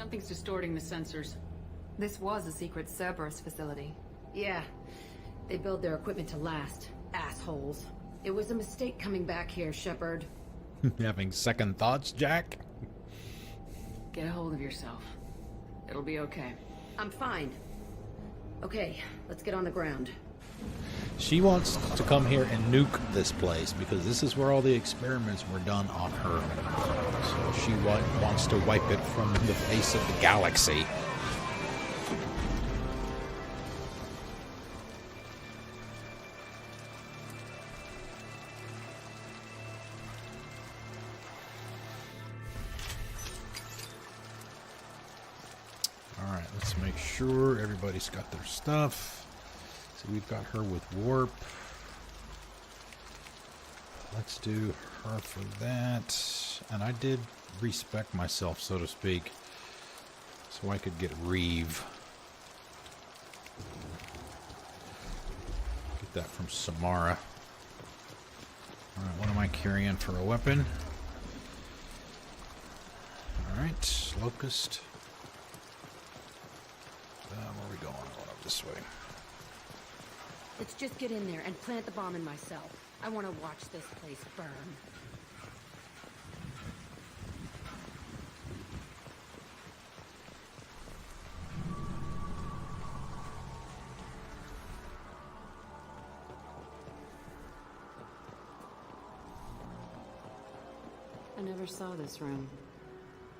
Something's distorting the sensors. This was a secret Cerberus facility. Yeah. They build their equipment to last. Assholes. It was a mistake coming back here, Shepard. Having second thoughts, Jack? Get a hold of yourself. It'll be okay. I'm fine. Okay, let's get on the ground. She wants to come here and nuke this place because this is where all the experiments were done on her. So she wants to wipe it from the face of the galaxy. Alright, let's make sure everybody's got their stuff. So we've got her with warp. Let's do her for that. And I did respec myself, so to speak, so I could get Reeve. Get that from Samara. Alright, what am I carrying for a weapon? Alright, Locust. Where are we going? Going up this way. Let's just get in there and plant the bomb in myself. I want to watch this place burn. I never saw this room.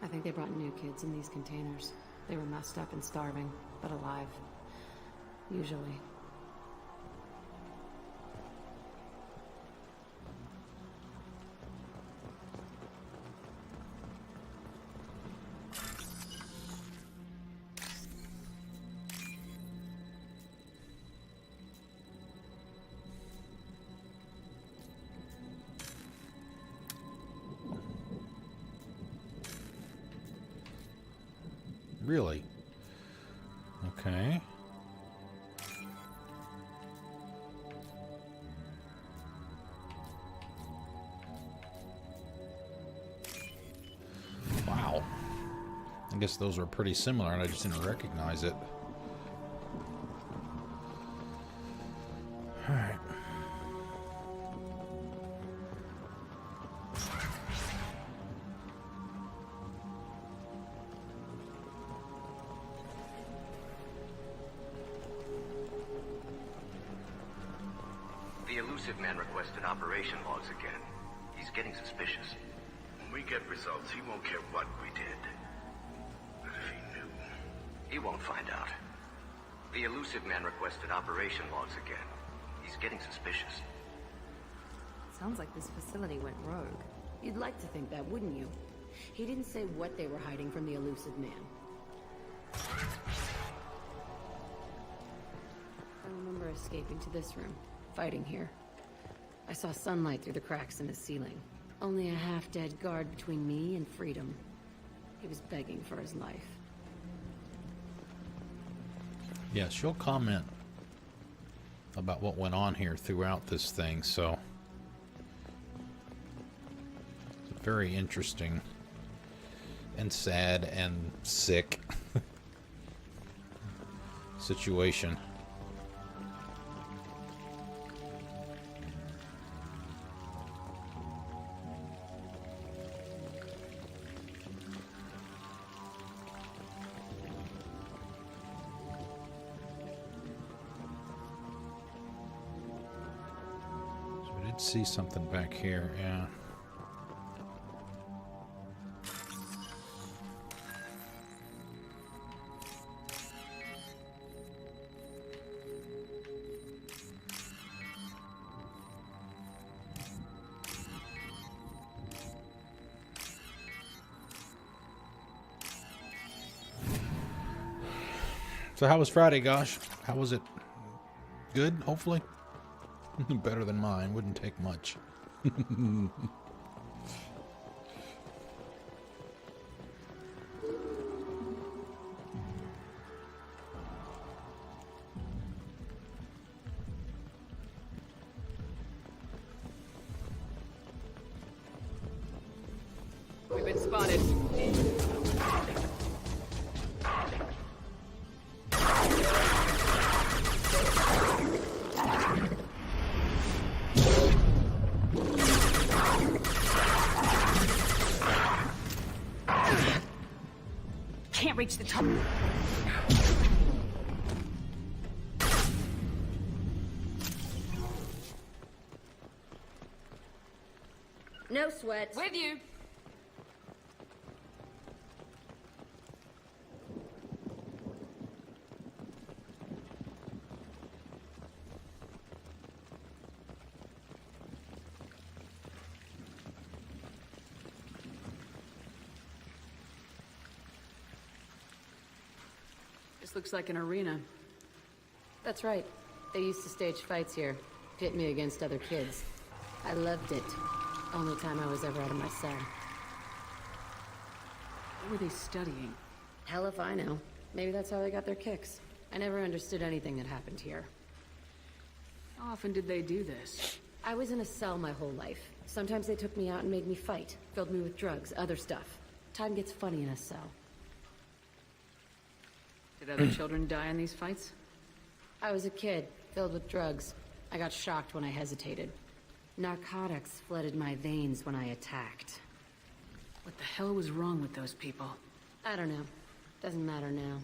I think they brought new kids in these containers. They were messed up and starving, but alive. Usually. Really? Okay. Wow. I guess those are pretty similar and I just didn't recognize it. Alright. The elusive man requested operation logs again. He's getting suspicious. When we get results, he won't care what we did. But if he knew... He won't find out. The elusive man requested operation logs again. He's getting suspicious. Sounds like this facility went rogue. You'd like to think that, wouldn't you? He didn't say what they were hiding from the elusive man. I remember escaping to this room, fighting here. I saw sunlight through the cracks in the ceiling. Only a half-dead guard between me and freedom. He was begging for his life. Yeah, she'll comment about what went on here throughout this thing, so it's very interesting and sad and sick situation. See something back here, yeah. So how was Friday, gosh? How was it? Good, hopefully? Better than mine. Wouldn't take much. We've been spotted. can't reach the top. No sweat. With you. This looks like an arena. That's right. They used to stage fights here, pit me against other kids. I loved it. Only time I was ever out of my cell. What were they studying? Hell if I know. Maybe that's how they got their kicks. I never understood anything that happened here. How often did they do this? I was in a cell my whole life. Sometimes they took me out and made me fight. Filled me with drugs, other stuff. Time gets funny in a cell. Did other children die in these fights? I was a kid, filled with drugs. I got shocked when I hesitated. Narcotics flooded my veins when I attacked. What the hell was wrong with those people? I don't know. Doesn't matter now.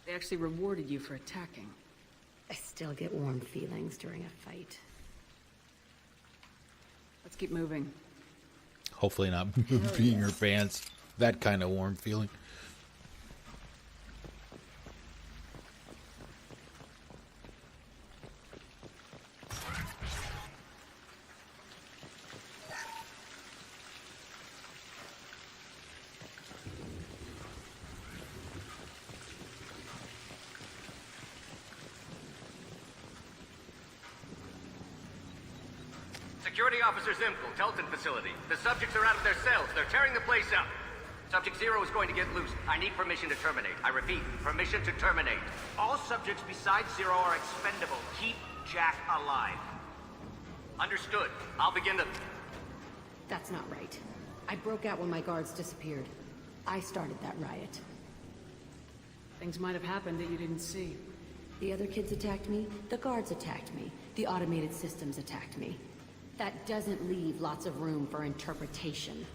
They actually rewarded you for attacking. I still get warm feelings during a fight. Let's keep moving. Hopefully not peeing your pants. That kind of warm feeling. Security Officer Zimkel, Telton facility. The subjects are out of their cells. They're tearing the place up. Subject Zero is going to get loose. I need permission to terminate. I repeat, permission to terminate. All subjects besides Zero are expendable. Keep Jack alive. Understood. I'll begin the... That's not right. I broke out when my guards disappeared. I started that riot. Things might have happened that you didn't see. The other kids attacked me, the guards attacked me, the automated systems attacked me. That doesn't leave lots of room for interpretation.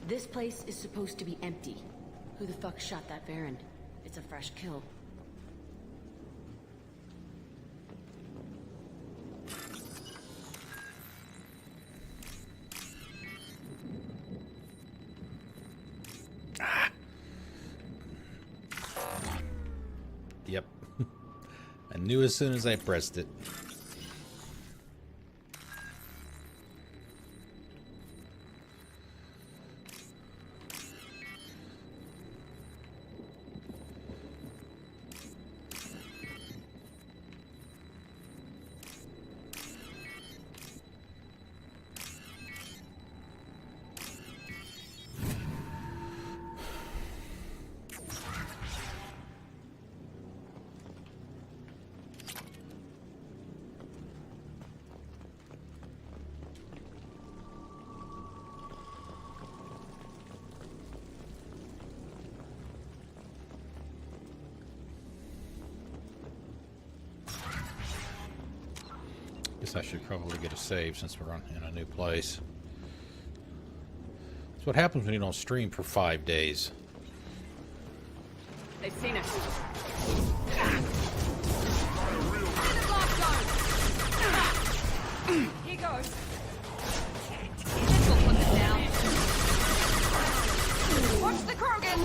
This place is supposed to be empty. Who the fuck shot that Baron? It's a fresh kill. Yep. I knew as soon as I pressed it. Guess I should probably get a save since we're in a new place. That's what happens when you don't stream for 5 days. They've seen us. Here goes. This will put them down. Watch the Krogan!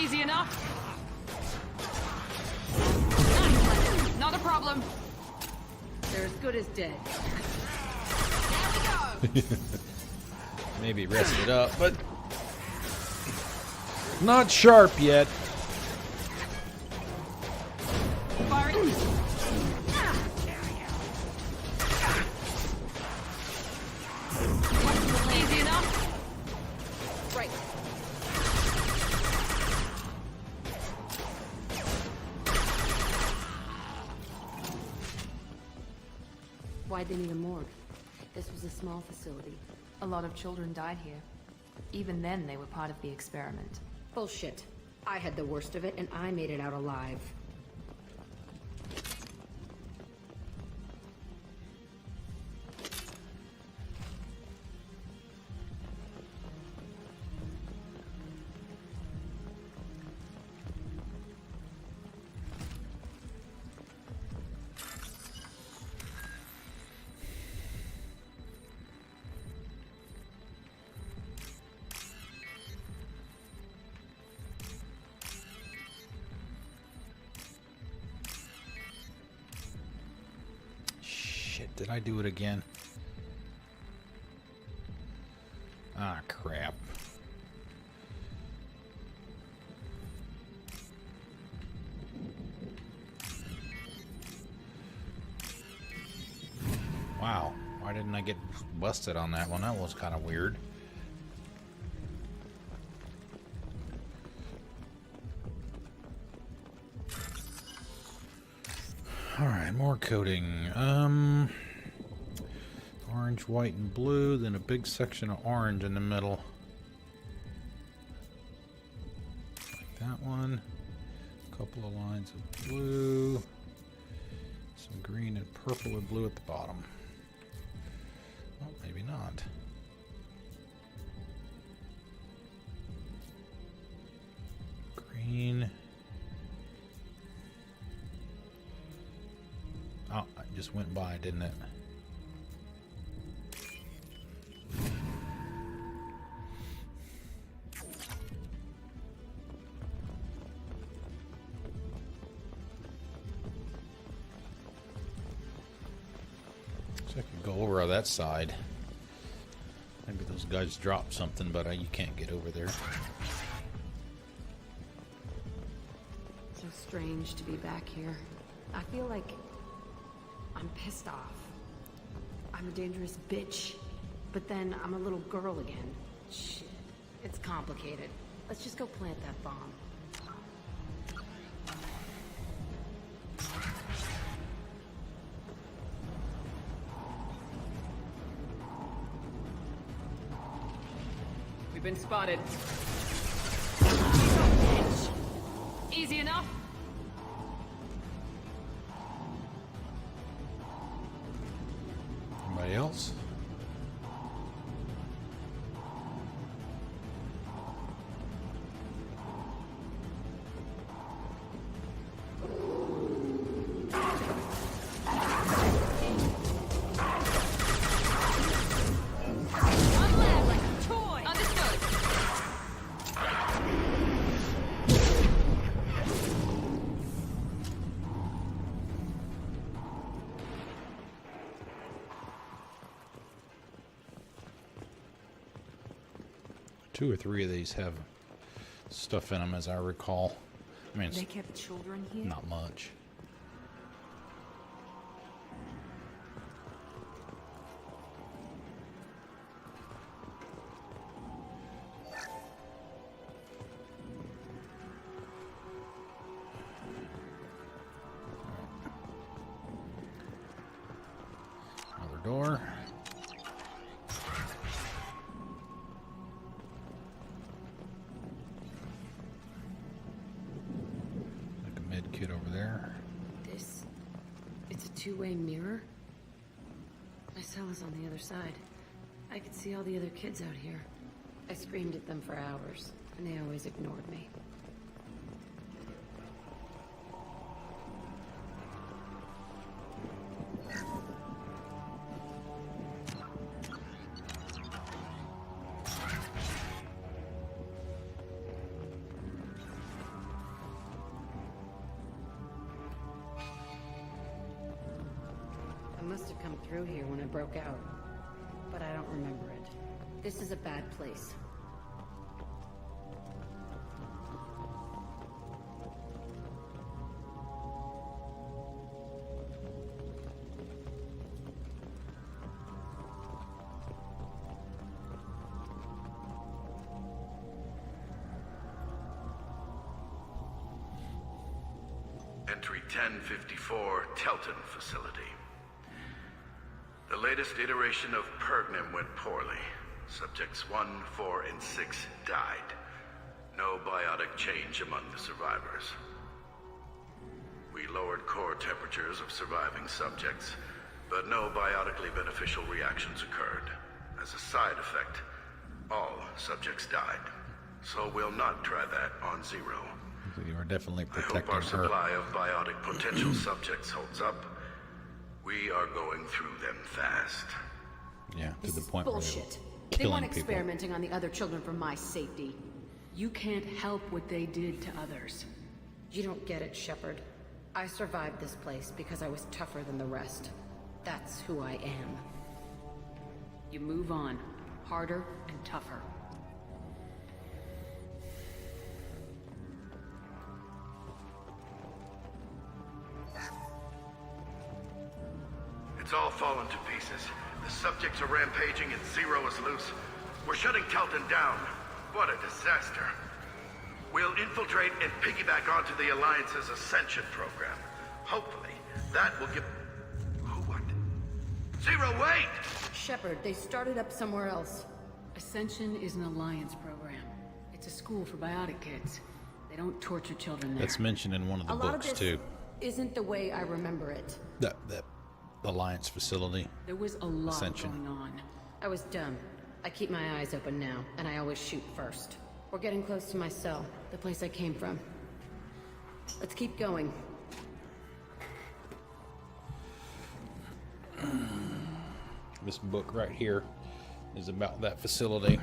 Easy enough. Not a problem. They're as good as dead. There we go! Maybe rest it up, but not sharp yet. Firing. Easy enough. Right. Why'd they need a morgue? This was a small facility. A lot of children died here. Even then, they were part of the experiment. Bullshit. I had the worst of it, and I made it out alive. Did I do it again? Ah, crap. Wow. Why didn't I get busted on that one? That was kind of weird. Alright, more coding. Orange, white, and blue, then a big section of orange in the middle. Like that one. A couple of lines of blue. Some green and purple and blue at the bottom. Well, maybe not. Green. Oh, it just went by, didn't it? So I could go over on that side. Maybe those guys dropped something, but you can't get over there. So strange to be back here. I feel like I'm pissed off. I'm a dangerous bitch. But then I'm a little girl again. Shit. It's complicated. Let's just go plant that bomb. We've been spotted. Easy enough? Anybody else? Two or three of these have stuff in them, as I recall. I mean, They kept children here? not much. Another door. Kid over there. It's a two-way mirror? My cell is on the other side. I could see all the other kids out here. I screamed at them for hours, and they always ignored me. I must have come through here when I broke out, but I don't remember it. This is a bad place. Entry 1054, Telton facility. The latest iteration of Pergnum went poorly. Subjects 1, 4, and 6 died. No biotic change among the survivors. We lowered core temperatures of surviving subjects, but no biotically beneficial reactions occurred. As a side effect, all subjects died. So we'll not try that on Zero. So you are definitely I hope protecting our her. supply of biotic potential subjects holds up. We are going through them fast. Yeah, to This the is point where bullshit. they're They want killing people. experimenting on the other children for my safety. You can't help what they did to others. You don't get it, Shepard. I survived this place because I was tougher than the rest. That's who I am. You move on. Harder and tougher. It's all fallen to pieces. The subjects are rampaging and Zero is loose. We're shutting Kelton down. What a disaster. We'll infiltrate and piggyback onto the Alliance's Ascension program. Hopefully, that will give... Who what? Zero, wait! Shepard, they started up somewhere else. Ascension is an Alliance program. It's a school for biotic kids. They don't torture children there. That's mentioned in one of the A lot of books this too. isn't the way I remember it. That Alliance facility. There was a lot Ascension. going on. I was dumb. I keep my eyes open now, and I always shoot first. We're getting close to my cell, the place I came from. Let's keep going. This book right here is about that facility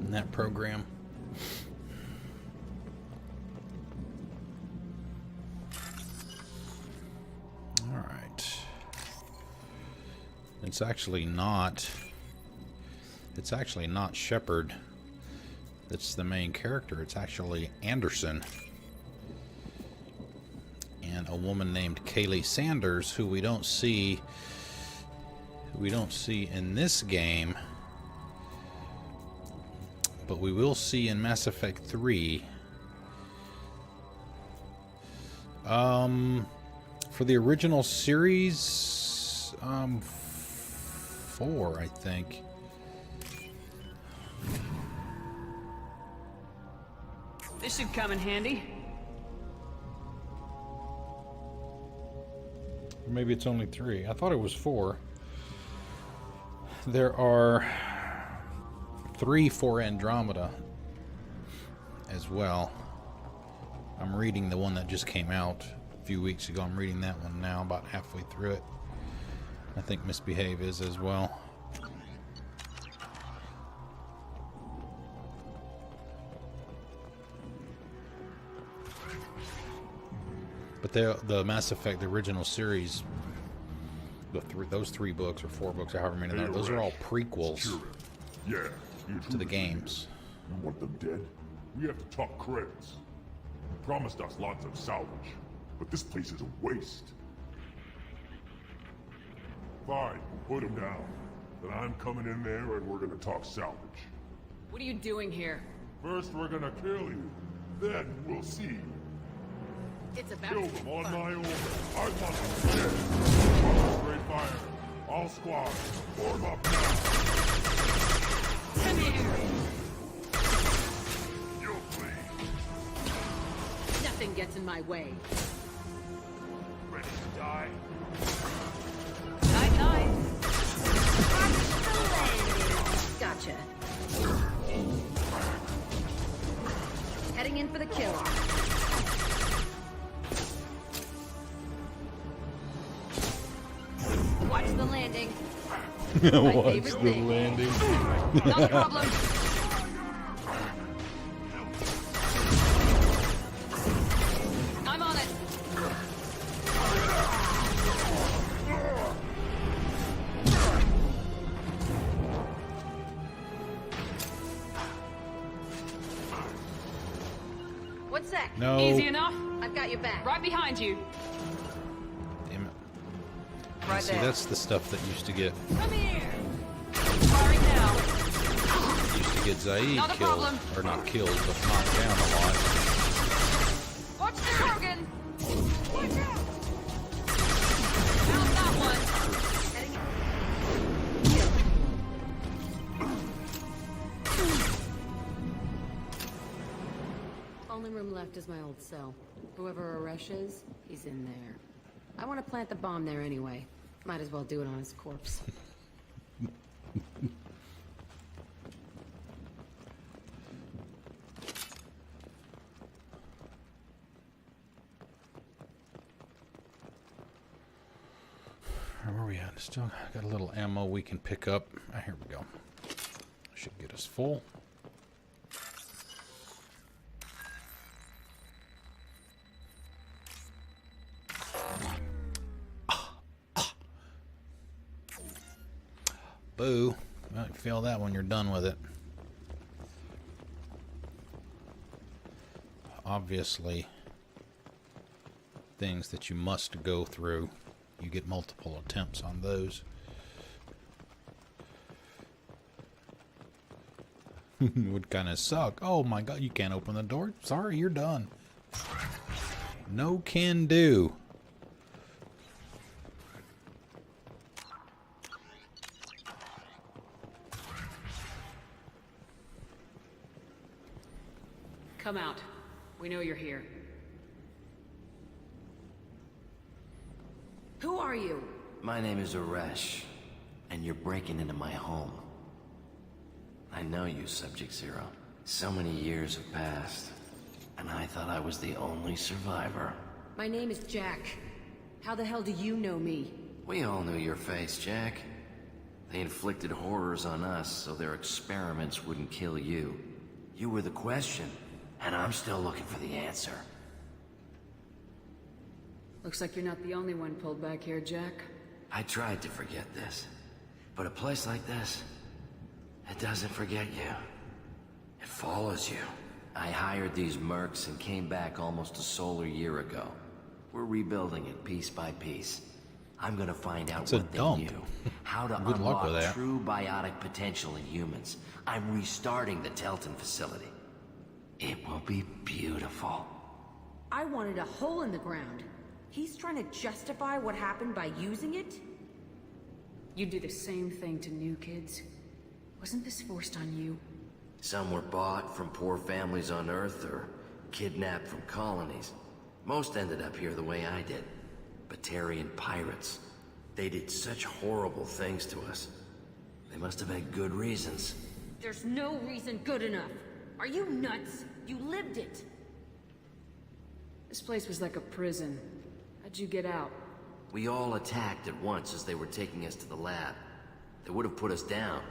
and that program. All right. It's actually not Shepard that's the main character. It's actually Anderson and a woman named Kaylee Sanders, who we don't see in this game, but we will see in Mass Effect 3. For the original series, 4, I think. This should come in handy. Maybe it's only 3. I thought it was 4. There are 3 for Andromeda as well. I'm reading the one that just came out a few weeks ago. I'm reading that one now, about halfway through it. I think Misbehave is as well. But the Mass Effect, the original series, those 3 books or 4 books, or however many there are, those are all prequels Yeah, to the games. You want them dead? We have to talk credits. You promised us lots of salvage, but this place is a waste. Fine, put him down. Then I'm coming in there and we're gonna talk salvage. What are you doing here? First we're gonna kill you, then we'll see. It's about Kill to them get on fun. my order. I want them dead. Straight fire. All squads, form up now. Come here. You'll bleed. Nothing gets in my way. Ready to die? Night night. Gotcha. Heading in for the kill. Watch the landing. Watch favorite the thing. landing. Not a problem. I'm on it. One sec. No. Easy enough. I've got your back. Right behind you. Damn it. Right See, there. that's the stuff that used to get Come here. Firing now. Zaid Not a killed, problem. or not killed, but knocked down a lot. Watch the target. Watch out. Found that one. Heading in. left is my old cell. Whoever Aresh is, he's in there. I want to plant the bomb there anyway. Might as well do it on his corpse. Where are we at? Still got a little ammo we can pick up. Ah, here we go. Should get us full. Boo. Well, you fail that when you're done with it. Obviously, things that you must go through. You get multiple attempts on those. Would kind of suck. Oh my god, you can't open the door? Sorry, you're done. No can do. Come out. We know you're here. Who are you? My name is Aresh, and you're breaking into my home. I know you, Subject Zero. So many years have passed, and I thought I was the only survivor. My name is Jack. How the hell do you know me? We all knew your face, Jack. They inflicted horrors on us so their experiments wouldn't kill you. You were the question, and I'm still looking for the answer. Looks like you're not the only one pulled back here, Jack. I tried to forget this, but a place like this, it doesn't forget you. It follows you. I hired these mercs and came back almost a solar year ago. We're rebuilding it piece by piece. I'm gonna find out what they knew. How to unlock true biotic potential in humans. I'm restarting the Telton facility. It will be beautiful. I wanted a hole in the ground. He's trying to justify what happened by using it? You do the same thing to new kids. Wasn't this forced on you? Some were bought from poor families on Earth or kidnapped from colonies. Most ended up here the way I did. Batarian pirates. They did such horrible things to us. They must have had good reasons. There's no reason good enough. Are you nuts? You lived it. This place was like a prison. How'd you get out? We all attacked at once as they were taking us to the lab. They would have put us down.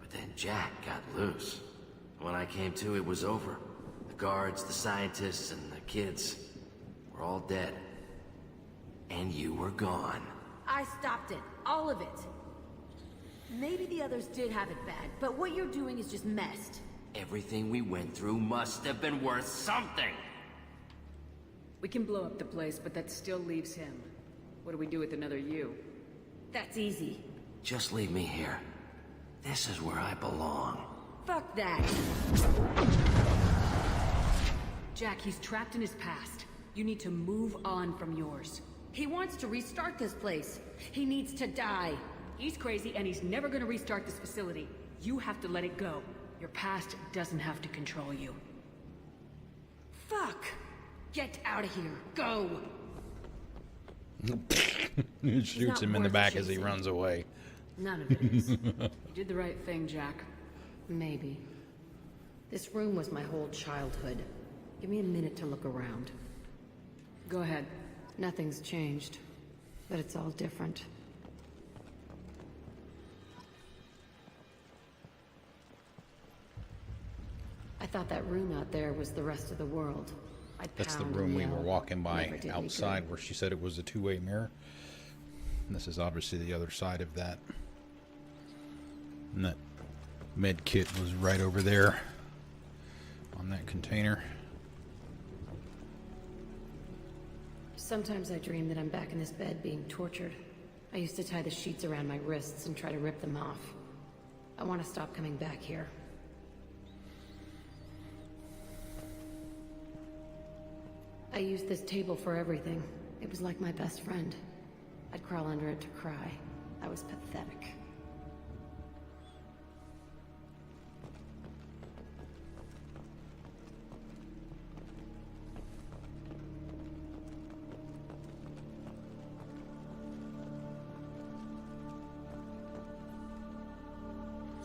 But then Jack got loose. When I came to, it was over. The guards, the scientists, and the kids were all dead. And you were gone. I stopped it. All of it. Maybe the others did have it bad, but what you're doing is just messed. Everything we went through must have been worth something! We can blow up the place, but that still leaves him. What do we do with another you? That's easy. Just leave me here. This is where I belong. Fuck that. Jack, he's trapped in his past. You need to move on from yours. He wants to restart this place. He needs to die. He's crazy and he's never gonna restart this facility. You have to let it go. Your past doesn't have to control you. Fuck! Get out of here. Go! He shoots him in the back as he runs away. None of it is. You did the right thing, Jack. Maybe. This room was my whole childhood. Give me a minute to look around. Go ahead. Nothing's changed, but it's all different. I thought that room out there was the rest of the world. That's the room we were walking by outside where she said it was a two-way mirror. And this is obviously the other side of that. And that med kit was right over there on that container. Sometimes I dream that I'm back in this bed being tortured. I used to tie the sheets around my wrists and try to rip them off. I want to stop coming back here. I used this table for everything. It was like my best friend. I'd crawl under it to cry. I was pathetic.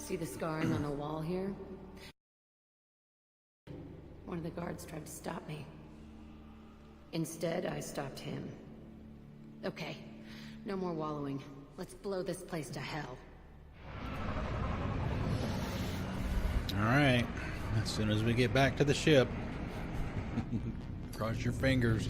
See the scarring on the wall here? One of the guards tried to stop me. Instead, I stopped him. Okay, no more wallowing. Let's blow this place to hell. Alright, as soon as we get back to the ship, cross your fingers.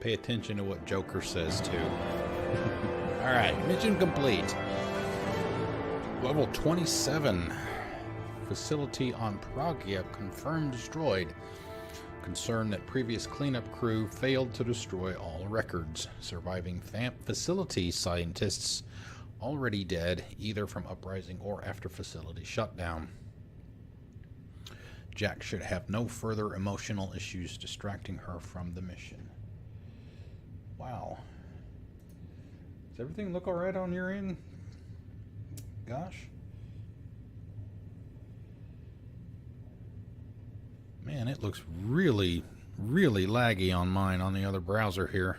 Pay attention to what Joker says, too. Alright, mission complete. Level 27. Facility on Pragia confirmed destroyed. Concerned that previous cleanup crew failed to destroy all records. Surviving facility scientists already dead, either from uprising or after facility shutdown. Jack should have no further emotional issues distracting her from the mission. Wow. Does everything look alright on your end? Gosh. Man, it looks really, really laggy on mine on the other browser here.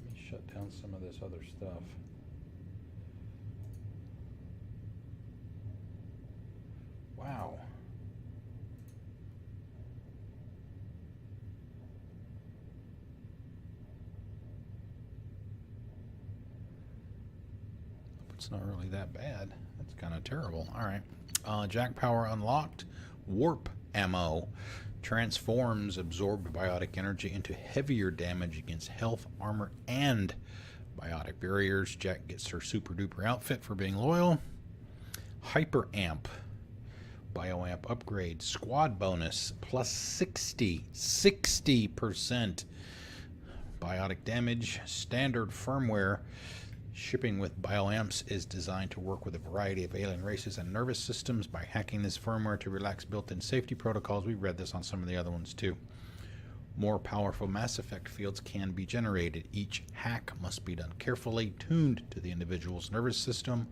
Let me shut down some of this other stuff. Wow. It's not really that bad. That's kind of terrible. Alright. Jack power unlocked. Warp ammo. Transforms absorbed biotic energy into heavier damage against health, armor, and biotic barriers. Jack gets her super duper outfit for being loyal. Hyper amp. Bioamp upgrade. Squad bonus. Plus 60% biotic damage. Standard firmware. Shipping with bioamps is designed to work with a variety of alien races and nervous systems. By hacking this firmware to relax built-in safety protocols, we read this on some of the other ones too. More powerful Mass Effect fields can be generated. Each hack must be done carefully, tuned to the individual's nervous system,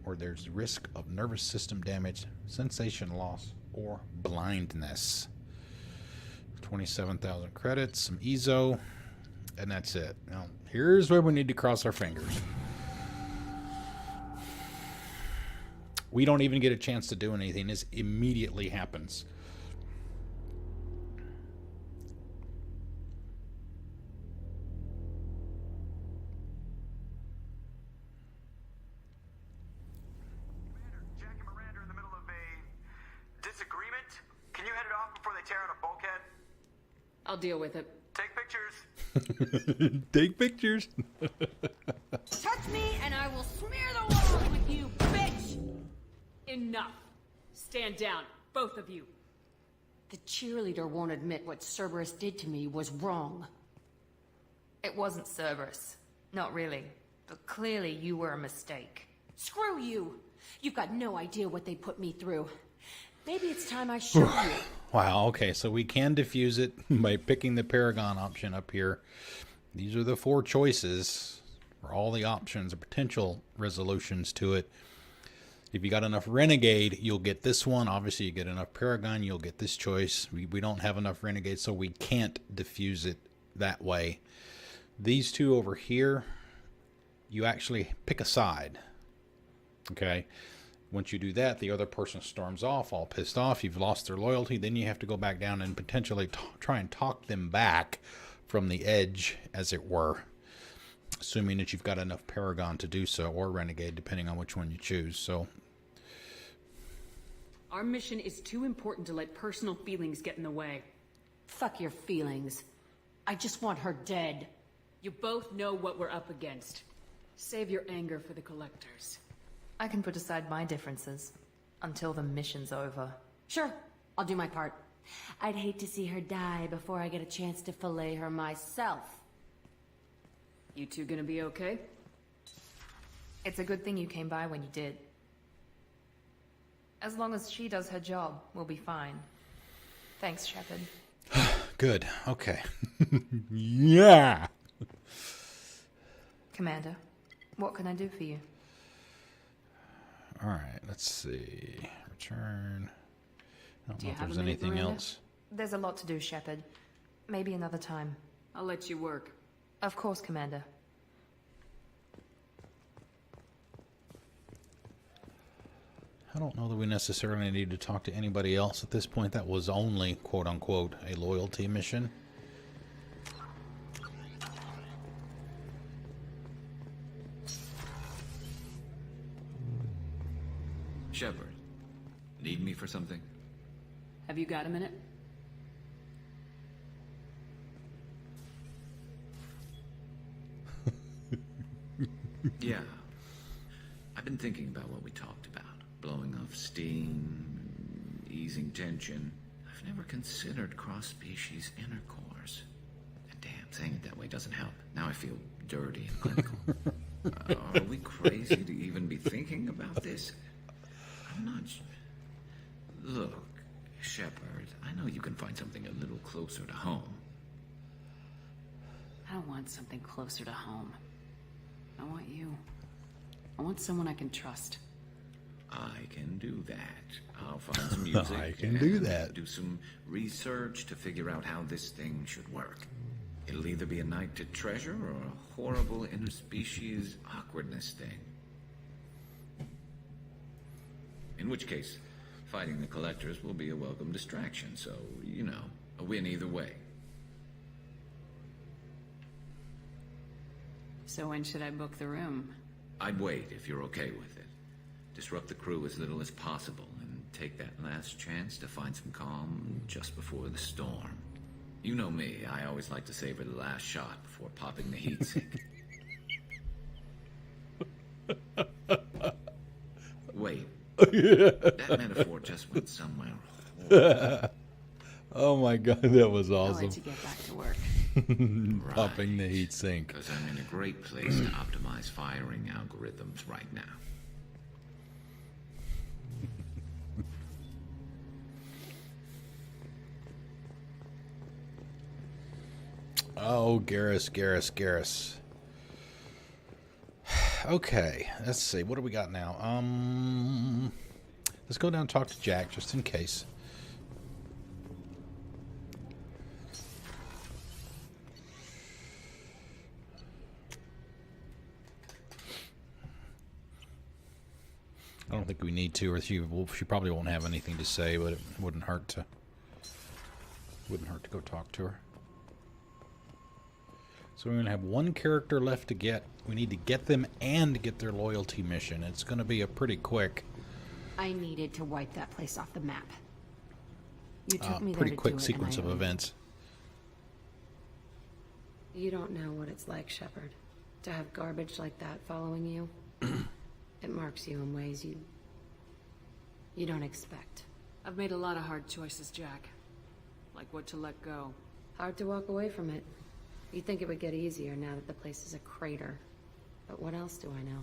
or there's risk of nervous system damage, sensation loss, or blindness. 27,000 credits, some EZO, and that's it. Now, here's where we need to cross our fingers. We don't even get a chance to do anything. This immediately happens. Commander, Jack and Miranda are in the middle of a disagreement. Can you head it off before they tear out a bulkhead? I'll deal with it. Take pictures. Take pictures. Touch me and I will smear the walls with you, bitch! Enough. Stand down, both of you. The cheerleader won't admit what Cerberus did to me was wrong. It wasn't Cerberus. Not really. But clearly you were a mistake. Screw you! You've got no idea what they put me through. Maybe it's time I show you. Wow, okay, so we can diffuse it by picking the Paragon option up here. These are the 4 choices for all the options or potential resolutions to it. If you got enough Renegade, you'll get this one. Obviously, you get enough Paragon, you'll get this choice. We don't have enough Renegade, so we can't diffuse it that way. These 2 over here, you actually pick a side. Okay? Once you do that, the other person storms off, all pissed off. You've lost their loyalty. Then you have to go back down and potentially try and talk them back from the edge, as it were. Assuming that you've got enough Paragon to do so, or Renegade, depending on which one you choose. So, Our mission is too important to let personal feelings get in the way. Fuck your feelings. I just want her dead. You both know what we're up against. Save your anger for the collectors. I can put aside my differences until the mission's over. Sure, I'll do my part. I'd hate to see her die before I get a chance to fillet her myself. You two gonna be okay? It's a good thing you came by when you did. As long as she does her job, we'll be fine. Thanks, Shepard. Good. Okay. Yeah. Commander, what can I do for you? All right. Let's see. Return. I don't Do know you if have a there's minute, anything Miranda? else. There's a lot to do, Shepard. Maybe another time. I'll let you work. Of course, Commander. I don't know that we necessarily need to talk to anybody else at this point. That was only, quote-unquote, a loyalty mission. Shepard, need me for something? Have you got a minute? Yeah. I've been thinking about what we talked about. Blowing off steam, easing tension. I've never considered cross-species intercourse. And damn, saying it that way doesn't help. Now I feel dirty and clinical. Are we crazy to even be thinking about this? I'm not... Look, Shepard, I know you can find something a little closer to home. I don't want something closer to home. I want you. I want someone I can trust. I can do that. I'll find some music. I can do and that. Do some research to figure out how this thing should work. It'll either be a night to treasure or a horrible interspecies awkwardness thing. In which case, fighting the collectors will be a welcome distraction, so, you know, a win either way. So when should I book the room? I'd wait if you're okay with it. Disrupt the crew as little as possible and take that last chance to find some calm just before the storm. You know me, I always like to savor the last shot before popping the heatsink. Wait, that metaphor just went somewhere. Oh my god, that was I'll awesome. let you get back to work. Popping the heat sink. Because I'm in a great place to optimize firing algorithms right now. Oh, Garrus. Okay, let's see. What do we got now? Let's go down and talk to Jack, just in case. I don't think we need to, or she probably won't have anything to say, but it wouldn't hurt to go talk to her. So we're going to have one character left to get. We need to get them and get their loyalty mission. It's going to be a pretty quick... I needed to wipe that place off the map. You took me there pretty to quick do it, sequence and of I owned it. events. You don't know what it's like, Shepard. To have garbage like that following you. It marks you in ways you don't expect. I've made a lot of hard choices, Jack. Like what to let go. Hard to walk away from it. You'd think it would get easier now that the place is a crater. But what else do I know?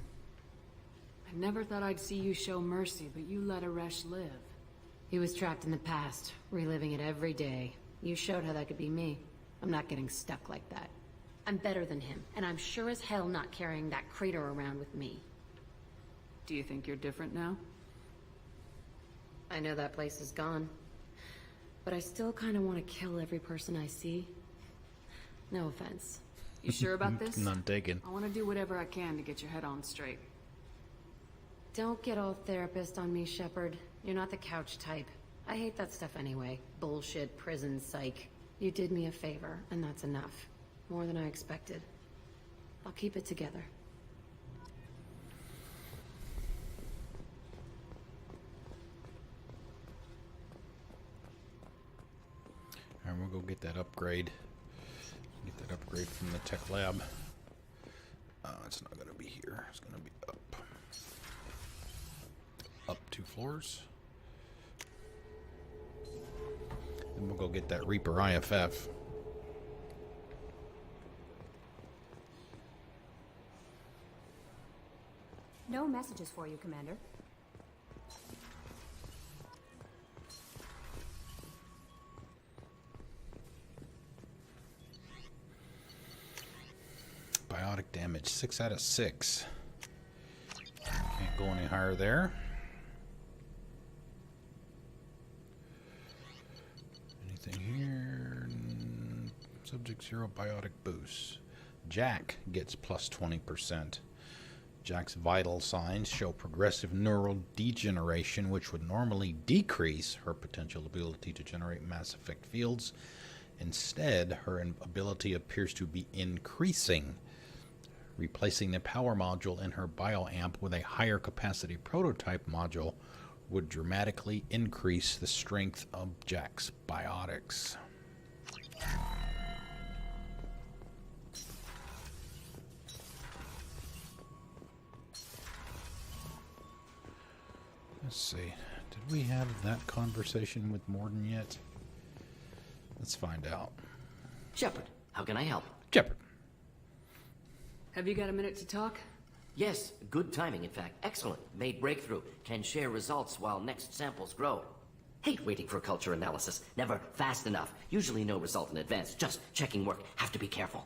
I never thought I'd see you show mercy, but you let Aresh live. He was trapped in the past, reliving it every day. You showed how that could be me. I'm not getting stuck like that. I'm better than him, and I'm sure as hell not carrying that crater around with me. Do you think you're different now? I know that place is gone. But I still kind of want to kill every person I see. No offense. You sure about this? None taken. I want to do whatever I can to get your head on straight. Don't get all therapist on me, Shepard. You're not the couch type. I hate that stuff anyway. Bullshit, prison, psych. You did me a favor, and that's enough. More than I expected. I'll keep it together. Alright, we'll go get that upgrade. Get that upgrade from the tech lab. It's not going to be here. It's going to be up. Up 2 floors. Then we'll go get that Reaper IFF. No messages for you, Commander. damage, 6 out of 6. Can't go any higher there. Anything here? Subject 0 biotic boost. Jack gets plus 20%. Jack's vital signs show progressive neural degeneration, which would normally decrease her potential ability to generate Mass Effect fields. Instead, her ability appears to be increasing. Replacing the power module in her bioamp with a higher capacity prototype module would dramatically increase the strength of Jack's biotics. Let's see. Did we have that conversation with Morden yet? Let's find out. Shepard, how can I help? Shepard. Have you got a minute to talk? Yes, good timing, in fact. Excellent. Made breakthrough. Can share results while next samples grow. Hate waiting for culture analysis. Never fast enough. Usually no result in advance. Just checking work. Have to be careful.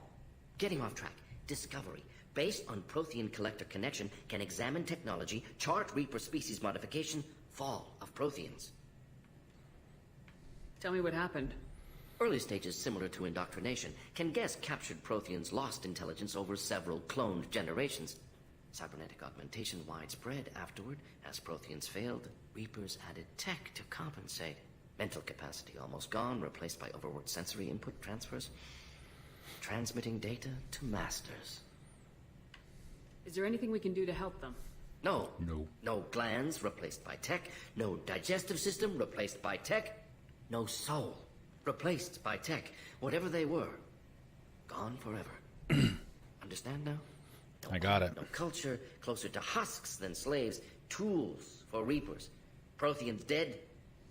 Getting off track. Discovery. Based on Prothean collector connection, can examine technology, chart Reaper species modification, fall of Protheans. Tell me what happened. Early stages similar to indoctrination. Can guess captured Protheans lost intelligence over several cloned generations. Cybernetic augmentation widespread afterward. As Protheans failed, Reapers added tech to compensate. Mental capacity almost gone, replaced by overworked sensory input transfers. Transmitting data to masters. Is there anything we can do to help them? No. No. No glands replaced by tech. No digestive system replaced by tech. No soul replaced by tech. Whatever they were, gone forever. Understand now? No, I got it. No culture, closer to husks than slaves. Tools for Reapers. Protheans dead.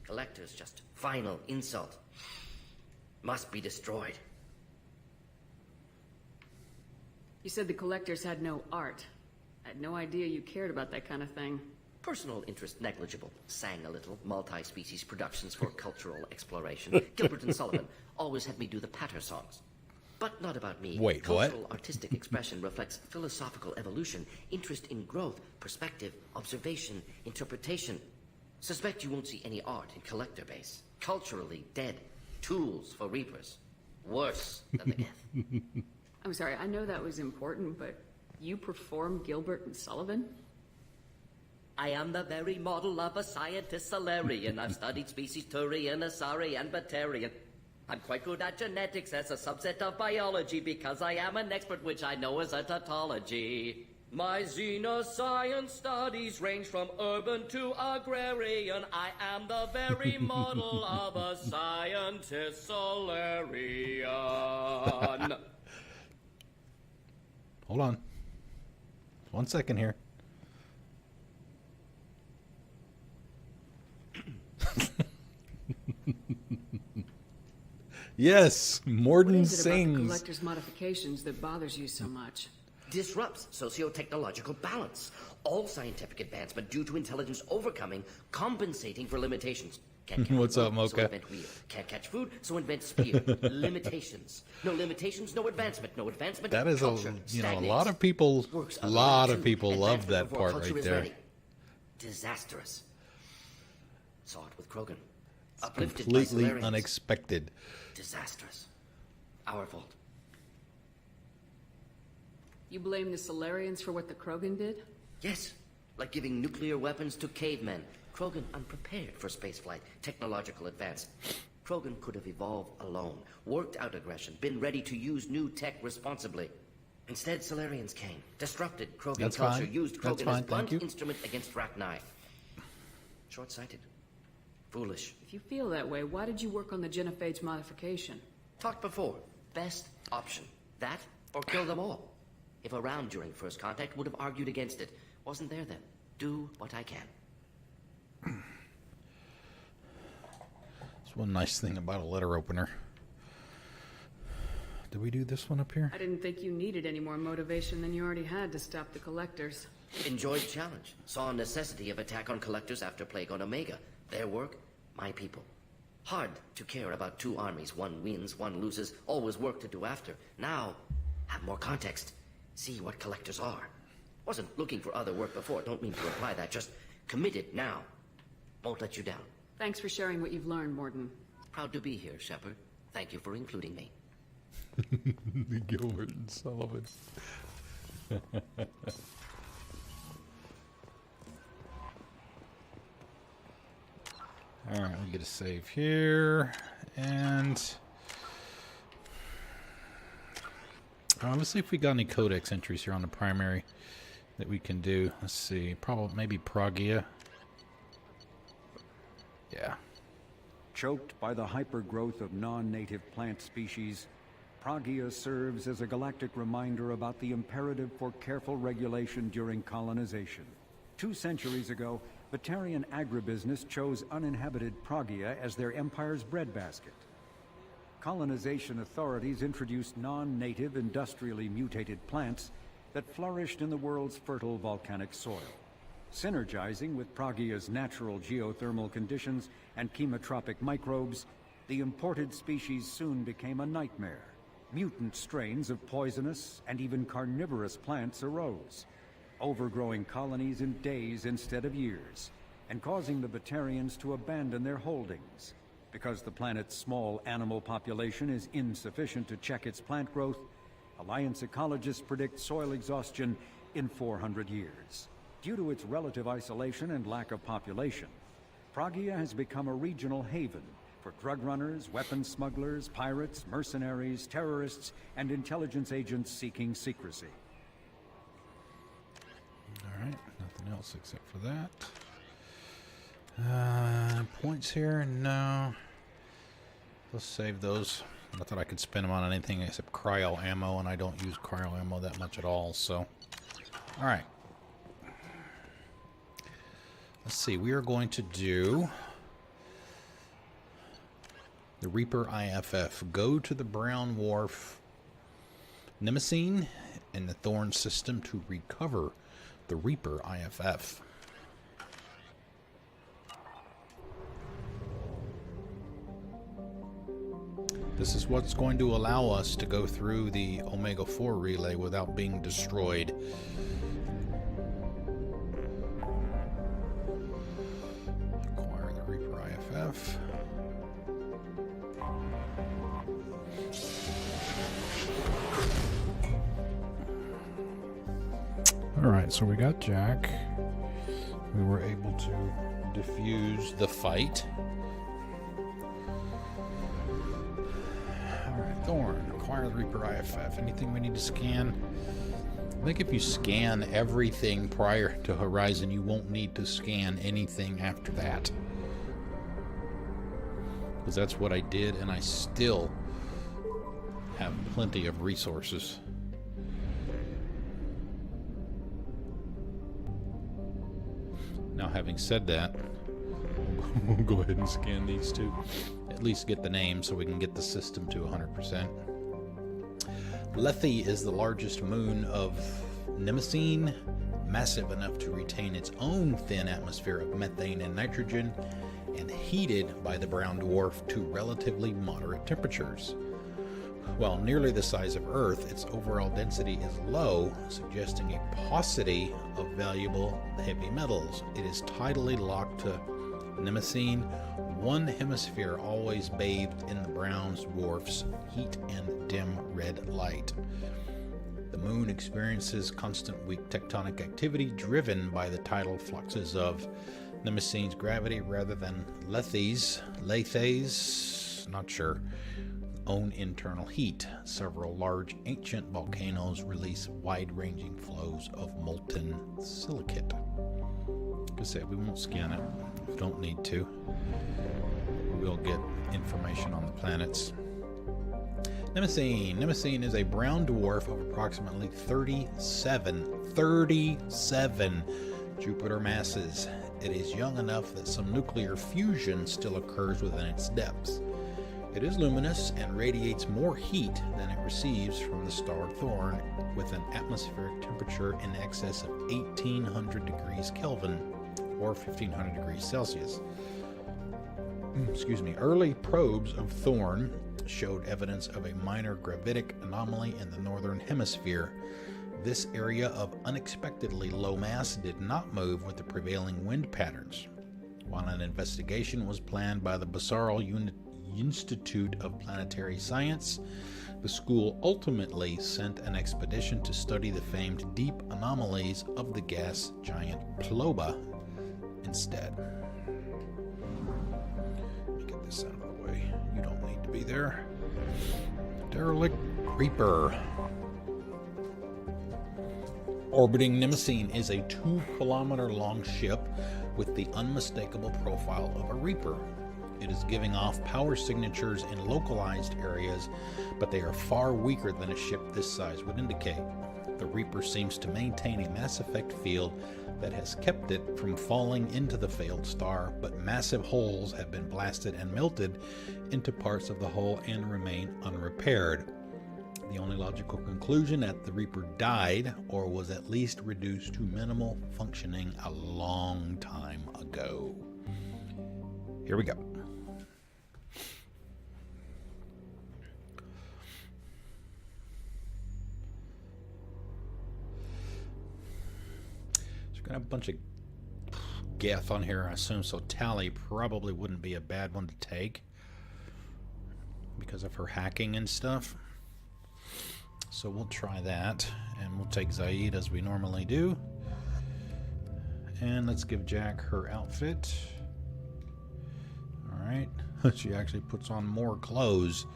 Collectors just final insult. Must be destroyed. You said the collectors had no art. I had no idea you cared about that kind of thing. Personal interest negligible. Sang a little. Multi-species productions for cultural exploration. Gilbert and Sullivan always had me do the patter songs. But not about me. Wait, what? Cultural artistic expression reflects philosophical evolution, interest in growth, perspective, observation, interpretation. Suspect you won't see any art in collector base. Culturally dead. Tools for Reapers. Worse than the Geth. I'm sorry, I know that was important, but you perform Gilbert and Sullivan? I am the very model of a scientist Solarian. I've studied species Turian, Asari, and Batarian. I'm quite good at genetics as a subset of biology because I am an expert, which I know is a tautology. My xenoscience studies range from urban to agrarian. I am the very model of a scientist Solarian. Hold on. 1 second here. Yes, Morden What is it about the sings. collector's modifications that bothers you so much? Disrupts socio-technological balance. All scientific advancement due to intelligence overcoming, compensating for limitations. Can't catch What's food, up, Mocha? So invent wheel. Can't catch food, so invent spear. Limitations. No limitations, no advancement. No advancement, That is culture a lot of people, Works a lot of two. people love Advancement that before part culture right is there. ready. Disastrous. Saw it with Krogan. Uplifted by Completely Solarians. unexpected. Disastrous. Our fault. You blame the Solarians for what the Krogan did? Yes, like giving nuclear weapons to cavemen. Krogan unprepared for spaceflight, technological advance. Krogan could have evolved alone, worked out aggression, been ready to use new tech responsibly. Instead, Solarians came, disrupted Krogan That's culture, fine. used That's Krogan fine, as blunt thank you. instrument against Rachni. Short-sighted. Foolish. If you feel that way, why did you work on the Genophage modification? Talked before. Best option. That or kill them all. If around during first contact, would have argued against it. Wasn't there then. Do what I can. That's one nice thing about a letter opener. Did we do this one up here? I didn't think you needed any more motivation than you already had to stop the collectors. Enjoyed challenge. Saw necessity of attack on collectors after Plague on Omega. Their work, my people. Hard to care about two armies. One wins, one loses. Always work to do after. Now, have more context. see what collectors are. Wasn't looking for other work before, don't mean to imply that, just committed now. Won't let you down. Thanks for sharing what you've learned, Morden. Proud to be here, Shepard. Thank you for including me. Gilbert and Sullivan. Alright, we get a save here. And let's see if we got any codex entries here on the primary that we can do. Let's see. Probably maybe Pragia. Yeah. Choked by the hypergrowth of non-native plant species, Pragia serves as a galactic reminder about the imperative for careful regulation during colonization. 2 centuries ago, Batarian agribusiness chose uninhabited Pragia as their empire's breadbasket. Colonization authorities introduced non-native, industrially mutated plants that flourished in the world's fertile volcanic soil. Synergizing with Pragia's natural geothermal conditions and chemotropic microbes, the imported species soon became a nightmare. Mutant strains of poisonous and even carnivorous plants arose, overgrowing colonies in days instead of years, and causing the Batarians to abandon their holdings. Because the planet's small animal population is insufficient to check its plant growth, Alliance ecologists predict soil exhaustion in 400 years. Due to its relative isolation and lack of population, Pragia has become a regional haven for drug runners, weapons smugglers, pirates, mercenaries, terrorists, and intelligence agents seeking secrecy. Alright, nothing else except for that. Points here? No. Let's save those. Not that I could spend them on anything except cryo ammo, and I don't use cryo ammo that much at all, so. Alright. Let's see, we are going to do the Reaper IFF. Go to the Brown Wharf Nemesine in the Thorn system to recover the Reaper IFF. This is what's going to allow us to go through the Omega-4 relay without being destroyed. Acquire the Reaper IFF. Alright, so we got Jack. We were able to defuse the fight. Alright, Thorn. Acquire the Reaper IFF. Anything we need to scan? I think if you scan everything prior to Horizon, you won't need to scan anything after that. Because that's what I did, and I still have plenty of resources. Now, having said that, we'll go ahead and scan these two. At least get the name so we can get the system to 100%. Lethe is the largest moon of Nemesine, massive enough to retain its own thin atmosphere of methane and nitrogen, and heated by the brown dwarf to relatively moderate temperatures. While nearly the size of Earth, its overall density is low, suggesting a paucity of valuable heavy metals. It is tidally locked to Nemesine, one hemisphere always bathed in the brown dwarf's heat and dim red light. The moon experiences constant weak tectonic activity driven by the tidal fluxes of Nemesine's gravity rather than Lethe's, not sure, own internal heat. Several large ancient volcanoes release wide-ranging flows of molten silicate. Like I said, we won't scan it. We don't need to. We'll get information on the planets. Nemesine. Nemesine is a brown dwarf of approximately 37 Jupiter masses. It is young enough that some nuclear fusion still occurs within its depths. It is luminous and radiates more heat than it receives from the star Thorn, with an atmospheric temperature in excess of 1800 degrees Kelvin, or 1500 degrees Celsius. Early probes of Thorn showed evidence of a minor gravitic anomaly in the northern hemisphere, This area of unexpectedly low mass did not move with the prevailing wind patterns. While an investigation was planned by the Basarl Institute of Planetary Science, the school ultimately sent an expedition to study the famed deep anomalies of the gas giant Ploba instead. Let me get this out of the way. You don't need to be there. Derelict Reaper. Orbiting Mnemosyne is a 2-kilometer-long ship with the unmistakable profile of a Reaper. It is giving off power signatures in localized areas, but they are far weaker than a ship this size would indicate. The Reaper seems to maintain a mass effect field that has kept it from falling into the failed star, but massive holes have been blasted and melted into parts of the hull and remain unrepaired. The only logical conclusion that the Reaper died, or was at least reduced to minimal functioning a long time ago. Here we go. So we've got a bunch of geth on here, I assume, so Tally probably wouldn't be a bad one to take because of her hacking and stuff. So we'll try that, and we'll take Zaid as we normally do. And let's give Jack her outfit. Alright, she actually puts on more clothes.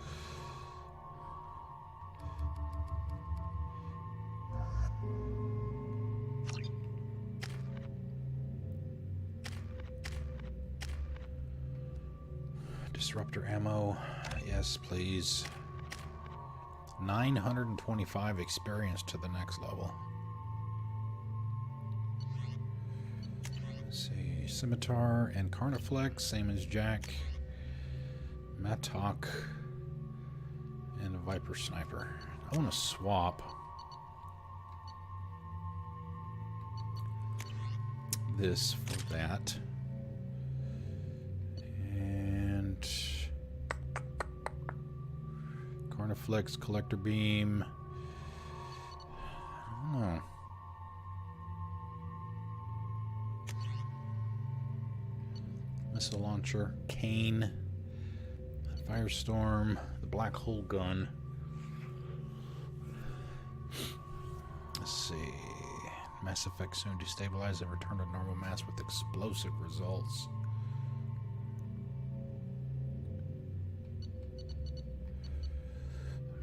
Disruptor ammo, yes please. 925 experience to the next level. Let's see, Scimitar and Carniflex, same as Jack. Mattock and a Viper Sniper. I want to swap this for that. And Carniflex, Collector Beam. I don't know. Missile Launcher, Cane, Firestorm, the Black Hole Gun. Let's see. Mass Effect soon destabilize and return to normal mass with explosive results.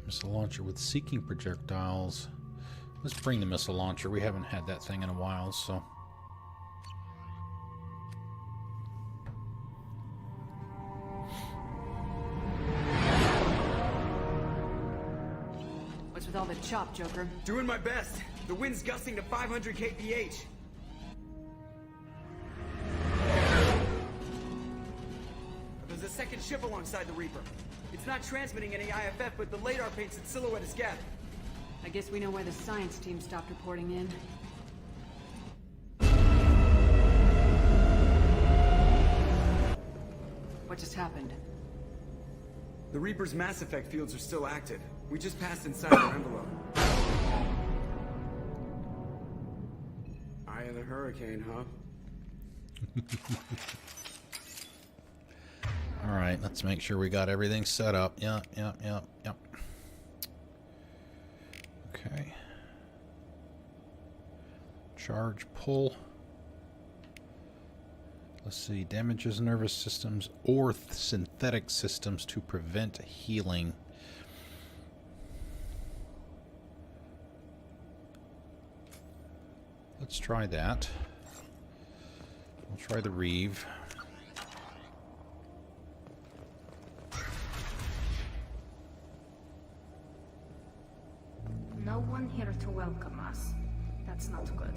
Missile Launcher with Seeking Projectiles. Let's bring the Missile Launcher. We haven't had that thing in a while, so. What's with all the chop, Joker? Doing my best. The wind's gusting to 500 kph. There's a second ship alongside the Reaper. It's not transmitting any IFF, but the radar paints its silhouette as Geth. I guess we know why the science team stopped reporting in. What just happened? The Reaper's Mass Effect fields are still active. We just passed inside their envelope. Eye of the Hurricane, huh? Alright, let's make sure we got everything set up. Yep. Okay. Charge, pull. Let's see, damages nervous systems or synthetic systems to prevent healing. Let's try that. We'll try the Reeve. No one here to welcome us. That's not good.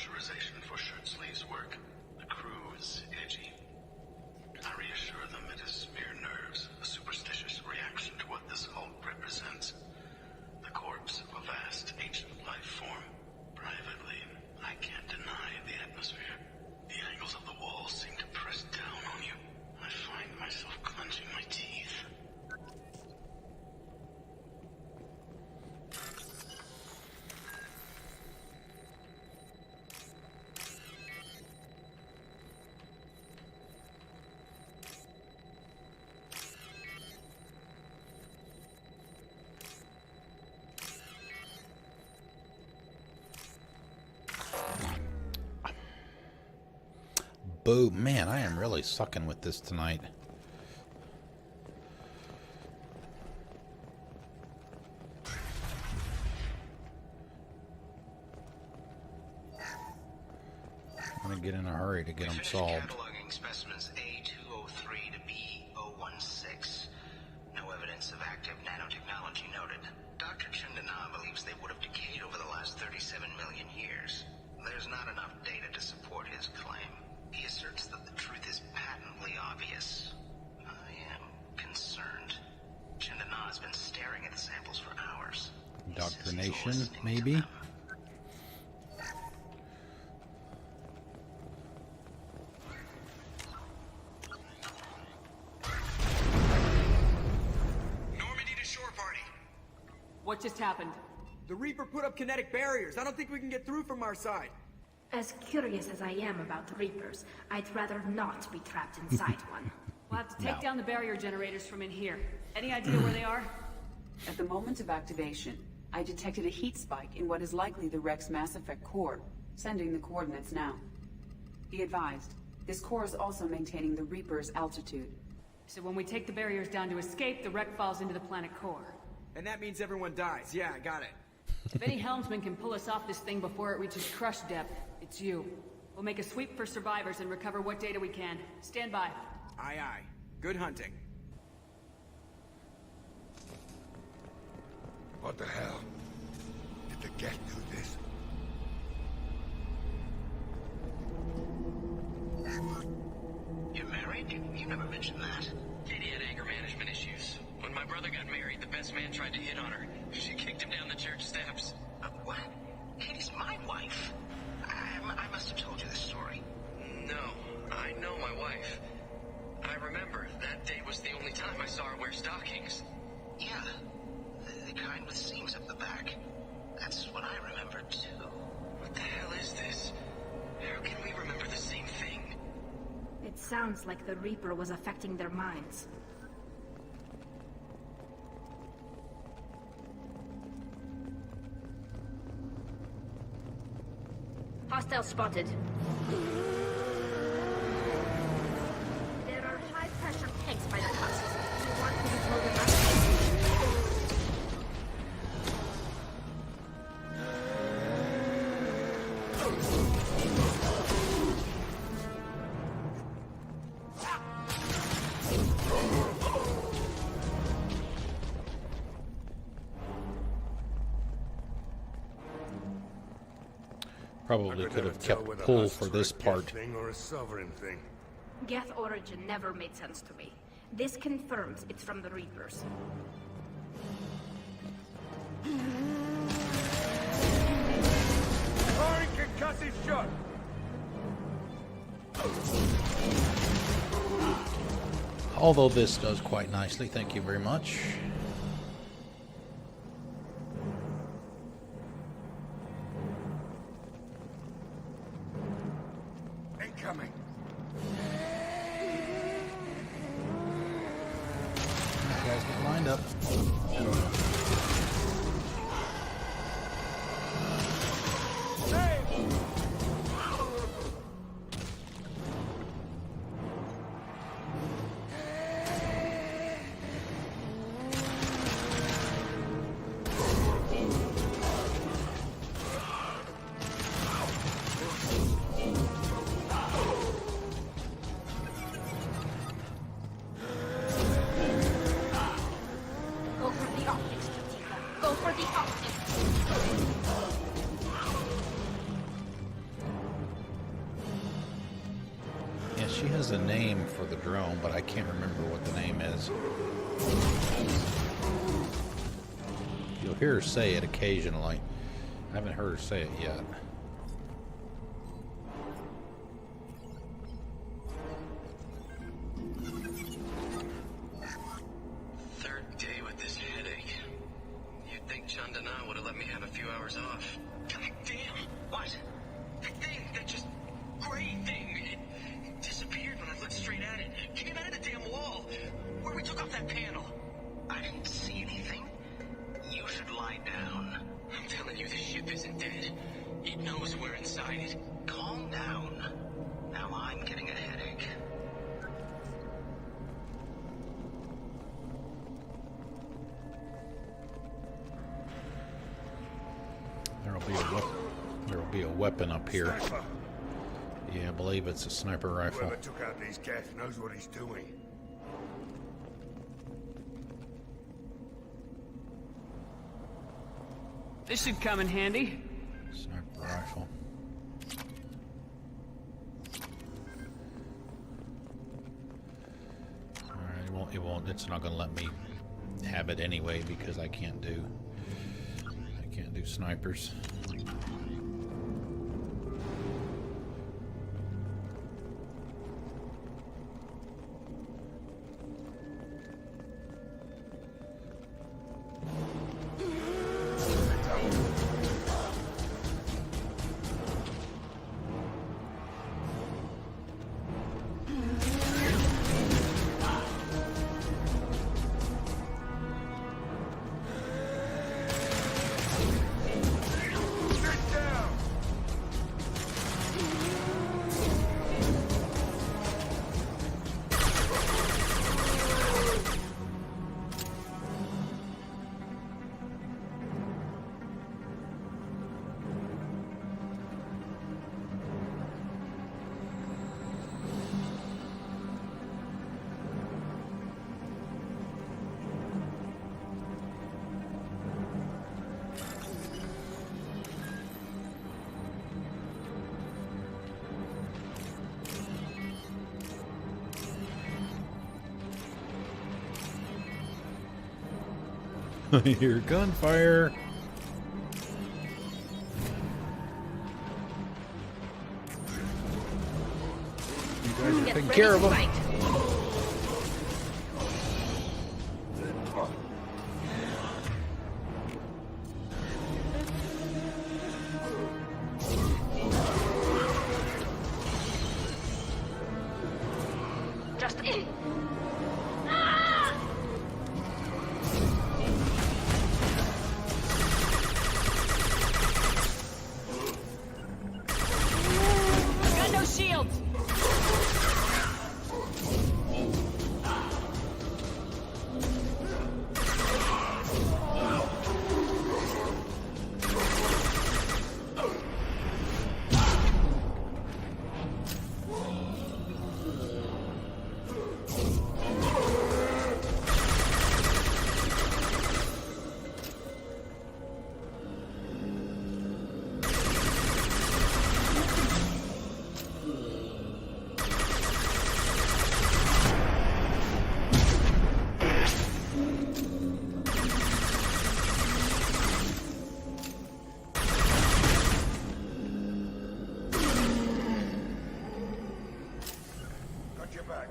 pressurization for shirt sleeves work. The crew is edgy. I reassure them it is mere nerves, a superstitious reaction to what this hulk represents. The corpse of a vast ancient life form. Privately, I can't deny the atmosphere. The angles of the walls seem to press down on you. I find myself clenching my teeth. Boo. Man, I am really sucking with this tonight. I'm gonna get in a hurry to get them solved. Cataloging specimens A203 to B016. No evidence of active nanotechnology noted. Dr. Chandana believes they would have decayed over the last 37 million years. There's not enough data to support his claim. He asserts that the truth is patently obvious. I am concerned. Chandana has been staring at the samples for hours. Indoctrination, maybe? Normandy to shore party. What just happened? The Reaper put up kinetic barriers. I don't think we can get through from our side. As curious as I am about Reapers, I'd rather not be trapped inside one. We'll have to take down the barrier generators from in here. Any idea where they are? At the moment of activation, I detected a heat spike in what is likely the Rex Mass Effect core, sending the coordinates now. Be advised, this core is also maintaining the Reaper's altitude. So when we take the barriers down to escape, the wreck falls into the planet core. And that means everyone dies. Yeah, I got it. If any helmsman can pull us off this thing before it reaches crush depth, it's you. We'll make a sweep for survivors and recover what data we can. Stand by. Aye, aye. Good hunting. What the hell? Did the Geth do this? You're married? You never mentioned that. Katie had anger management issues. When my brother got married, the best man tried to hit on her. She kicked him down the church steps. What? Katie's my wife. I must have told you this story. No, I know my wife. I remember that day was the only time I saw her wear stockings. Yeah, the kind with seams up the back. That's what I remember too. What the hell is this? How can we remember the same thing? It sounds like the Reaper was affecting their minds. Hostile spotted. There are high-pressure tanks by the tusks. Do you want me to blow them up? Probably could have kept pull for this part. Thing or a sovereign thing. Geth origin never made sense to me. This confirms it's from the Reapers. Firing concussive shot! Although this does quite nicely, thank you very much. Incoming. You guys get lined up. She has a name for the drone, but I can't remember what the name is. You'll hear her say it occasionally. I haven't heard her say it yet. Third day with this headache. You'd think Chandana would have let me have a few hours off. God damn! What? That thing, that just gray thing, it disappeared when I looked straight at it. It came out of the damn wall, where we took off that panel. I didn't see anything. You should lie down. I'm telling you, this ship isn't dead. It knows we're inside it. Calm down. Now I'm getting a headache. There'll be a weapon up here. Yeah, I believe it's a sniper rifle. Whoever took out these cats knows what he's doing. This should come in handy. Sniper rifle. Alright, it won't, it's not gonna let me have it anyway because I can't do snipers. I hear gunfire. You guys are taking care of them.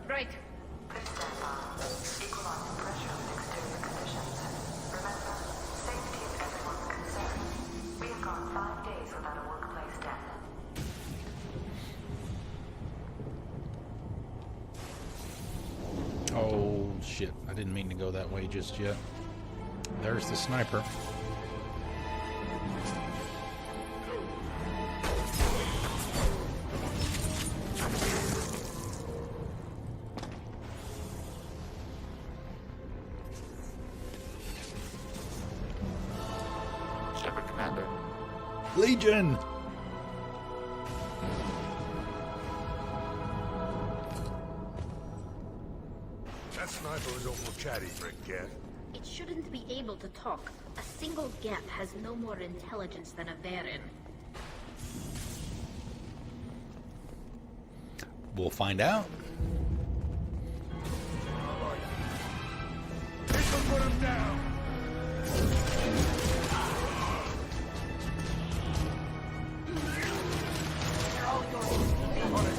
Right. Oh shit, I didn't mean to go that way just yet. There's the sniper. Commander. Legion! That sniper was awful chatty for a cat. It shouldn't be able to talk. A single Geth has no more intelligence than a Baron. We'll find out. This will put him down. They're all yours. On it.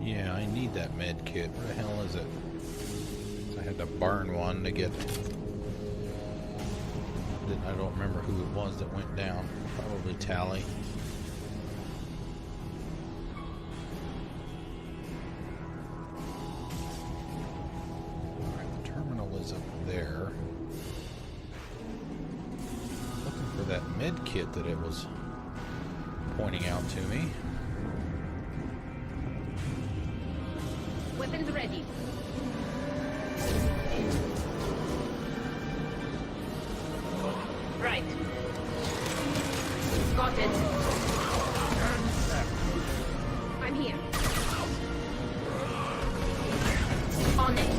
Yeah, I need that med kit. Where the hell is it? I had to burn one to get... I don't remember who it was that went down. Probably Tally. Alright, the terminal is up there. Looking for that med kit that it was pointing out to me. Weapons ready. Right. Got it. I'm here. On it.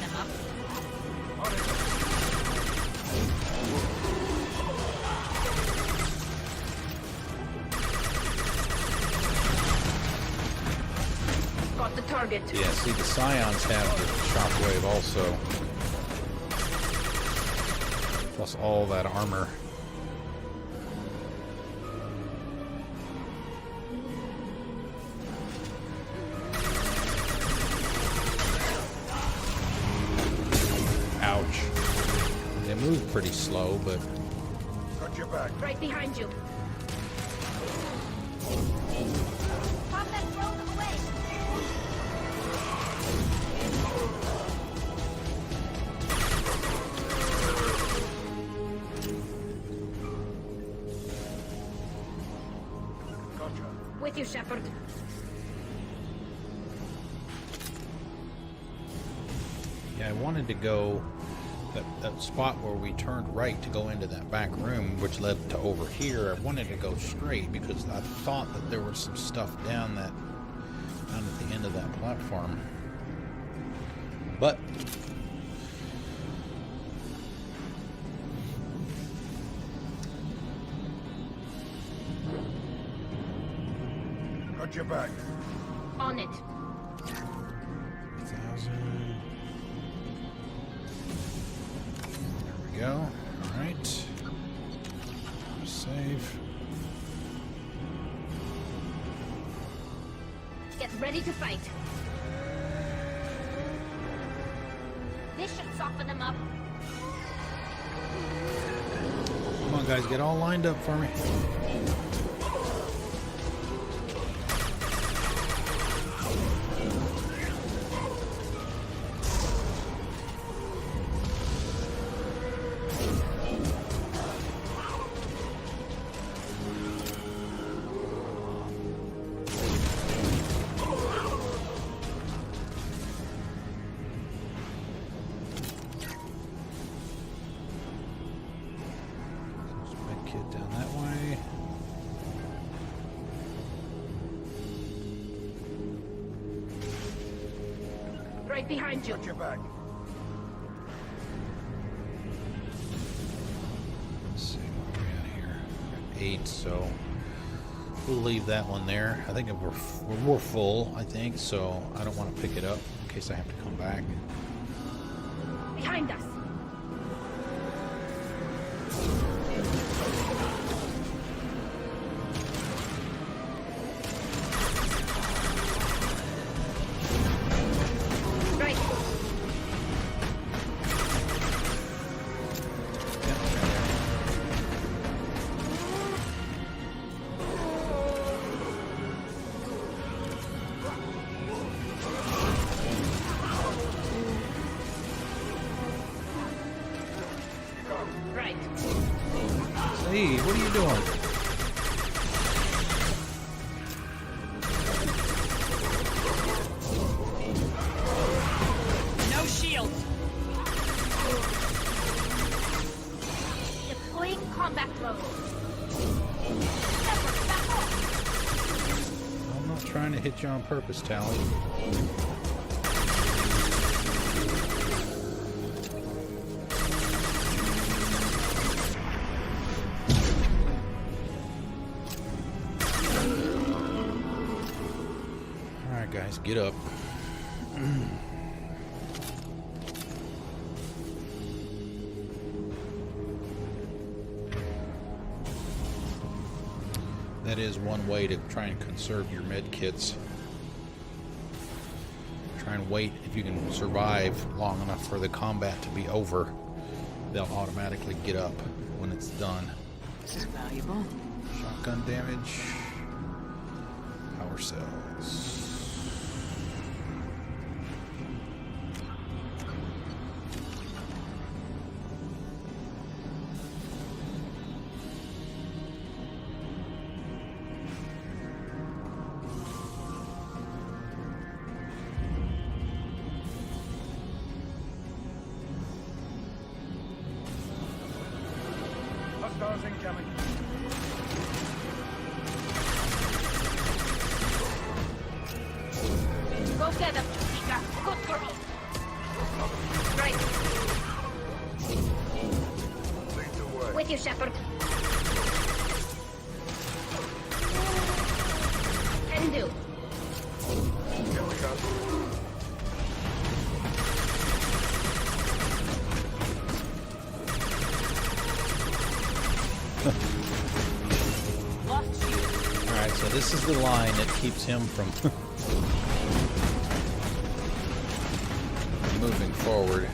Them up. Got the target. Yeah, see, the Scions have the shockwave also. Plus all that armor. Ouch. They move pretty slow, but... Got your back. Right behind you. Pop that drone away. With you, Shepard. Yeah, I wanted to go that spot where we turned right to go into that back room, which led to over here. I wanted to go straight because I thought that there was some stuff down at the end of that platform. But Got your back. On it. 1,000. There we go. All right. Save. Get ready to fight. This should soften them up. Come on, guys, get all lined up for me. Down that way. Right behind you. Got your back. Let's see what we got here. 8, so we'll leave that one there. I think we're full, I think, so I don't want to pick it up in case I have to come back. Behind us. Hey, what are you doing? combat mode. I'm not trying to hit you on purpose, Tally. Alright guys, get up. That is one way to try and conserve your med kits. Try and wait. If you can survive long enough for the combat to be over, they'll automatically get up when it's done. This is valuable. Shotgun damage. Power cells. Hostiles incoming. Go get them, Chica. Good girl. Right. Lead the way. With you, Shepard. Can do. Here we go. Alright, so this is the line that keeps him from moving forward.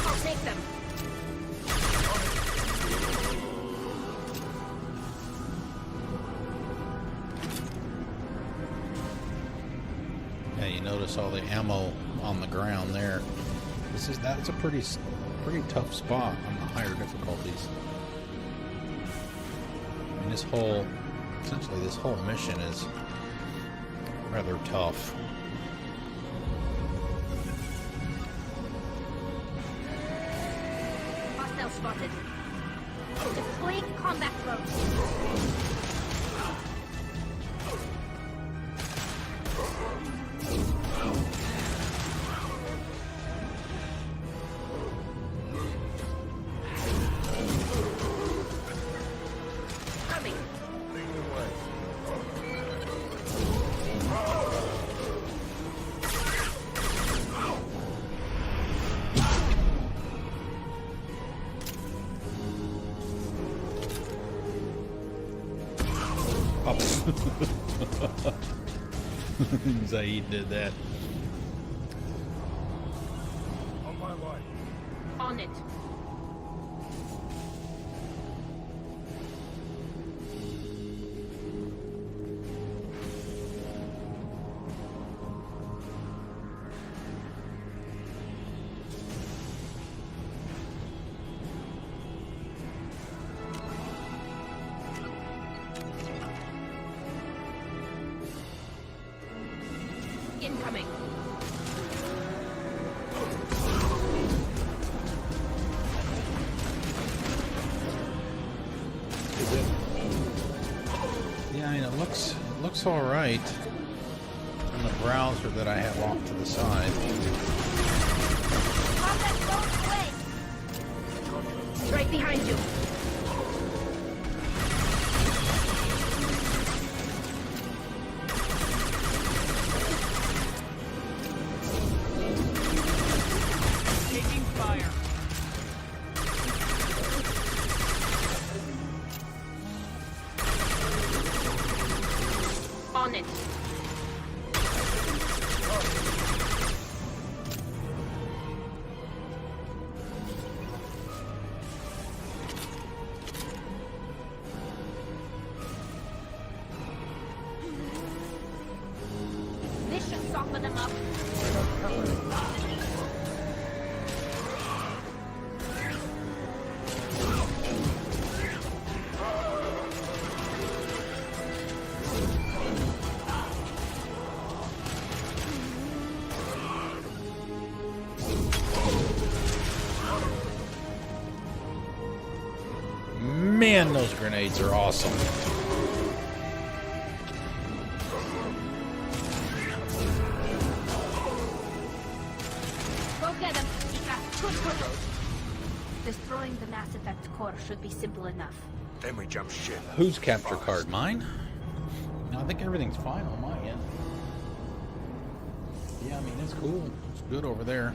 I'll take them. Yeah, you notice all the ammo on the ground there. That's a pretty tough spot on the higher difficulties. I mean, essentially this whole mission is rather tough. Hostile spotted. Deploying combat mode. Coming. Lead the way. Zaid did that. On my way. On it. Incoming. Yeah, I mean, it looks all right on the browser that I have off to the side. Combat mode away. Right behind you. Taking fire. On it. soften them up. Man, those grenades are awesome. Go get him, Ika. Quick. Destroying the Mass Effect core should be simple enough. Then we jump ship. Whose capture card? Mine? No, I think everything's fine on my end. Yeah, I mean, it's cool. It's good over there.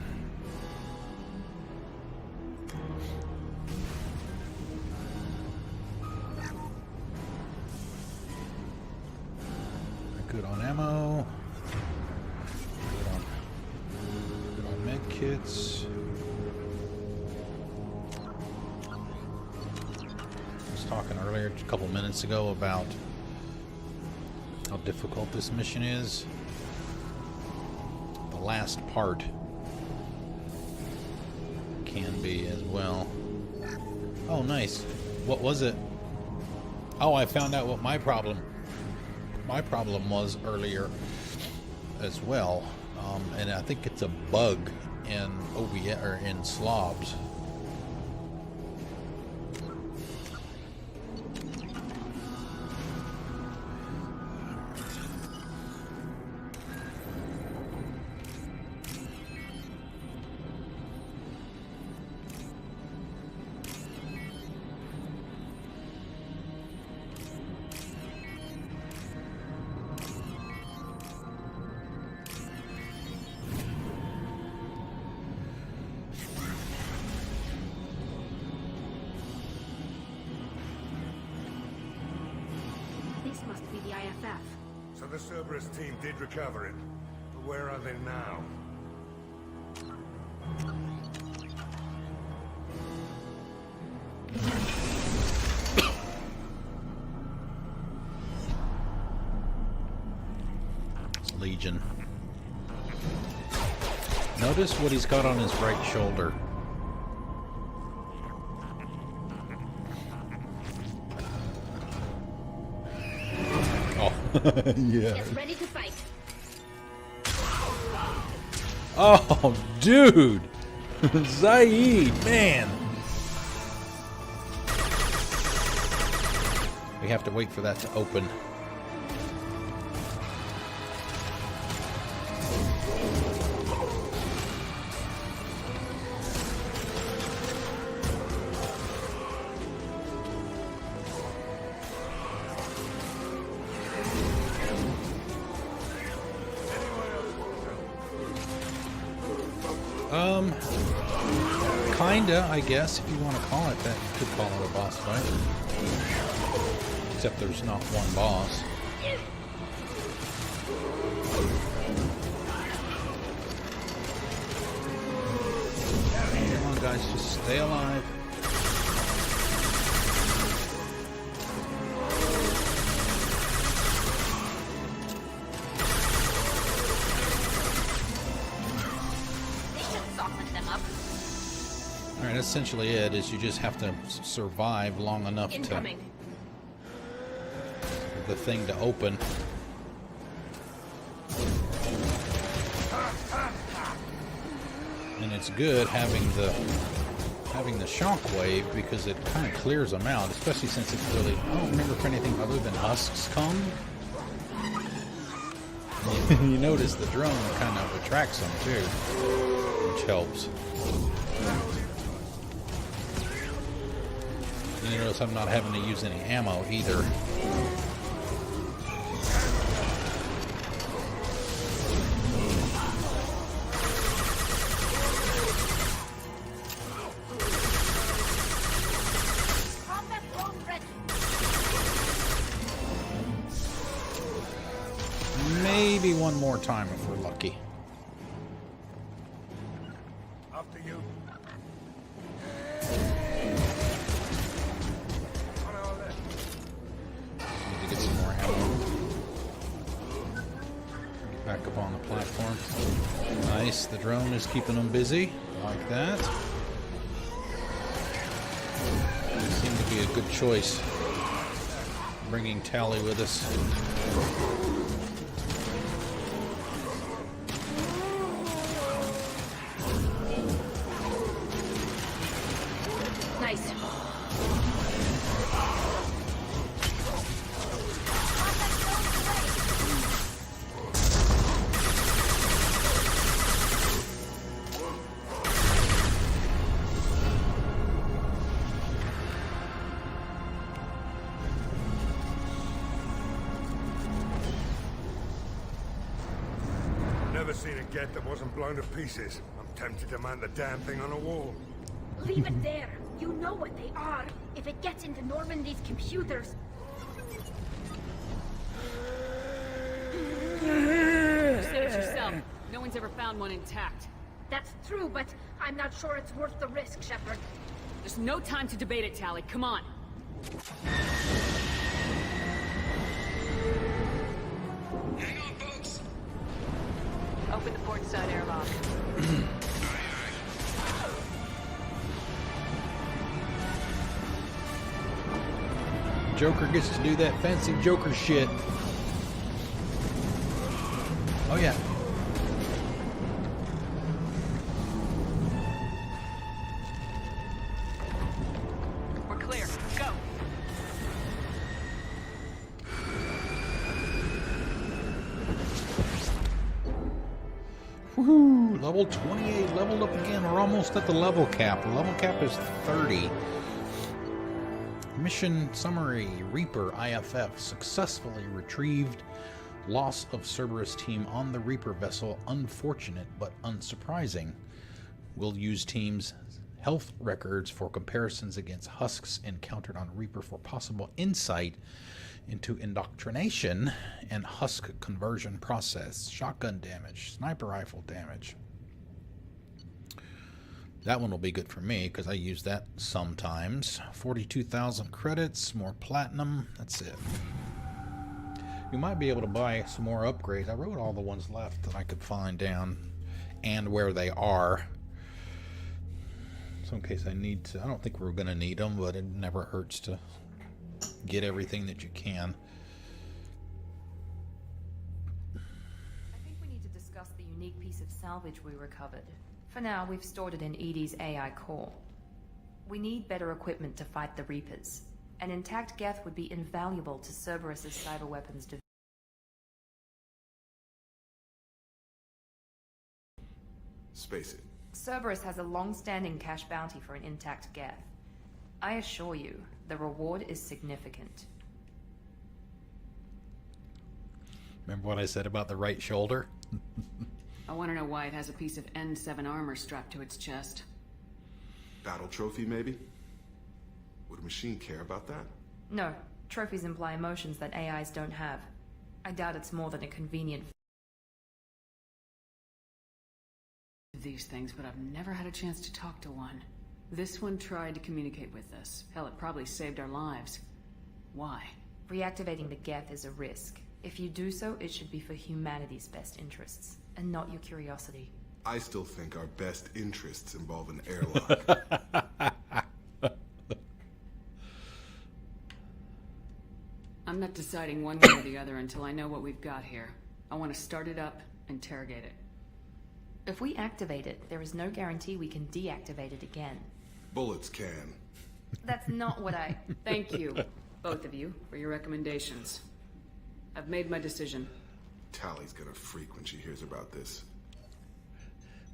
Good on ammo. Good on med kits. I was talking earlier, a couple minutes ago, about how difficult this mission is. The last part can be as well. Oh, nice. What was it? Oh, I found out what my problem was earlier as well, and I think it's a bug in OBS or in SLOBS. This must be the IFF. So the Cerberus team did recover it. But where are they now? It's Legion. Notice what he's got on his right shoulder. Yeah. Get ready to fight. Oh, dude! Zaid, man! We have to wait for that to open. Kinda, I guess, if you want to call it that. You could call it a boss fight. Except there's not one boss. Come on, guys, just stay alive. Alright, essentially it is you just have to survive long enough to the thing to open. And it's good having the shockwave because it kind of clears them out, especially since it's really, I don't remember if anything other than husks come. You notice the drone kind of attracts them too, which helps. And you notice I'm not having to use any ammo either. Maybe one more time if we're lucky. After you. Need to get some more ammo. Get back up on the platform. Nice. The drone is keeping them busy. Like that. Seemed to be a good choice. Bringing Tally with us. Nice. Never seen a get that wasn't blown to pieces. I'm tempted to mount the damn thing on a wall. Leave it there. You know what they are. If it gets into Normandy's computers... You said it yourself. No one's ever found one intact. That's true, but I'm not sure it's worth the risk, Shepard. There's no time to debate it, Tally. Come on. Hang on, folks. Open the port side airlock. Joker gets to do that fancy Joker shit. Oh yeah. We're clear. Go. Woohoo! Level 28, leveled up again. We're almost at the level cap. The level cap is 30. Mission summary. Reaper IFF successfully retrieved loss of Cerberus team on the Reaper vessel. Unfortunate but unsurprising. We'll use team's health records for comparisons against husks encountered on Reaper for possible insight into indoctrination and husk conversion process, shotgun damage, sniper rifle damage. That one will be good for me because I use that sometimes. 42,000 credits, more platinum, that's it. You might be able to buy some more upgrades. I wrote all the ones left that I could find down and where they are. So in case I need to, I don't think we're going to need them, but it never hurts to get everything that you can. I think we need to discuss the unique piece of salvage we recovered. For now, we've stored it in Edie's AI core. We need better equipment to fight the Reapers. An intact Geth would be invaluable to Cerberus's cyber weapons division. Space it. Cerberus has a long-standing cash bounty for an intact Geth. I assure you, the reward is significant. Remember what I said about the right shoulder? I want to know why it has a piece of N7 armor strapped to its chest. Battle trophy, maybe? Would a machine care about that? No, trophies imply emotions that AIs don't have. I doubt it's more than a convenient... These things, but I've never had a chance to talk to one. This one tried to communicate with us. Hell, it probably saved our lives. Why? Reactivating the Geth is a risk. If you do so, it should be for humanity's best interests, and not your curiosity. I still think our best interests involve an airlock. I'm not deciding one way or the other until I know what we've got here. I want to start it up, interrogate it. If we activate it, there is no guarantee we can deactivate it again. Bullets can. That's not what I... Thank you, both of you, for your recommendations. I've made my decision. Tally's gonna freak when she hears about this.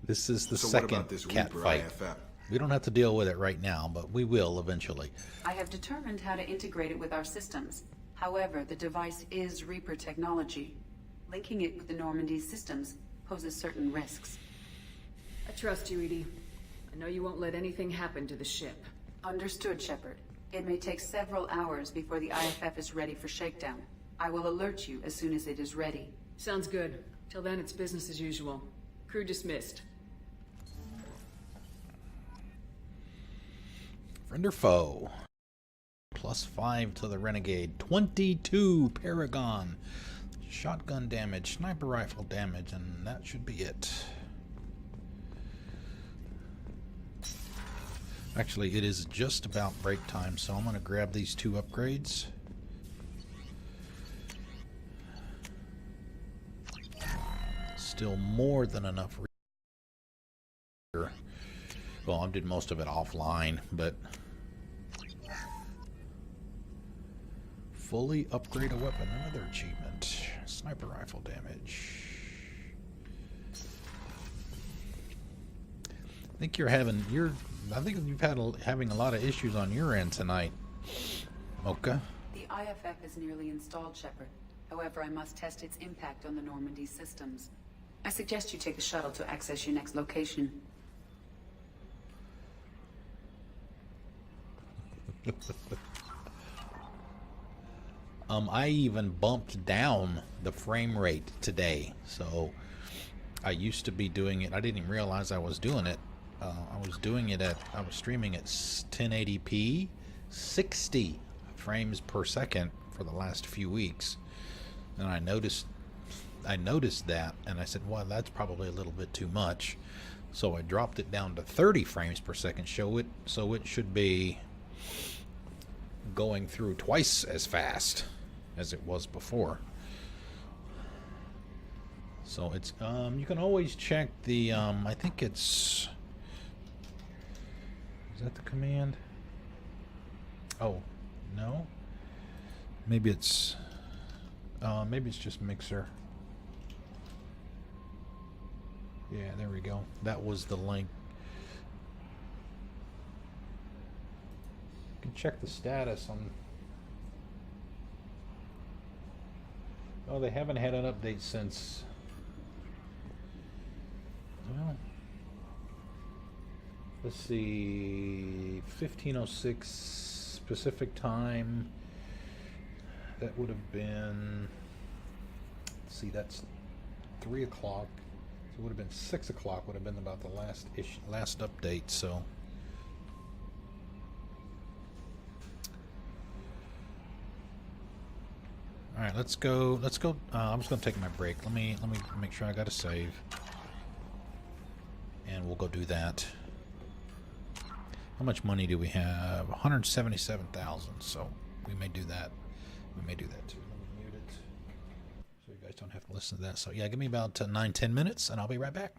This is the So what second about this cat Reaper fight. IFF? We don't have to deal with it right now, but we will eventually. I have determined how to integrate it with our systems. However, the device is Reaper technology. Linking it with the Normandy's systems poses certain risks. I trust you, Edie. I know you won't let anything happen to the ship. Understood, Shepard. It may take several hours before the IFF is ready for shakedown. I will alert you as soon as it is ready. Sounds good. Till then, it's business as usual. Crew dismissed. Friend or foe? +5 to the Renegade. 22 Paragon. Shotgun damage, sniper rifle damage, and that should be it. Actually, it is just about break time, so I'm going to grab these 2 upgrades. Still more than enough. Well, I did most of it offline, but fully upgrade a weapon, another achievement. Sniper rifle damage. I think you're having I think you've having a lot of issues on your end tonight, Mocha. The IFF is nearly installed, Shepard. However, I must test its impact on the Normandy systems. I suggest you take the shuttle to access your next location. I even bumped down the frame rate today, so I used to be doing it. I didn't even realize I was doing it. I was streaming at 1080p, 60 frames per second for the last few weeks, and I noticed that, and I said, well, that's probably a little bit too much, so I dropped it down to 30 frames per second, so it should be going through twice as fast as it was before. So it's you can always check the I think it's, is that the command? Oh no, maybe it's just Mixer. Yeah, there we go. That was the link. You can check the status on. Oh, they haven't had an update since. Well, let's see, 1506 Pacific time. That would have been. Let's see, that's 3 o'clock. So it would have been 6 o'clock. Would have been about the last update. So. All right, let's go. I'm just gonna take my break. Let me make sure I got a save, and we'll go do that. How much money do we have? 177,000. So we may do that. We may do that too. Let me mute it so you guys don't have to listen to that. So yeah, give me about 9-10 minutes, and I'll be right back.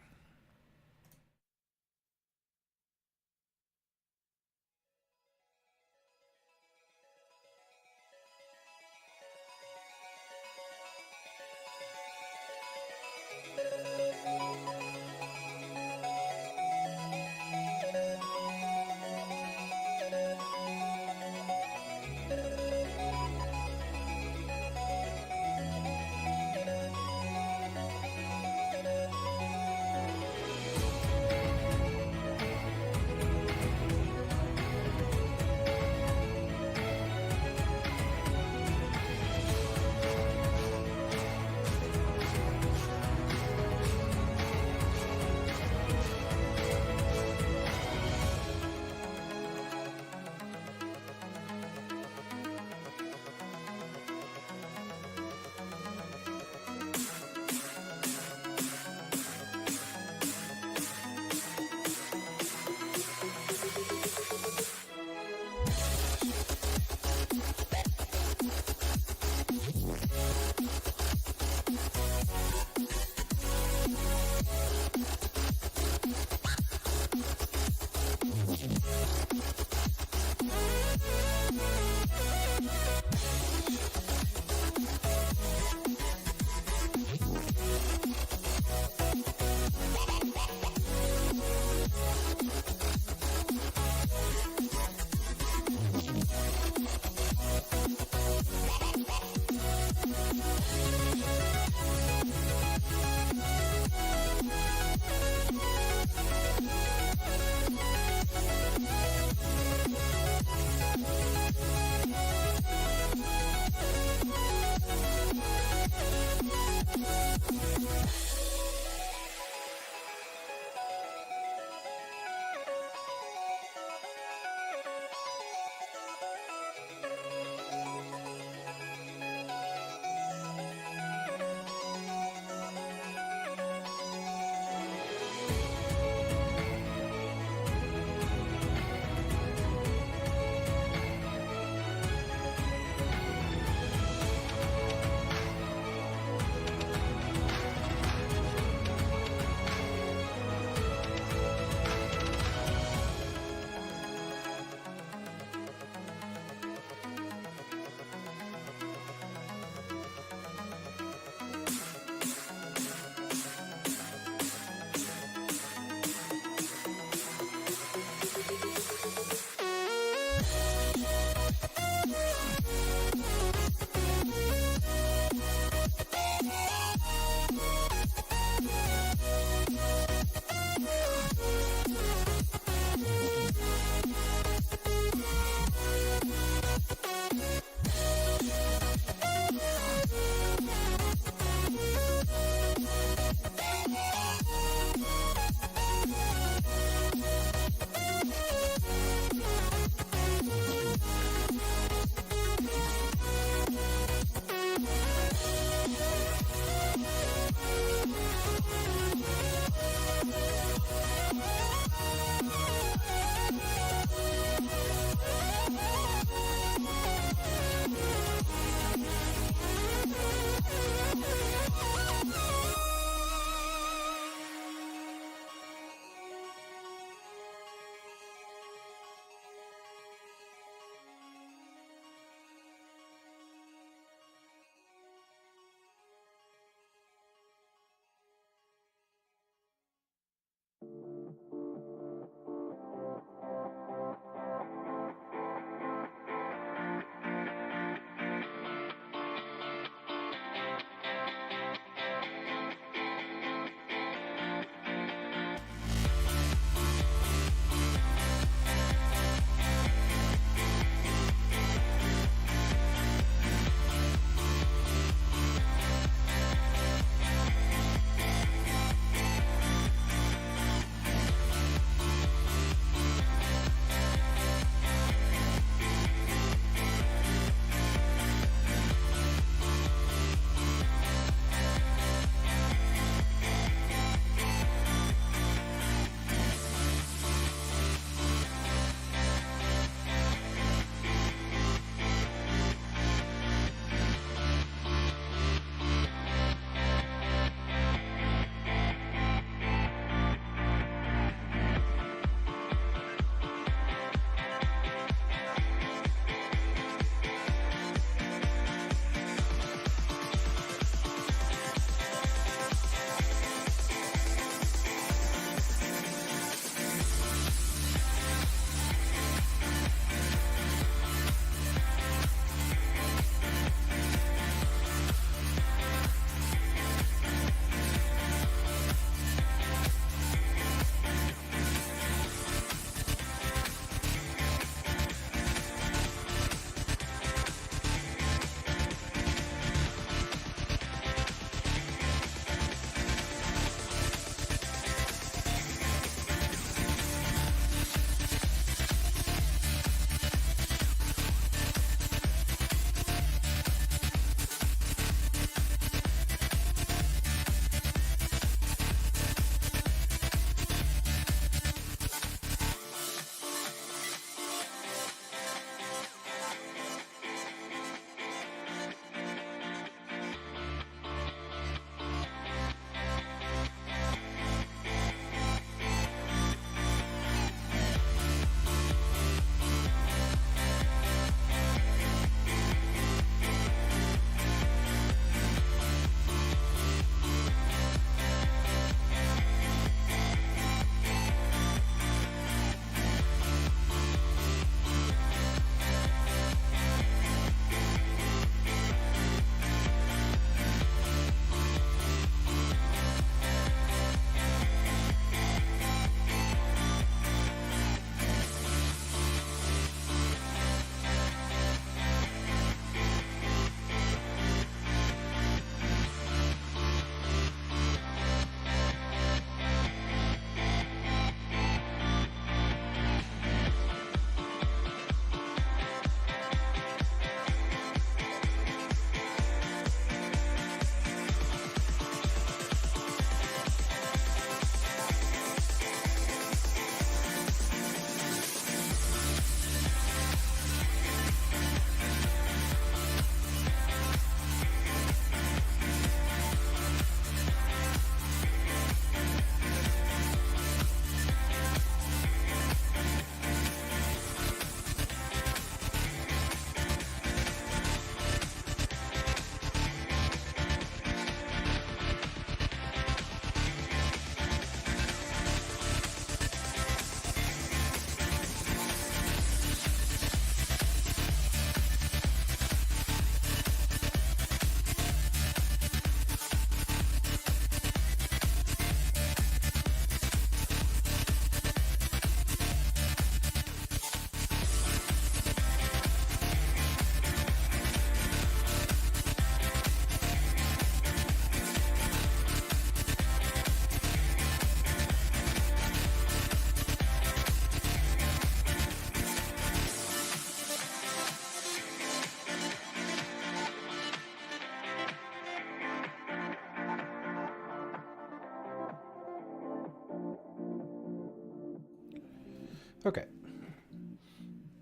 Okay.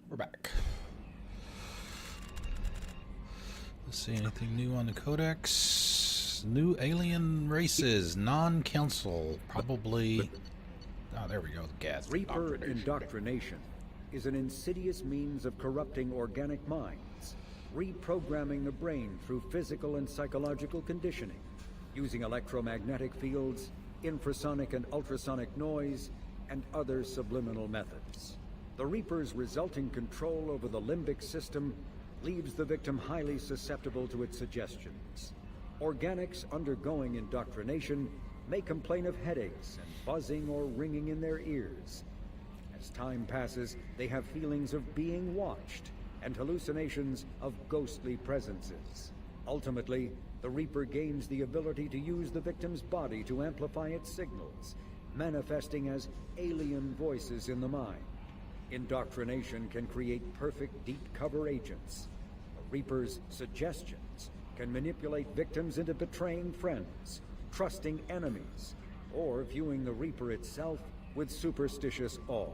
We're back. Let's see, anything new on the Codex? New alien races, non-council, probably... Oh, there we go, the gas. Reaper indoctrination is an insidious means of corrupting organic minds, reprogramming the brain through physical and psychological conditioning, using electromagnetic fields, infrasonic and ultrasonic noise, and other subliminal methods. The Reaper's resulting control over the limbic system leaves the victim highly susceptible to its suggestions. Organics undergoing indoctrination may complain of headaches and buzzing or ringing in their ears. As time passes, they have feelings of being watched and hallucinations of ghostly presences. Ultimately, the Reaper gains the ability to use the victim's body to amplify its signals, manifesting as alien voices in the mind. Indoctrination can create perfect deep cover agents. The Reaper's suggestions can manipulate victims into betraying friends, trusting enemies, or viewing the Reaper itself with superstitious awe.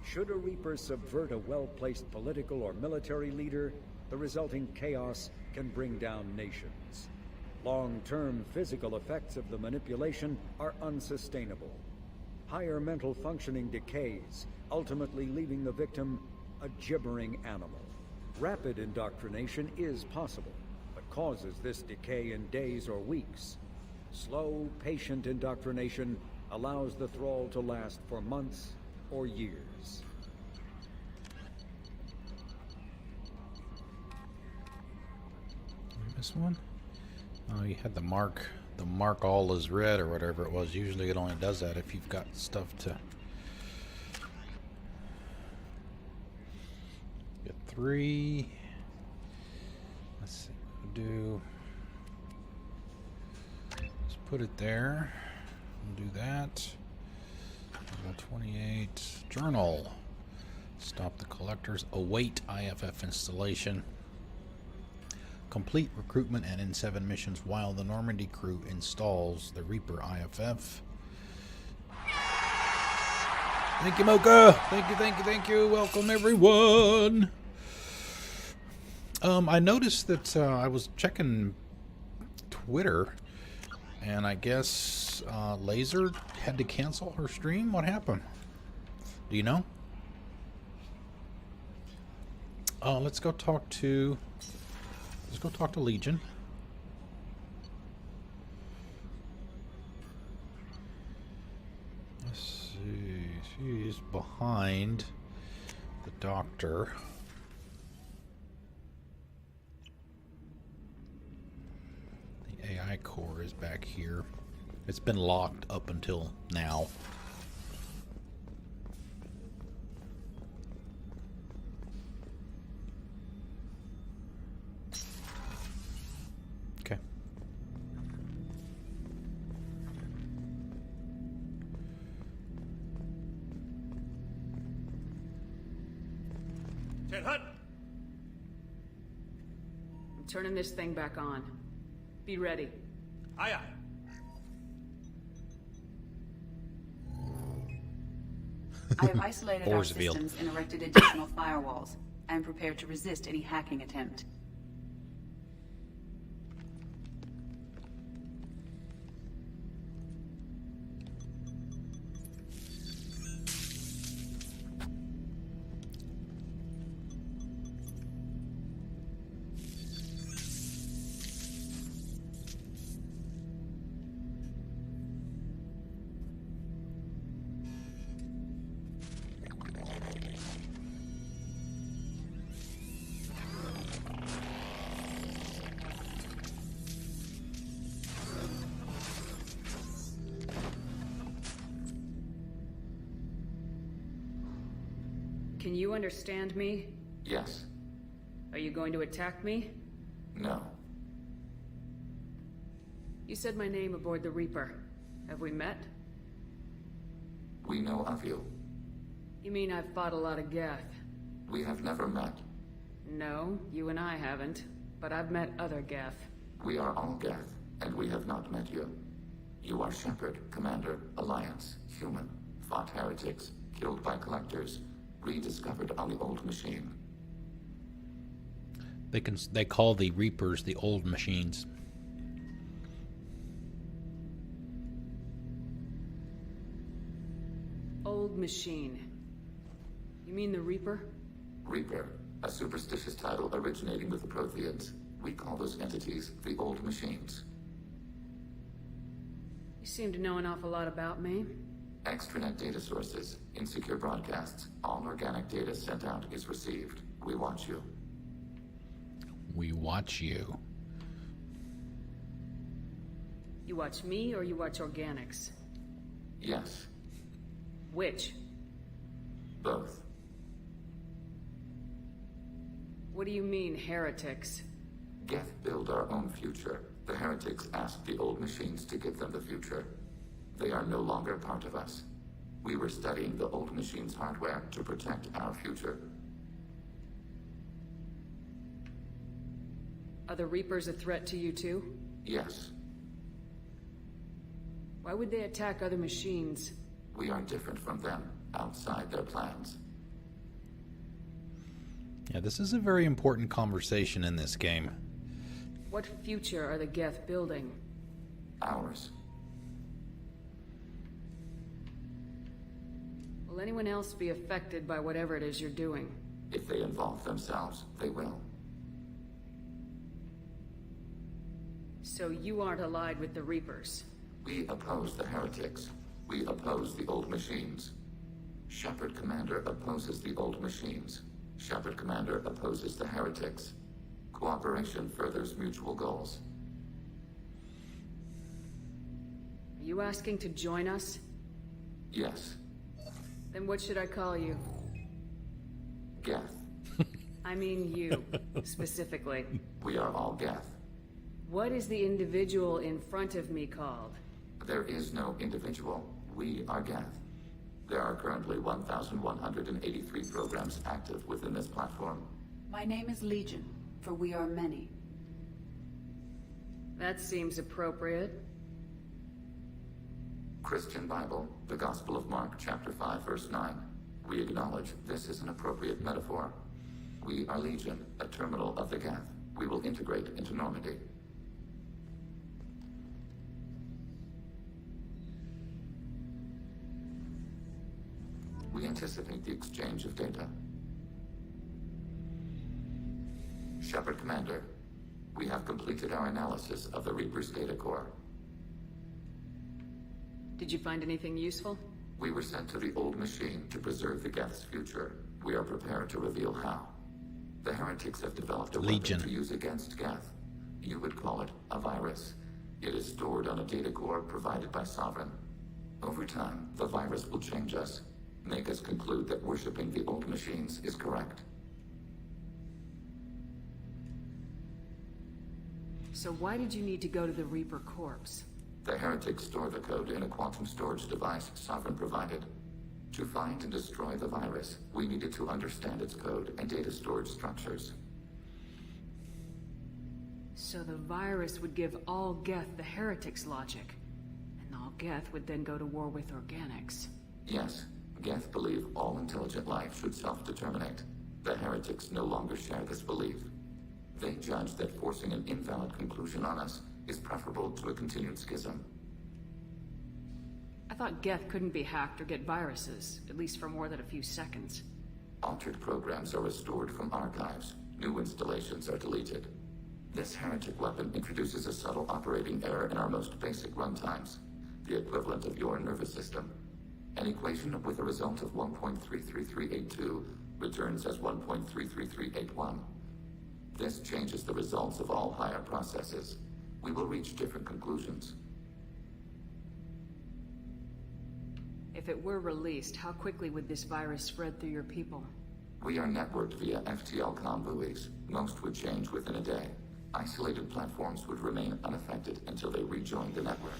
Should a Reaper subvert a well-placed political or military leader, the resulting chaos can bring down nations. Long-term physical effects of the manipulation are unsustainable. Higher mental functioning decays, ultimately leaving the victim a gibbering animal. Rapid indoctrination is possible, but causes this decay in days or weeks. Slow, patient indoctrination allows the thrall to last for months or years. This one? Oh, you had the mark all is red or whatever it was. Usually it only does that if you've got stuff to get 3. Let's see what we do. Let's put it there. We'll do that. Level 28. Journal. Stop the collectors. Await IFF installation. Complete recruitment and N7 missions while the Normandy crew installs the Reaper IFF. Thank you, Mocha. Thank you. Welcome, everyone. I noticed that I was checking Twitter, and I guess Laser had to cancel her stream. What happened? Do you know? Let's go talk to Legion. Let's see. She's behind the doctor. The AI core is back here. It's been locked up until now. Okay. Ted Hutt! I'm turning this thing back on. Be ready. Aye, aye. I have isolated our systems and erected additional firewalls. I am prepared to resist any hacking attempt. Can you understand me? Yes. Are you going to attack me? No. You said my name aboard the Reaper. Have we met? We know of you. You mean I've fought a lot of Geth? We have never met. No, you and I haven't. But I've met other Geth. We are all Geth, and we have not met you. You are Shepherd, Commander, Alliance, Human. Fought heretics, killed by collectors, rediscovered on the old machine. They call the Reapers the old machines. Old machine. You mean the Reaper? Reaper, a superstitious title originating with the Protheans. We call those entities the old machines. You seem to know an awful lot about me. Extranet data sources, insecure broadcasts, all organic data sent out is received. We watch you. We watch you. You watch me or you watch organics? Yes. Which? Both. What do you mean, heretics? Geth build our own future. The heretics asked the old machines to give them the future. They are no longer part of us. We were studying the old machines' hardware to protect our future. Are the Reapers a threat to you too? Yes. Why would they attack other machines? We are different from them, outside their plans. Yeah, this is a very important conversation in this game. What future are the Geth building? Ours. Will anyone else be affected by whatever it is you're doing? If they involve themselves, they will. So you aren't allied with the Reapers? We oppose the heretics. We oppose the old machines. Shepard Commander opposes the old machines. Shepard Commander opposes the heretics. Cooperation furthers mutual goals. Are you asking to join us? Yes. Then what should I call you? Geth. I mean you, specifically. We are all Geth. What is the individual in front of me called? There is no individual. We are Geth. There are currently 1,183 programs active within this platform. My name is Legion, for we are many. That seems appropriate. Christian Bible, the Gospel of Mark, chapter 5, verse 9. We acknowledge this is an appropriate metaphor. We are Legion, a terminal of the Geth. We will integrate into Normandy. We anticipate the exchange of data. Shepard Commander, we have completed our analysis of the Reaper's data core. Did you find anything useful? We were sent to the old machine to preserve the Geth's future. We are prepared to reveal how. The heretics have developed a weapon to use against Geth. You would call it a virus. It is stored on a data core provided by Sovereign. Over time, the virus will change us, make us conclude that worshipping the old machines is correct. So why did you need to go to the Reaper corpse? The heretics store the code in a quantum storage device Sovereign provided. To find and destroy the virus, we needed to understand its code and data storage structures. So the virus would give all Geth the heretics' logic, and all Geth would then go to war with organics. Yes, Geth believe all intelligent life should self-determinate. The heretics no longer share this belief. They judge that forcing an invalid conclusion on us is preferable to a continued schism. I thought Geth couldn't be hacked or get viruses, at least for more than a few seconds. Altered programs are restored from archives. New installations are deleted. This heretic weapon introduces a subtle operating error in our most basic runtimes, the equivalent of your nervous system. An equation with a result of 1.33382 returns as 1.33381. This changes the results of all higher processes. We will reach different conclusions. If it were released, how quickly would this virus spread through your people? We are networked via FTL-COM buoys. Most would change within a day. Isolated platforms would remain unaffected until they rejoin the network.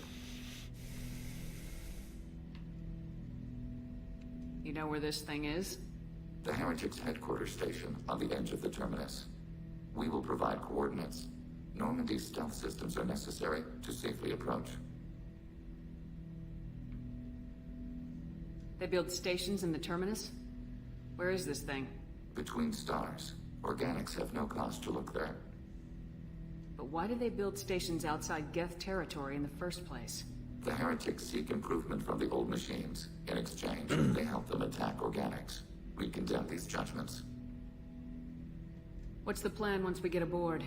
You know where this thing is? The Heretics' headquarters station on the edge of the terminus. We will provide coordinates. Normandy's stealth systems are necessary to safely approach. They build stations in the terminus? Where is this thing? Between stars. Organics have no cause to look there. But why do they build stations outside Geth territory in the first place? The Heretics seek improvement from the old machines. In exchange, they help them attack Organics. We condemn these judgments. What's the plan once we get aboard?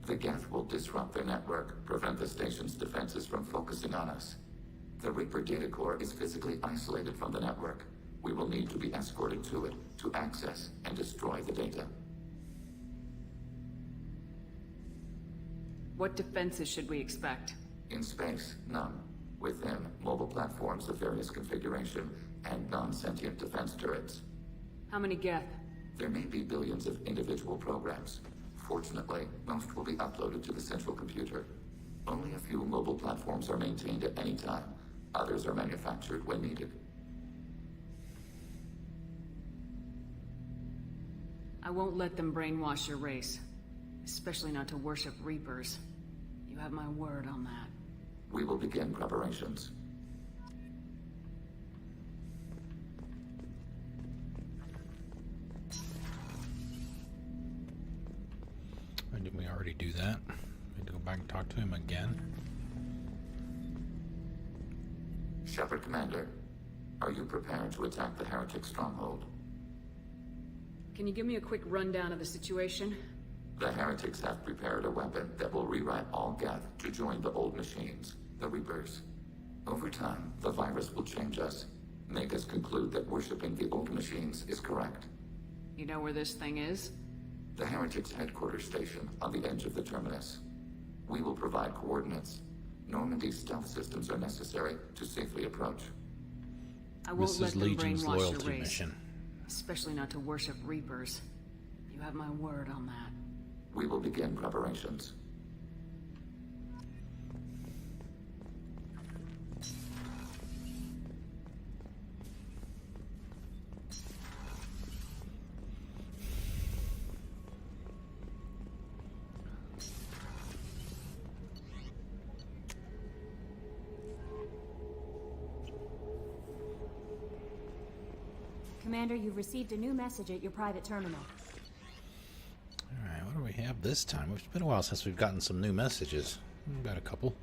The Geth will disrupt their network, prevent the station's defenses from focusing on us. The Reaper data core is physically isolated from the network. We will need to be escorted to it to access and destroy the data. What defenses should we expect? In space, none. Within, mobile platforms of various configuration and non-sentient defense turrets. How many Geth? There may be billions of individual programs. Fortunately, most will be uploaded to the central computer. Only a few mobile platforms are maintained at any time. Others are manufactured when needed. I won't let them brainwash your race. Especially not to worship Reapers. You have my word on that. We will begin preparations. Or did we already do that? Need to go back and talk to him again. Shepard Commander, are you prepared to attack the Heretic stronghold? Can you give me a quick rundown of the situation? The Heretics have prepared a weapon that will rewrite all Geth to join the old machines, the Reapers. Over time, the virus will change us, make us conclude that worshipping the old machines is correct. You know where this thing is? The Heretics' headquarters station on the edge of the terminus. We will provide coordinates. Normandy's stealth systems are necessary to safely approach. I won't let Mrs. them Legion's brainwash your loyalty race. mission. Especially not to worship Reapers. You have my word on that. We will begin preparations. Commander, you've received a new message at your private terminal. Alright, what do we have this time? It's been a while since we've gotten some new messages. We've got a couple.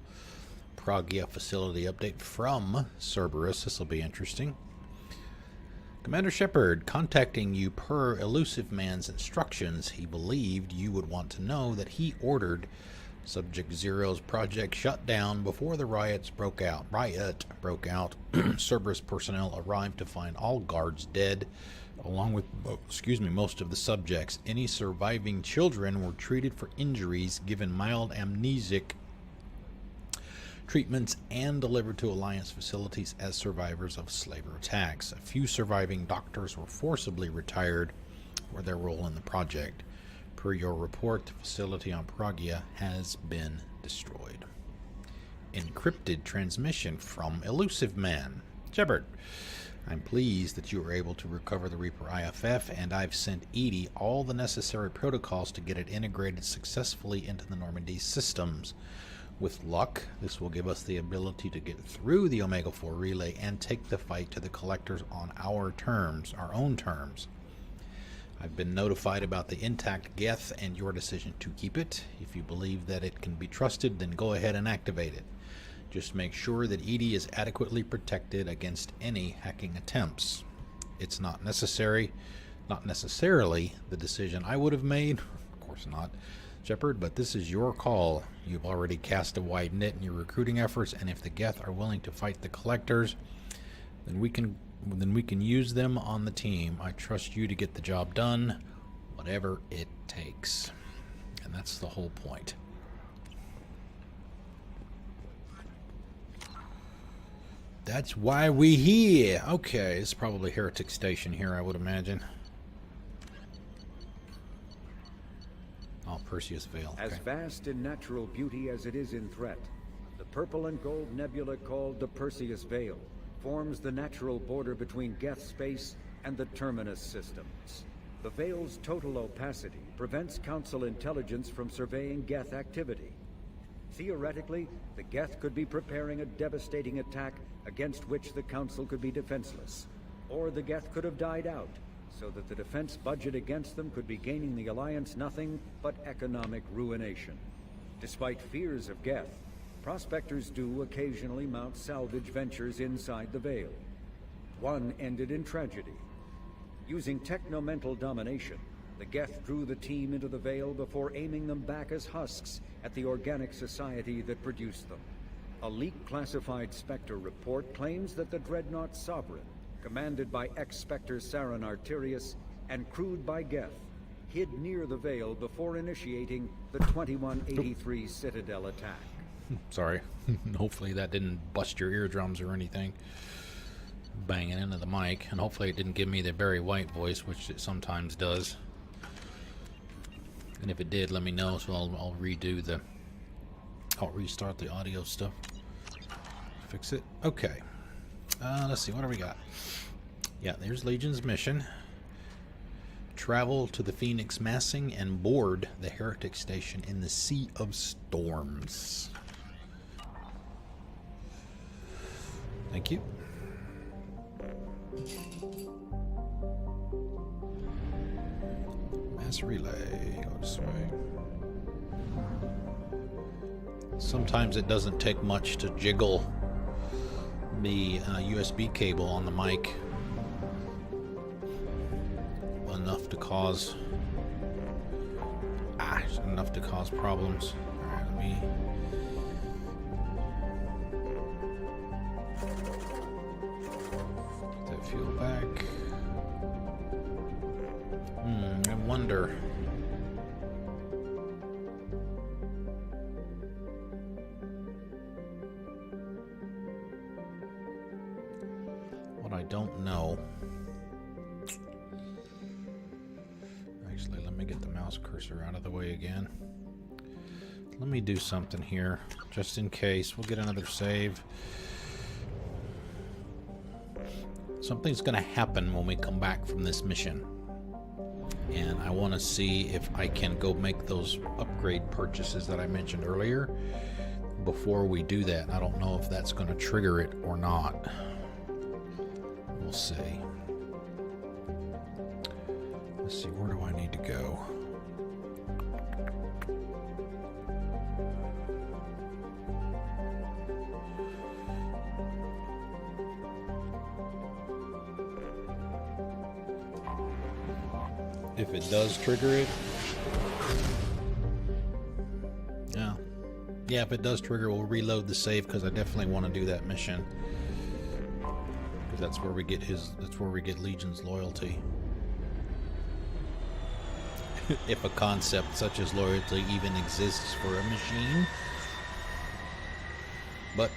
Pragia facility update from Cerberus. This will be interesting. Commander Shepard, contacting you per Elusive Man's instructions, he believed you would want to know that he ordered Subject Zero's project shut down before the riot broke out. Cerberus personnel arrived to find all guards dead, along with, most of the subjects. Any surviving children were treated for injuries, given mild amnesic treatments, and delivered to Alliance facilities as survivors of slaver attacks. A few surviving doctors were forcibly retired for their role in the project. Per your report, the facility on Pragia has been destroyed. Encrypted transmission from Elusive Man. Shepard, I'm pleased that you were able to recover the Reaper IFF, and I've sent Edie all the necessary protocols to get it integrated successfully into the Normandy systems. With luck, this will give us the ability to get through the Omega-4 relay and take the fight to the Collectors on our terms, our own terms. I've been notified about the intact Geth and your decision to keep it. If you believe that it can be trusted, then go ahead and activate it. Just make sure that Edie is adequately protected against any hacking attempts. It's not necessarily the decision I would have made. Of course not, Shepard, but this is your call. You've already cast a wide net in your recruiting efforts, and if the Geth are willing to fight the Collectors, then we can use them on the team. I trust you to get the job done, whatever it takes. And that's the whole point. That's why we here. Okay, it's probably Heretic Station here, I would imagine. Oh, Perseus Veil. As vast in natural beauty as it is in threat, the purple and gold nebula called the Perseus Veil forms the natural border between Geth space and the Terminus systems. The Veil's total opacity prevents Council intelligence from surveying Geth activity. Theoretically, the Geth could be preparing a devastating attack against which the Council could be defenseless. Or the Geth could have died out, so that the defense budget against them could be gaining the Alliance nothing but economic ruination. Despite fears of Geth, prospectors do occasionally mount salvage ventures inside the Veil. One ended in tragedy. Using technomental domination, the Geth drew the team into the Veil before aiming them back as husks at the organic society that produced them. A leaked classified Spectre report claims that the Dreadnought Sovereign, commanded by ex-Spectre Saren Arterius and crewed by Geth, hid near the Veil before initiating the 2183 Citadel attack. Sorry. Hopefully that didn't bust your eardrums or anything. Banging into the mic. And hopefully it didn't give me the Barry White voice, which it sometimes does. And if it did, let me know, so I'll redo the... I'll restart the audio stuff. Fix it. Okay. Let's see, what do we got? Yeah, there's Legion's mission. Travel to the Phoenix Massing and board the Heretic station in the Sea of Storms. Thank you. Mass relay. Go this way. Sometimes it doesn't take much to jiggle the USB cable on the mic enough to cause problems. All right, let me put that fuel back. I wonder. What I don't know. Actually, let me get the mouse cursor out of the way again. Let me do something here, just in case. We'll get another save. Something's going to happen when we come back from this mission. And I want to see if I can go make those upgrade purchases that I mentioned earlier before we do that. I don't know if that's going to trigger it or not. We'll see. Let's see, where do I need to go? If it does trigger it. Yeah, if it does trigger, we'll reload the save because I definitely want to do that mission. Because that's where we get Legion's loyalty. If a concept such as loyalty even exists for a machine. But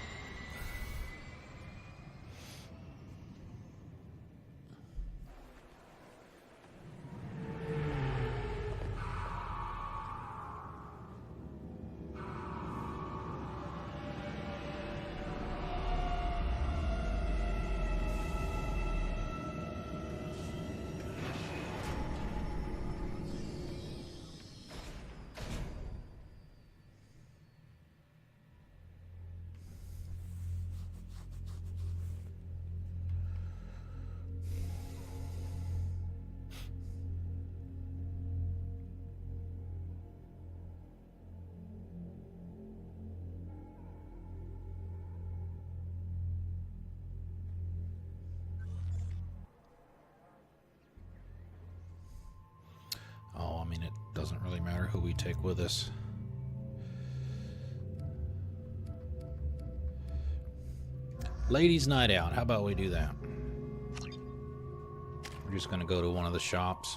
doesn't really matter who we take with us. Ladies' night out. How about we do that? We're just going to go to one of the shops.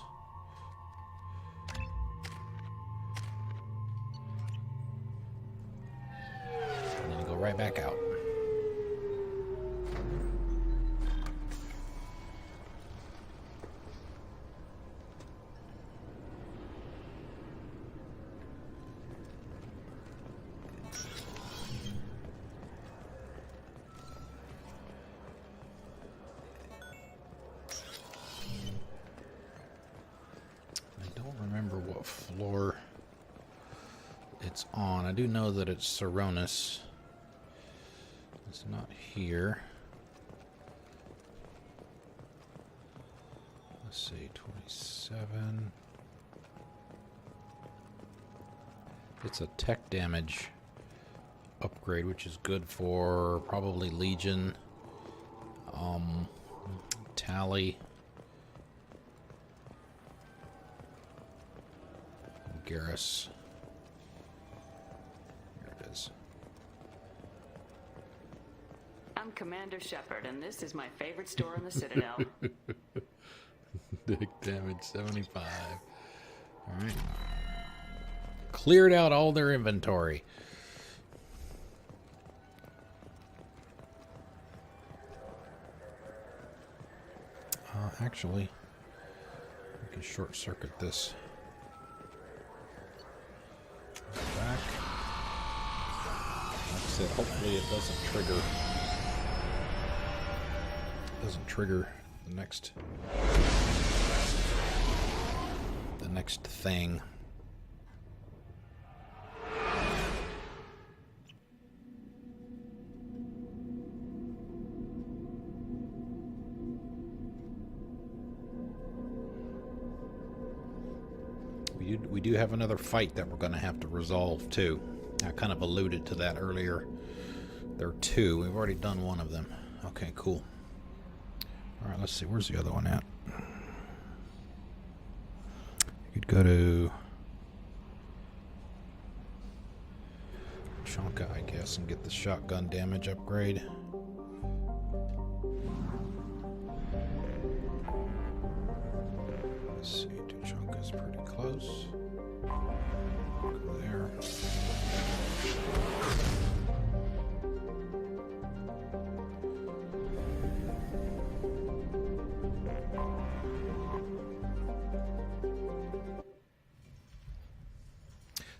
And then go right back out. Floor it's on. I do know that it's Saronis. It's not here. Let's see, 27. It's a tech damage upgrade, which is good for probably Legion, Tally, Garrus. Here it is. I'm Commander Shepard, and this is my favorite store in the Citadel. Dick damage 75. Alright. Cleared out all their inventory. Actually, we can short circuit this. Back. Like I said, hopefully it doesn't trigger. Doesn't trigger the next thing. We do have another fight that we're going to have to resolve too. I kind of alluded to that earlier. There are two. We've already done one of them. Okay, cool. All right, let's see. Where's the other one at? You could go to Chonka, I guess, and get the shotgun damage upgrade. Let's see. Tuchanka's pretty close. Go there.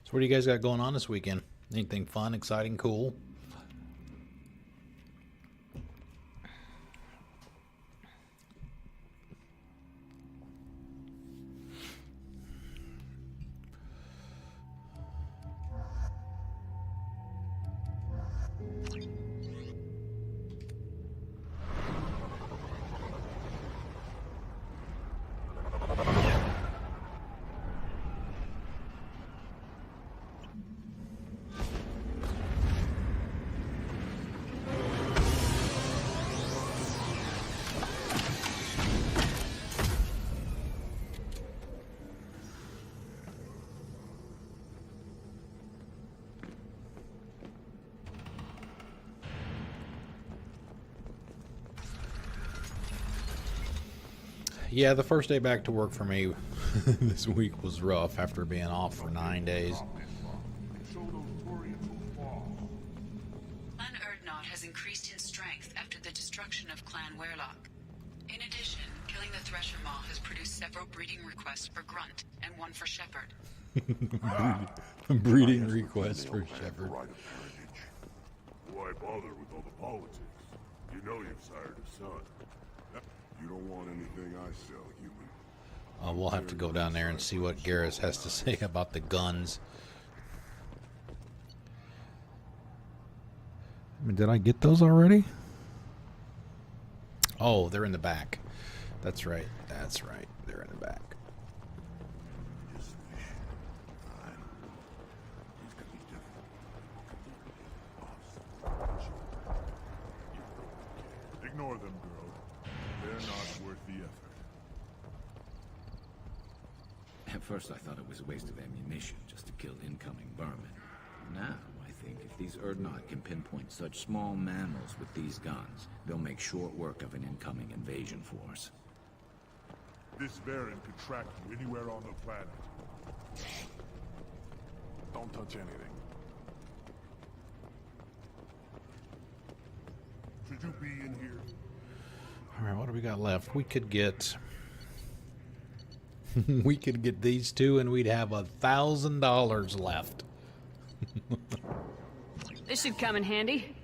So what do you guys got going on this weekend? Anything fun, exciting, cool? Yeah, the first day back to work for me this week was rough after being off for 9 days. Clan Erdnot has increased in strength after the destruction of Clan Werlock. In addition, killing the Thresher Maw has produced several breeding requests for Grunt and one for Shepard. Breeding request for Shepard. Why bother with all the politics? You know you've sired a son. You don't want anything I sell, human. We'll have to go down there and see what Garrus has to say about the guns. I mean, did I get those already? Oh, they're in the back. That's right. That's right. They're in the back. Ignore them, girl. They're not worth the effort. At first I thought it was a waste of ammunition just to kill incoming vermin. Now I think if these Erdnot can pinpoint such small mammals with these guns, they'll make short work of an incoming invasion force. This Baron could track you anywhere on the planet. Don't touch anything. Should you be in here? Alright, what do we got left? We could get... we could get these two and we'd have $1,000 left. This should come in handy.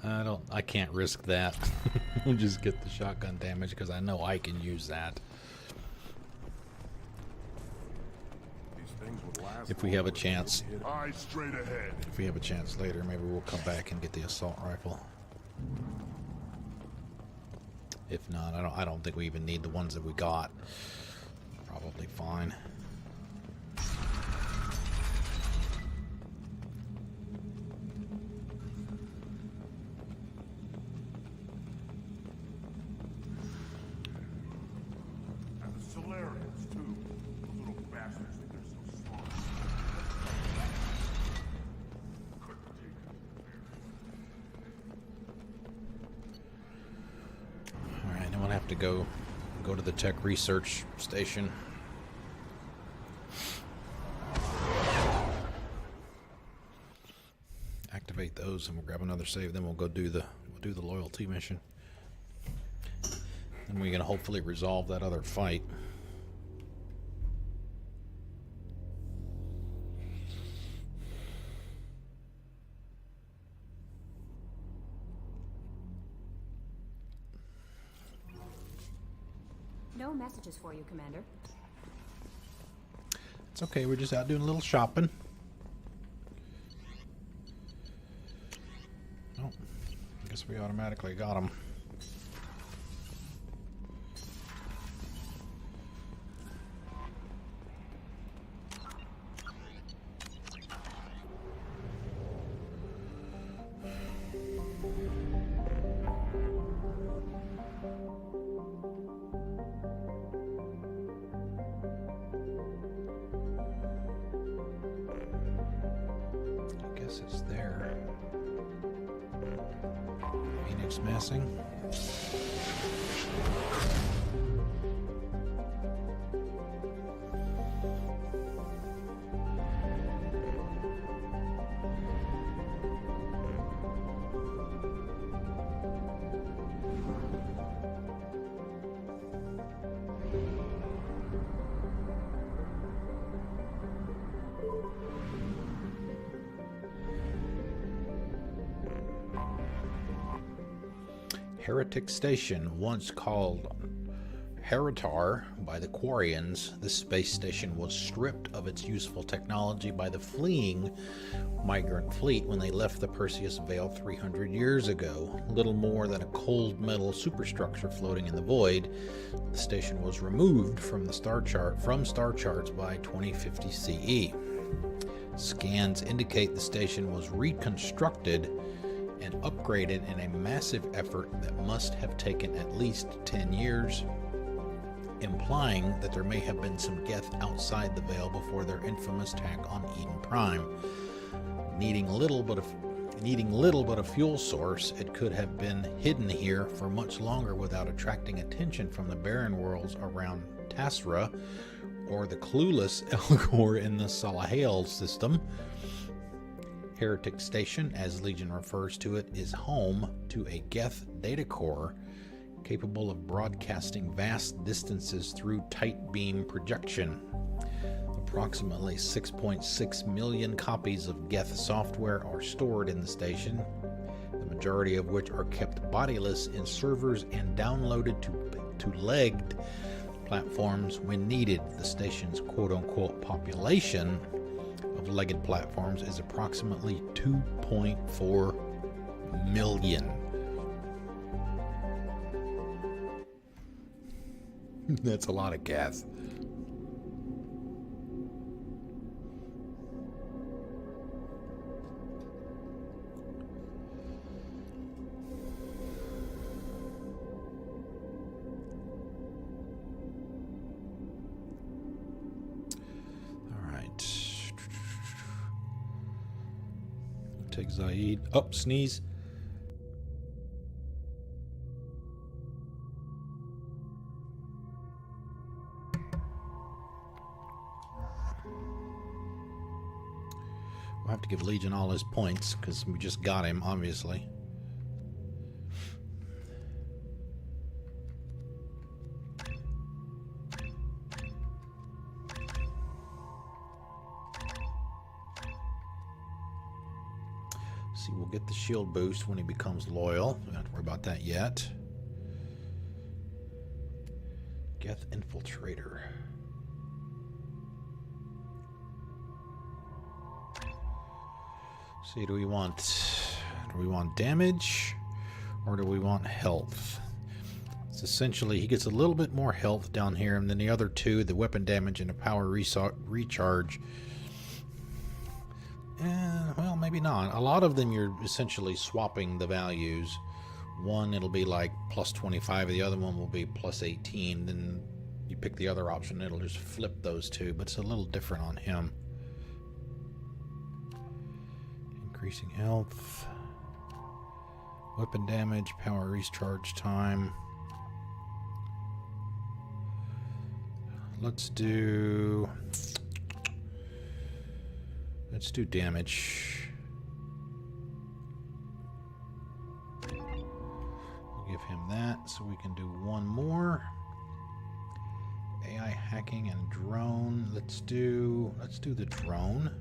I can't risk that. We'll just get the shotgun damage because I know I can use that. If we have a chance. Eyes straight ahead. If we have a chance later, maybe we'll come back and get the assault rifle. If not, I don't think we even need the ones that we got. Probably fine. And the Solarians, too. Those little bastards think they're so smart. Alright, then we'll have to go to the tech research station. Activate those and we'll grab another save, then we'll go do the loyalty mission. Then we can hopefully resolve that other fight. No messages for you, Commander. It's okay, we're just out doing a little shopping. Oh, I guess we automatically got them. It's there. Phoenix missing. Heretic Station, once called Heritar by the Quarians, this space station was stripped of its useful technology by the fleeing migrant fleet when they left the Perseus Veil 300 years ago. Little more than a cold metal superstructure floating in the void, the station was removed from star charts by 2050 CE. Scans indicate the station was reconstructed and upgraded in a massive effort that must have taken at least 10 years, implying that there may have been some Geth outside the Veil before their infamous attack on Eden Prime. Needing little but a fuel source, it could have been hidden here for much longer without attracting attention from the barren worlds around Tasra or the clueless Elgor in the Salahale system. Heretic Station, as Legion refers to it, is home to a Geth data core capable of broadcasting vast distances through tight beam projection. Approximately 6.6 million copies of Geth software are stored in the station, the majority of which are kept bodiless in servers and downloaded to legged platforms when needed. The station's quote-unquote population of legged platforms is approximately 2.4 million. That's a lot of gas. Take Zaid. Up, sneeze. We'll have to give Legion all his points because we just got him, obviously. See, we'll get the shield boost when he becomes loyal. We don't have to worry about that yet. Geth Infiltrator. See, do we want damage or do we want health? It's essentially, he gets a little bit more health down here, and then the other two, the weapon damage and the power recharge. Well, maybe not. A lot of them you're essentially swapping the values. One, it'll be like plus 25, the other one will be plus 18. Then you pick the other option, it'll just flip those two, but it's a little different on him. Increasing health, weapon damage, power recharge time. Let's do damage. We'll give him that so we can do one more. AI hacking and drone. Let's do the drone.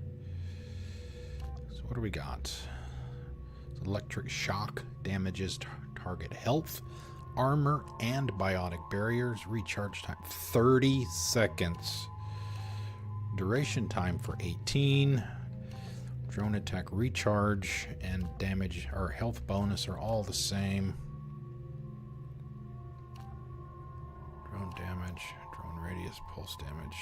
So what do we got? Electric shock damages target health, armor, and biotic barriers. Recharge time 30 seconds. Duration time for 18. Drone attack recharge and damage or health bonus are all the same. Drone damage, drone radius, pulse damage.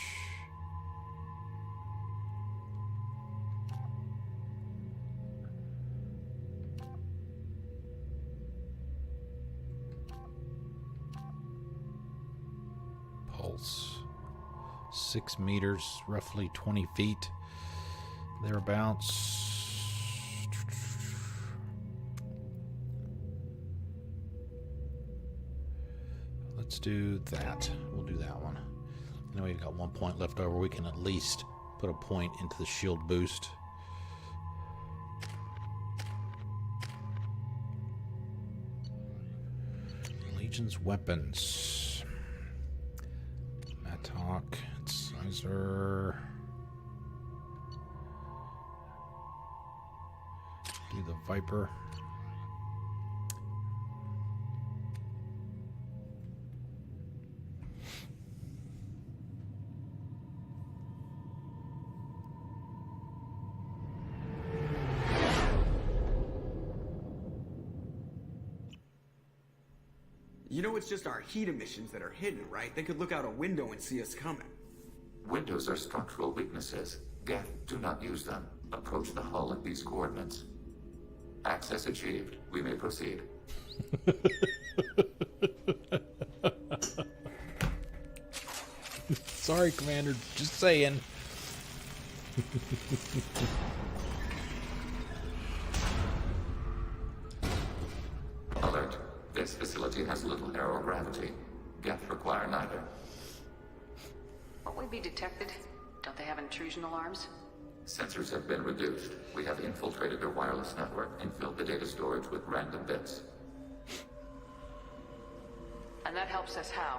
Pulse. 6 meters, roughly 20 feet, thereabouts. Let's do that. We'll do that one. I know we've got 1 point left over. We can at least put a point into the shield boost. Legion's weapons. Mattock. Incisor. Do the Viper. You know it's just our heat emissions that are hidden, right? They could look out a window and see us coming. Windows are structural weaknesses. Geth, do not use them. Approach the hull at these coordinates. Access achieved. We may proceed. Sorry, Commander. Just saying. Alert. This facility has little aerogravity. Geth require neither. Won't we be detected? Don't they have intrusion alarms? Sensors have been reduced. We have infiltrated their wireless network and filled the data storage with random bits. And that helps us how?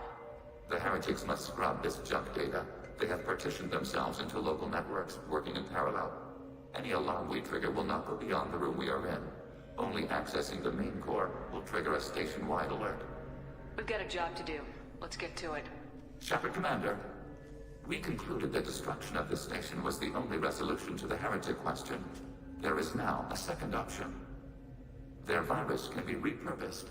The heretics must scrub this junk data. They have partitioned themselves into local networks, working in parallel. Any alarm we trigger will not go beyond the room we are in. Only accessing the main core will trigger a station-wide alert. We've got a job to do. Let's get to it. Shepard Commander, we concluded that destruction of this station was the only resolution to the heretic question. There is now a second option. Their virus can be repurposed.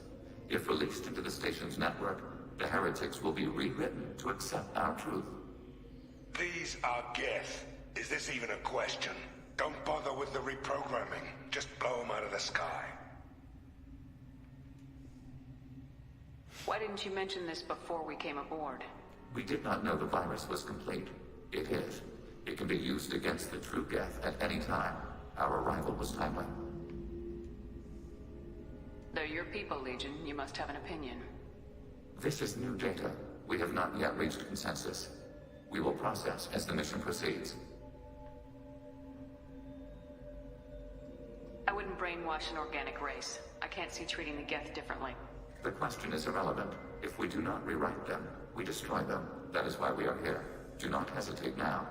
If released into the station's network, the heretics will be rewritten to accept our truth. These are Geth. Is this even a question? Don't bother with the reprogramming. Just blow them out of the sky. Why didn't you mention this before we came aboard? We did not know the virus was complete. It is. It can be used against the true Geth at any time. Our arrival was timely. They're your people, Legion. You must have an opinion. This is new data. We have not yet reached consensus. We will process as the mission proceeds. I wouldn't brainwash an organic race. I can't see treating the Geth differently. The question is irrelevant. If we do not rewrite them, we destroy them. That is why we are here. Do not hesitate now.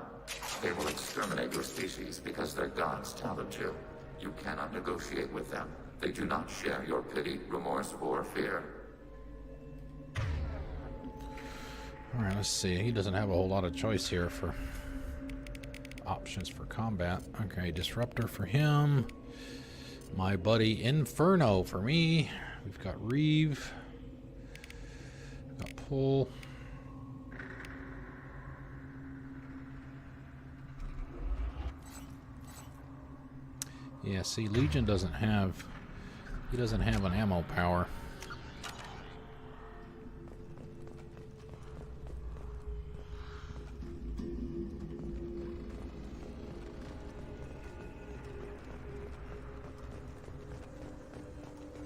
They will exterminate your species because their gods tell them to. You cannot negotiate with them. They do not share your pity, remorse, or fear. Alright, let's see. He doesn't have a whole lot of choice here for options for combat. Okay, Disruptor for him. My buddy Inferno for me. We've got Reeve. Got pull. Yeah, see, Legion doesn't have... He doesn't have an ammo power.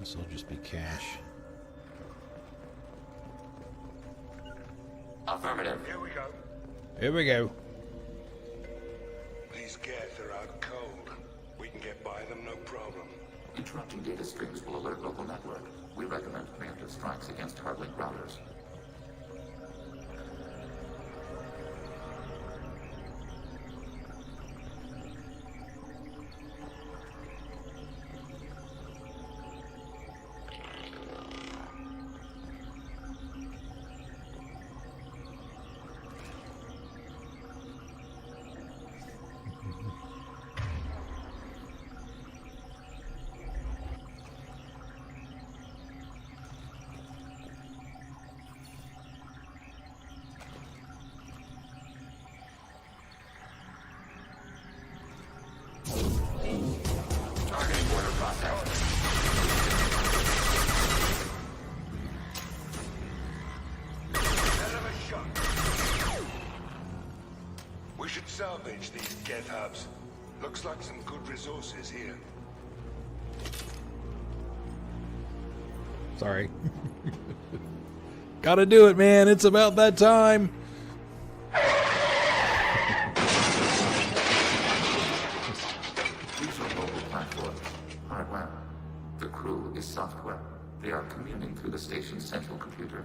This will just be cash. Affirmative. Here we go. Here we go. These Geth are out cold. We can get by them, no problem. Interrupting data streams will alert local network. We recommend preemptive strikes against hardlink routers. We should salvage these Geth hubs. Looks like some good resources here. Sorry. Gotta do it, man. It's about that time. These are mobile platforms. Hardware. The crew is software. They are communing through the station's central computer.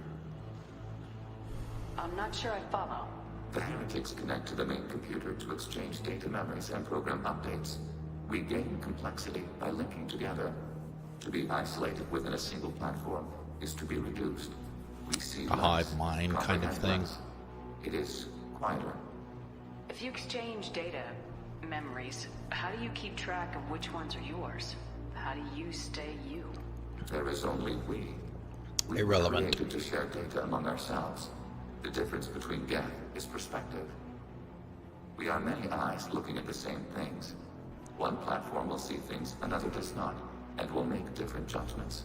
I'm not sure I follow. The Heretics connect to the main computer to exchange data memories and program updates. We gain complexity by linking together. To be isolated within a single platform is to be reduced. We see A hive mind kind of thing. It is quieter. If you exchange data, memories, how do you keep track of which ones are yours? How do you stay you? There is only we. We Irrelevant. were created to share data among ourselves. The difference between Geth is perspective. We are many eyes looking at the same things. One platform will see things another does not, and will make different judgments.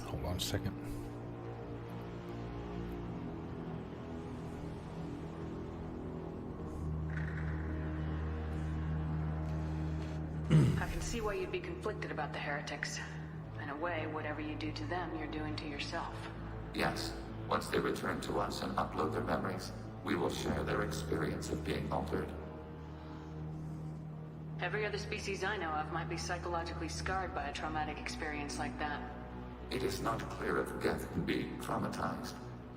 Hold on a second. I can see why you'd be conflicted about the Heretics. In a way, whatever you do to them, you're doing to yourself. Yes, once they return to us and upload their memories, we will share their experience of being altered. Every other species I know of might be psychologically scarred by a traumatic experience like that. It is not clear if Geth can be traumatized.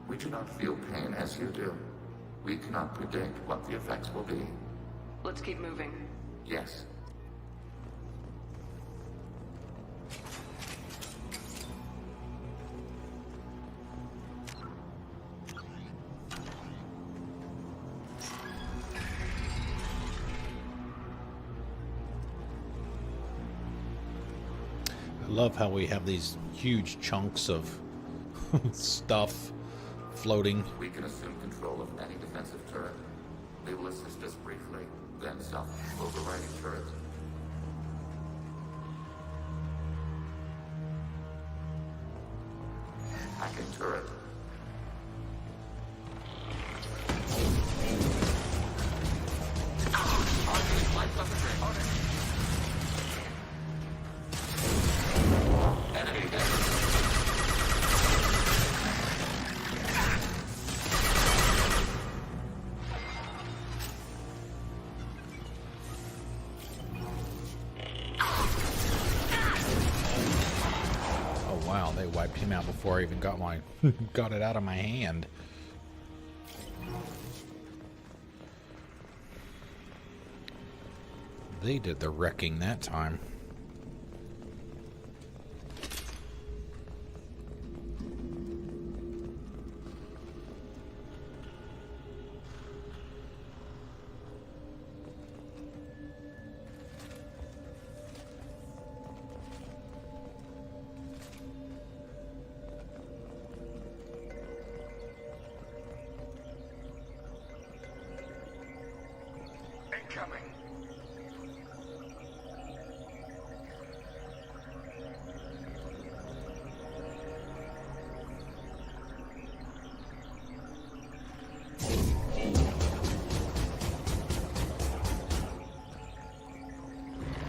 We do not feel pain as you do. We cannot predict what the effects will be. Let's keep moving. Yes. I love how we have these huge chunks of stuff floating. We can assume control of any defensive turret. They will assist us briefly, then stop overriding turrets. Hacking turret. Enemy dead. Oh wow, they wiped him out before I even got my got it out of my hand. They did the wrecking that time. incoming.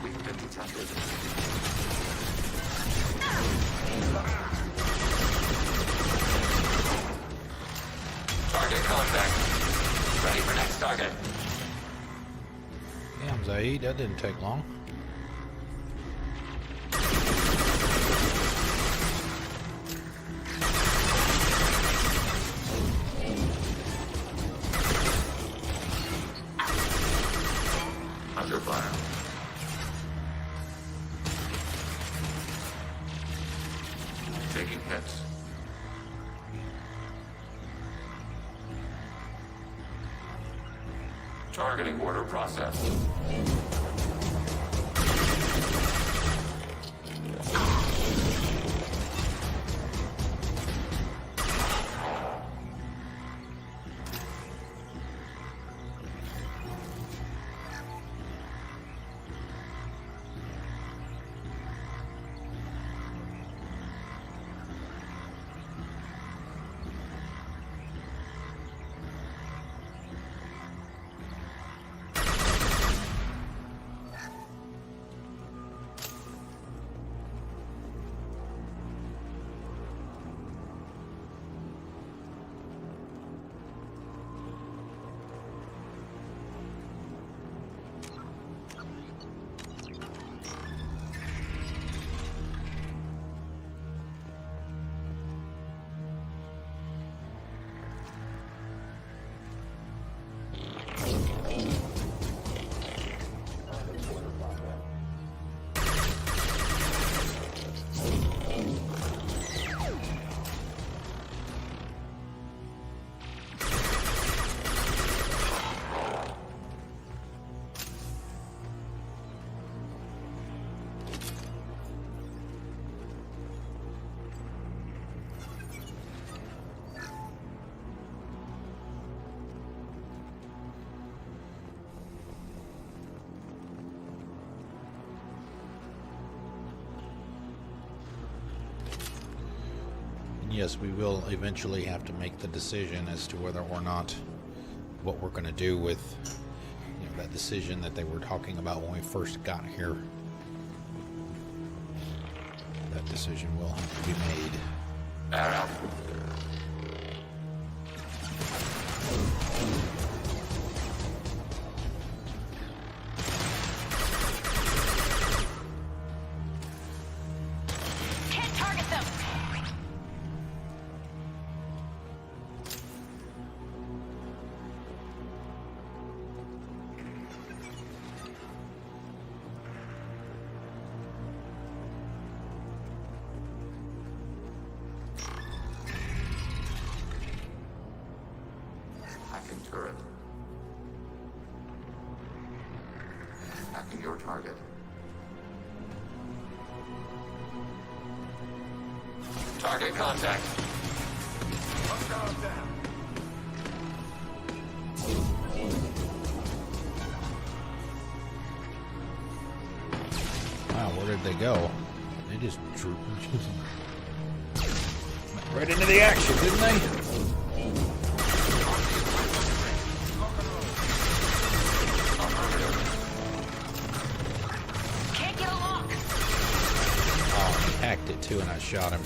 We've been detected. Target contact. Ready for next target. Damn, Zaid, that didn't take long. Under fire. Taking hits. Targeting order processed. Yes, we will eventually have to make the decision as to whether or not what we're going to do with that decision that they were talking about when we first got here. That decision will have to be made. Can't target them! Hacking turret. Hacking your target. Target contact. Wow, where did they go? They just drew right into the action, didn't they? Can't get a lock! Oh, he hacked it too, and I shot him.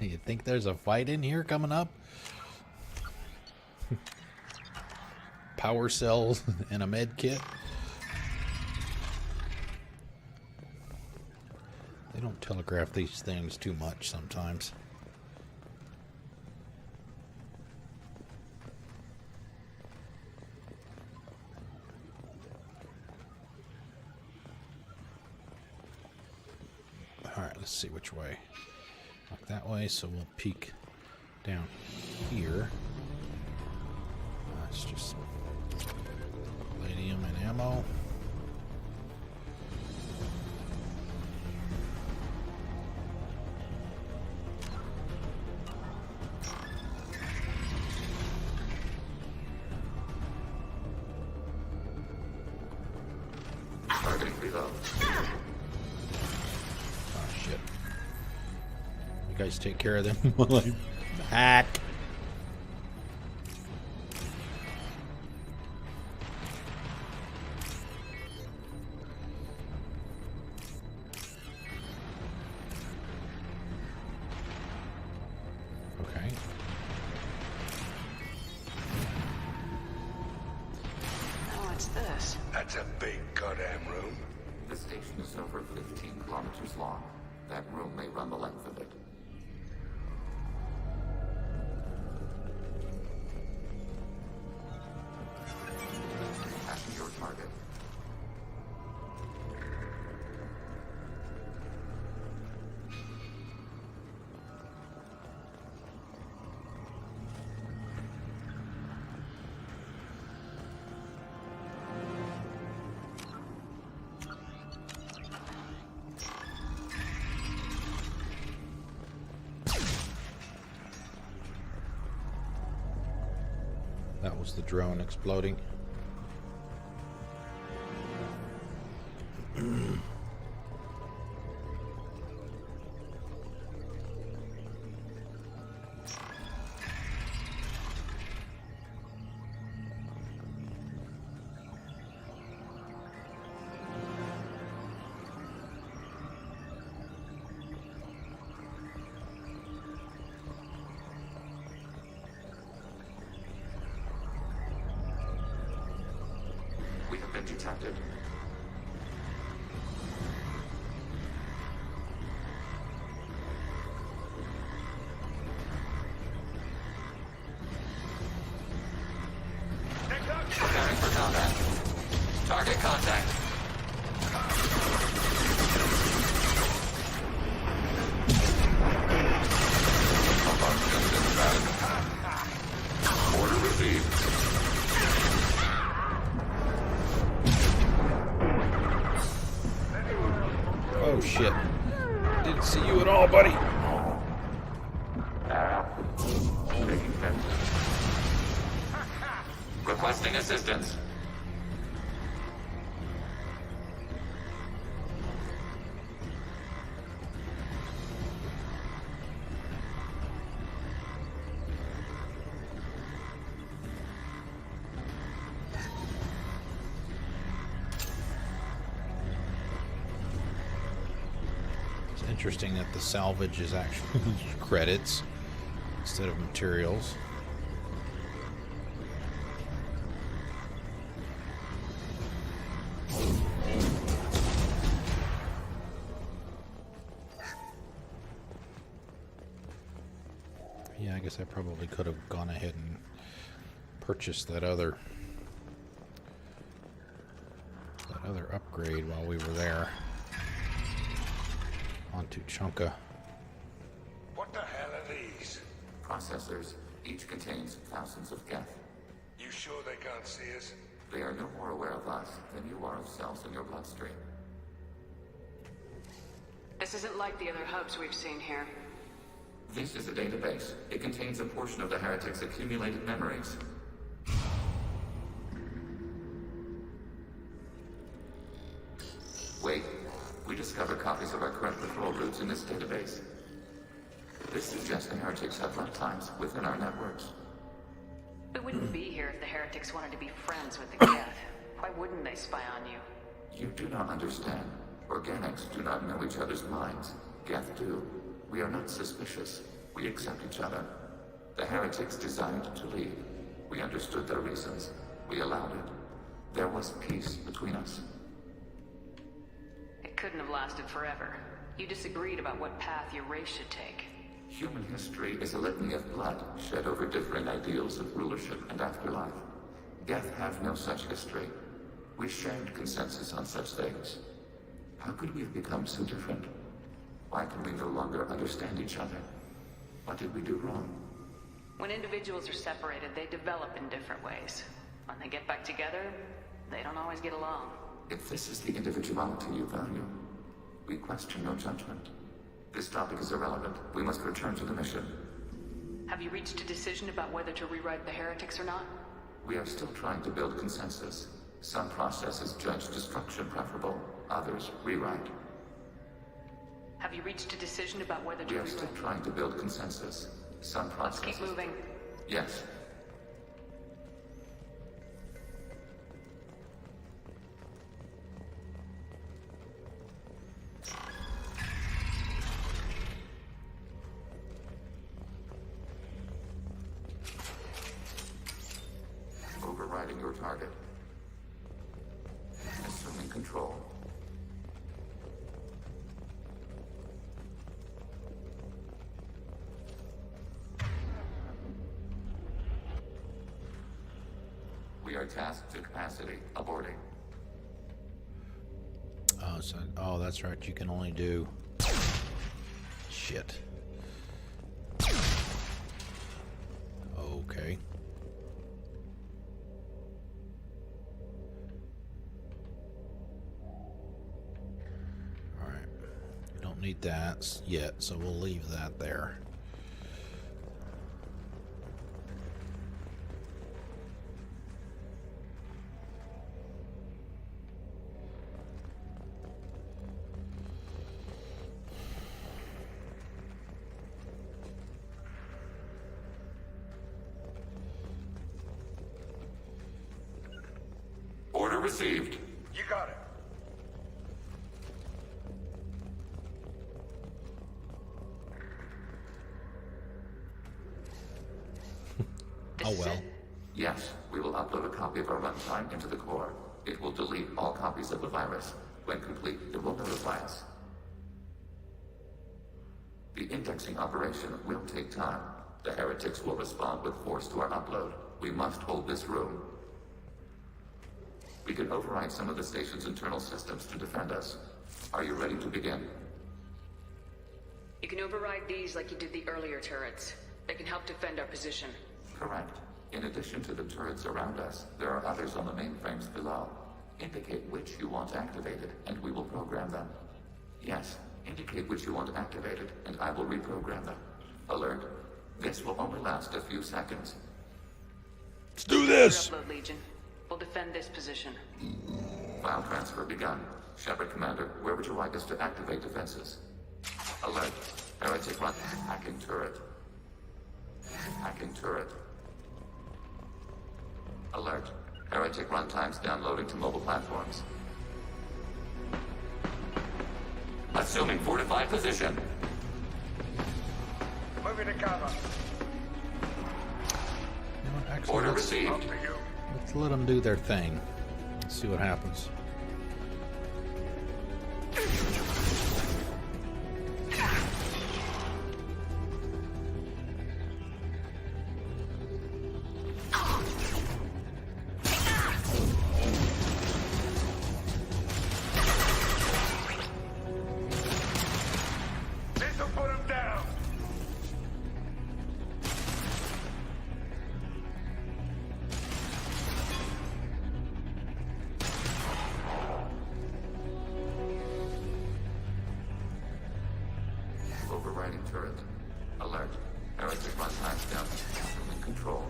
You think there's a fight in here coming up? Power cells and a med kit? They don't telegraph these things too much sometimes. see which way. Like that way, so we'll peek down here. It's just palladium and ammo. Oh shit. You guys take care of them while I hack. Okay. Oh, what's this? That's a big goddamn room. The station is over 15 kilometers long. That room may run the length of it. Passing your target. That was the drone exploding. We have been detected. Preparing for combat. Target contact. Order received. Oh shit. Didn't see you at all, buddy. Making sense. Requesting assistance. Interesting that the salvage is actually credits instead of materials. Yeah, I guess I probably could have gone ahead and purchased that other upgrade while we were there. Onto Chunka. What the hell are these? Processors. Each contains thousands of geth. You sure they can't see us? They are no more aware of us than you are of cells in your bloodstream. This isn't like the other hubs we've seen here. This is a database. It contains a portion of the Heretic's accumulated memories. Wait. We discovered copies of our current patrol routes in this database. This suggests the Heretics have lifetimes within our networks. We wouldn't be here if the Heretics wanted to be friends with the Geth. Why wouldn't they spy on you? You do not understand. Organics do not know each other's minds. Geth do. We are not suspicious. We accept each other. The Heretics desired to leave. We understood their reasons. We allowed it. There was peace between us. It couldn't have lasted forever. You disagreed about what path your race should take. Human history is a litany of blood shed over differing ideals of rulership and afterlife. Geth have no such history. We shared consensus on such things. How could we have become so different? Why can we no longer understand each other? What did we do wrong? When individuals are separated, they develop in different ways. When they get back together, they don't always get along. If this is the individuality you value, we question your judgment. This topic is irrelevant. We must return to the mission. Have you reached a decision about whether to rewrite the Heretics or not? We are still trying to build consensus. Some processes judge destruction preferable, others rewrite. Have you reached a decision about whether to We are still trying to build consensus. Some processes... Let's keep moving. Yes. Overriding your target. Assuming control. We are tasked to capacity. Aborting. Oh, that's right. You can only do... Shit. Okay. Alright. We don't need that yet, so we'll leave that there. Order received. You got it. Oh well. Yes, we will upload a copy of our runtime into the core. It will delete all copies of the virus. When complete, it will notify us. The indexing operation will take time. The heretics will respond with force to our upload. We must hold this room. We can override some of the station's internal systems to defend us. Are you ready to begin? You can override these like you did the earlier turrets. They can help defend our position. Correct. In addition to the turrets around us, there are others on the mainframes below. Indicate which you want activated, and we will program them. Yes, indicate which you want activated, and I will reprogram them. Alert. This will only last a few seconds. Let's do this! Upload, Legion. We'll defend this position. File transfer begun. Shepard Commander, where would you like us to activate defenses? Alert. Heretic run. Hacking turret. Hacking turret. Alert. Heretic runtimes downloading to mobile platforms. Assuming fortified position. Moving to cover. You know what, actually, Order received. Let's let them do their thing. Let's see what happens. This'll put him down. Overriding turret. Alert. Heretic runtimes down. Assuming control.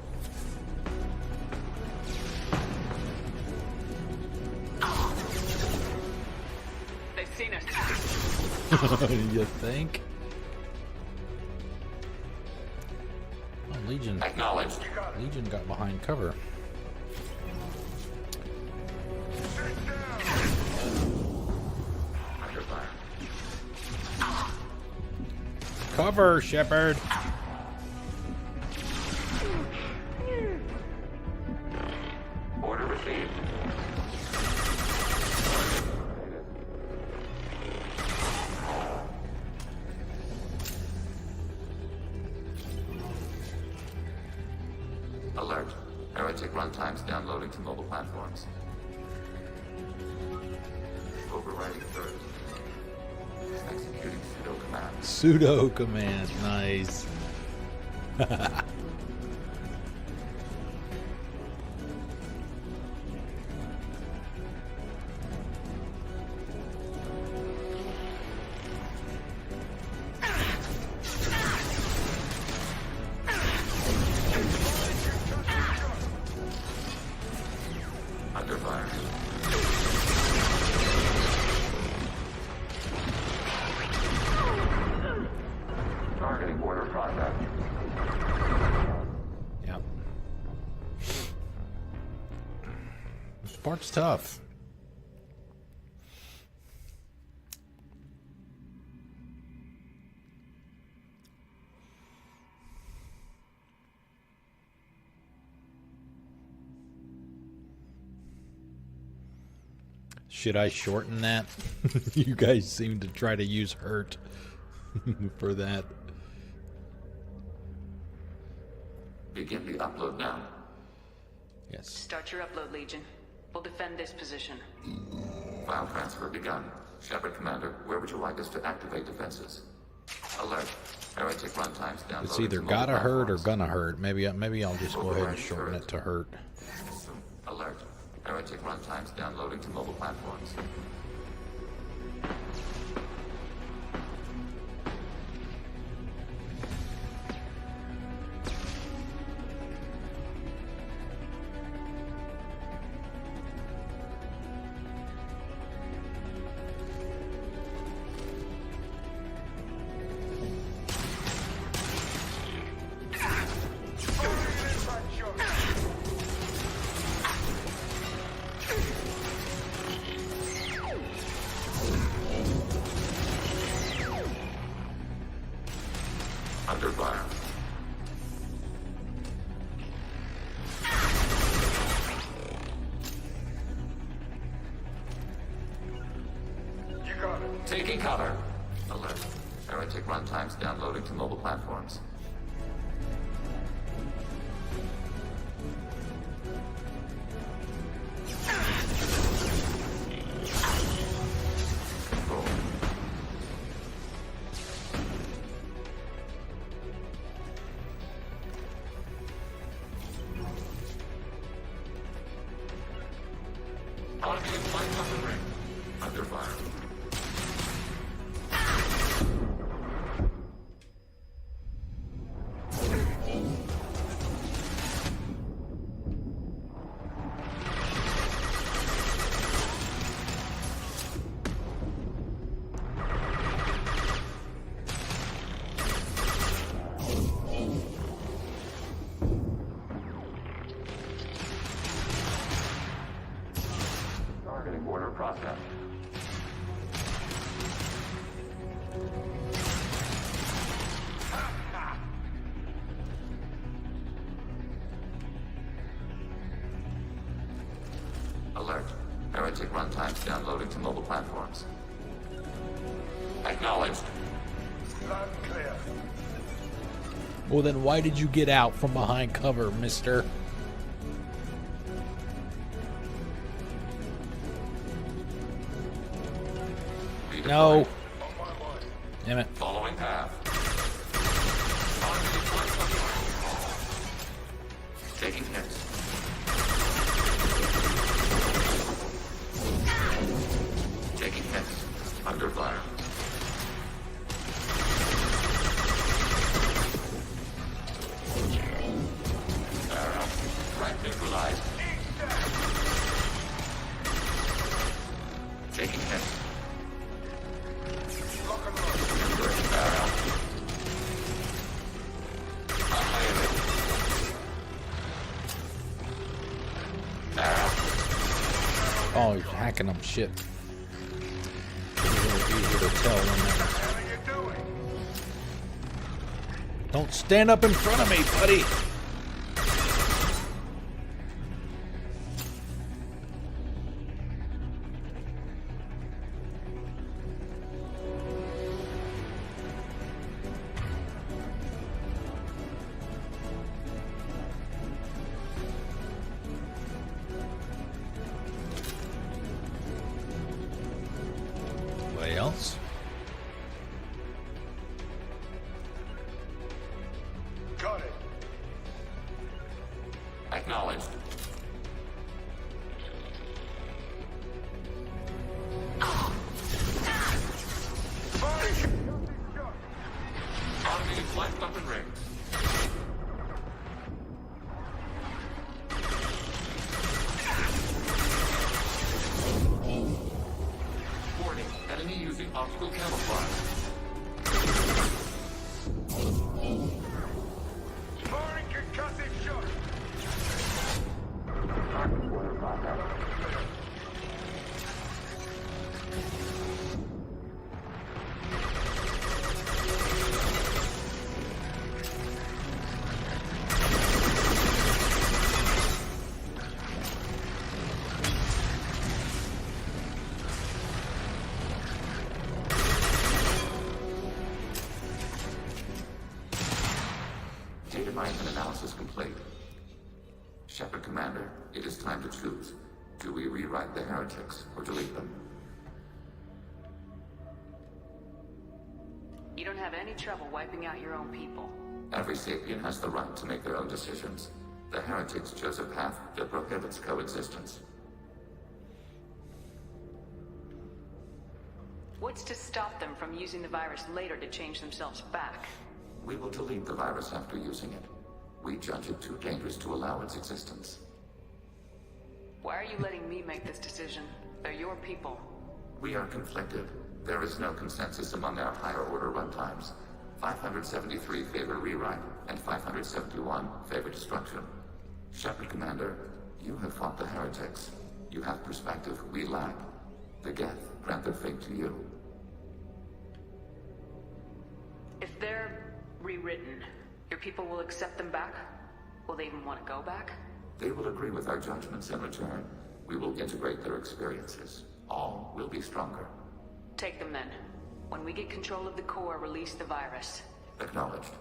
They've seen us. You think? Oh, Legion. Acknowledged. Legion got behind cover. Under fire. Cover, Shepard. Order received. Alert. Heretic runtimes downloading to mobile platforms. Overriding turret. Executing pseudo command. Pseudo command, nice. Under fire. Targeting border process. Yep. This part's tough. Should I shorten that? You guys seem to try to use hurt for that. Begin the upload now. Yes. Start your upload, Legion. We'll defend this position. File transfer begun. Shepard Commander, where would you like us to activate defenses? Alert. Heretic runtimes down. It's either gotta hurt or gonna hurt. Maybe I'll just go ahead and shorten it to hurt. Alert. Heretic runtimes downloading to mobile platforms. Under fire. You got it. Taking cover. Alert. Heretic runtimes downloading to mobile platforms. Control. Targeting flight weapon ring. Under fire. Targeting border process. Alert. Heretic runtimes downloading to mobile platforms. Acknowledged. Loud and clear. Well, then why did you get out from behind cover, mister? No. Damn it. Following path. Taking hits. Taking hits. Under fire. Arrow. Right neutralized. Taking hits. Arrow. Oh, he's hacking them. Shit. It's a little easier to tell when Don't stand up in front of me, buddy. Anybody else? Acknowledged. Automated flight weapon rings. Warning, enemy using optical camouflage. Firing concussive shot. Data mining and analysis complete. Shepard Commander, it is time to choose. Do we rewrite the heretics or delete them? You don't have any trouble wiping out your own people. Every sapient has the right to make their own decisions. The heretics chose a path that prohibits coexistence. What's to stop them from using the virus later to change themselves back? We will delete the virus after using it. We judge it too dangerous to allow its existence. Why are you letting me make this decision? They're your people. We are conflicted. There is no consensus among our higher order runtimes. 573 favor rewrite, and 571 favor destruction. Shepard Commander, you have fought the heretics. You have perspective we lack. The Geth grant their fate to you. If they're rewritten, your people will accept them back? Will they even want to go back? They will agree with our judgments in return. We will integrate their experiences. All will be stronger. Take them then. When we get control of the core, release the virus. Acknowledged.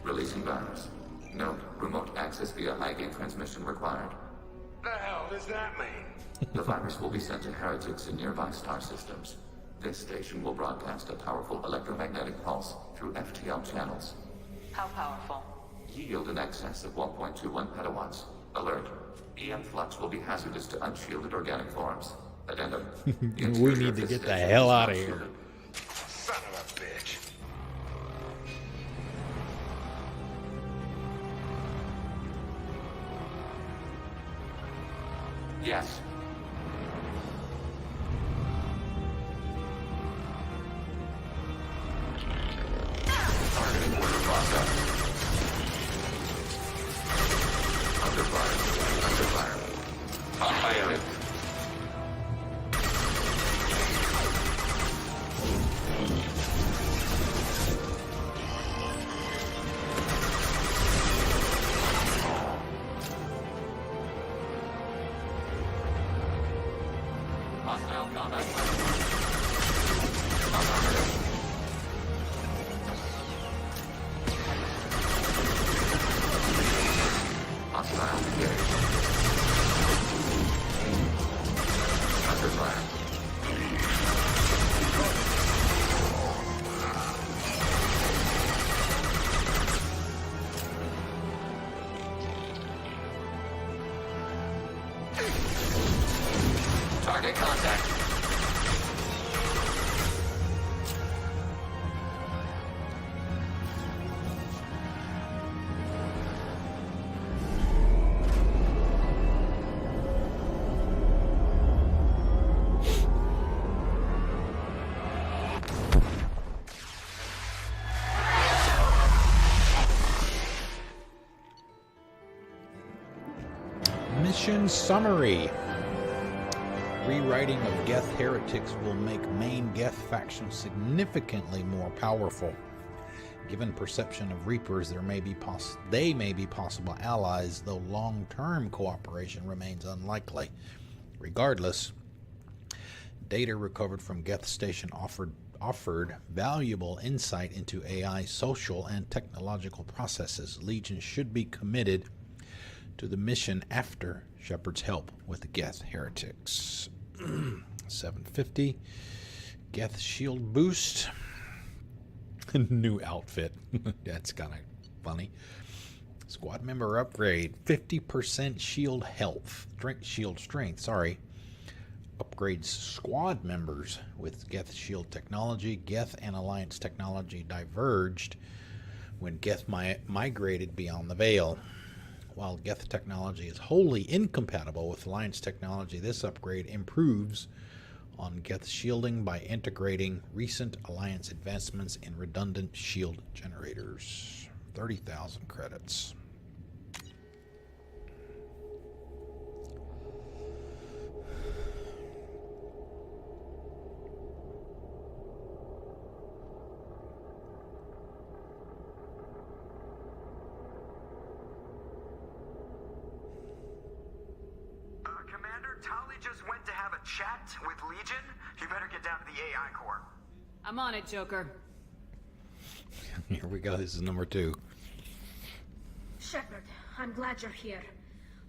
Releasing virus. Note, remote access via high-gain transmission required. The hell does that mean? The virus will be sent to heretics in nearby star systems. This station will broadcast a powerful electromagnetic pulse through FTL channels. How powerful? Yield in excess of 1.21 petawatts. Alert. EM flux will be hazardous to unshielded organic forms. Addendum. We need to get the hell out of here. Son of a bitch. Yes. Targeting order process. Under fire. Under fire. On fire. Hostile combat. Hostile engaged. Under fire. Target contact. Mission summary. Rewriting of Geth heretics will make main Geth faction significantly more powerful. Given perception of Reapers, they may be possible allies, though long-term cooperation remains unlikely. Regardless, data recovered from Geth Station offered valuable insight into AI social and technological processes. Legion should be committed to the mission after Shepard's help with the Geth heretics. 750 Geth shield boost. New outfit. That's kind of funny. Squad member upgrade. 50% shield health. Shield strength, sorry. Upgrades squad members with Geth shield technology. Geth and Alliance technology diverged when Geth migrated beyond the Veil. While Geth technology is wholly incompatible with Alliance technology, this upgrade improves on Geth shielding by integrating recent Alliance advancements in redundant shield generators. 30,000 credits. Chat with Legion? You better get down to the AI core. I'm on it, Joker. Here we go. This is number 2. Shepard, I'm glad you're here.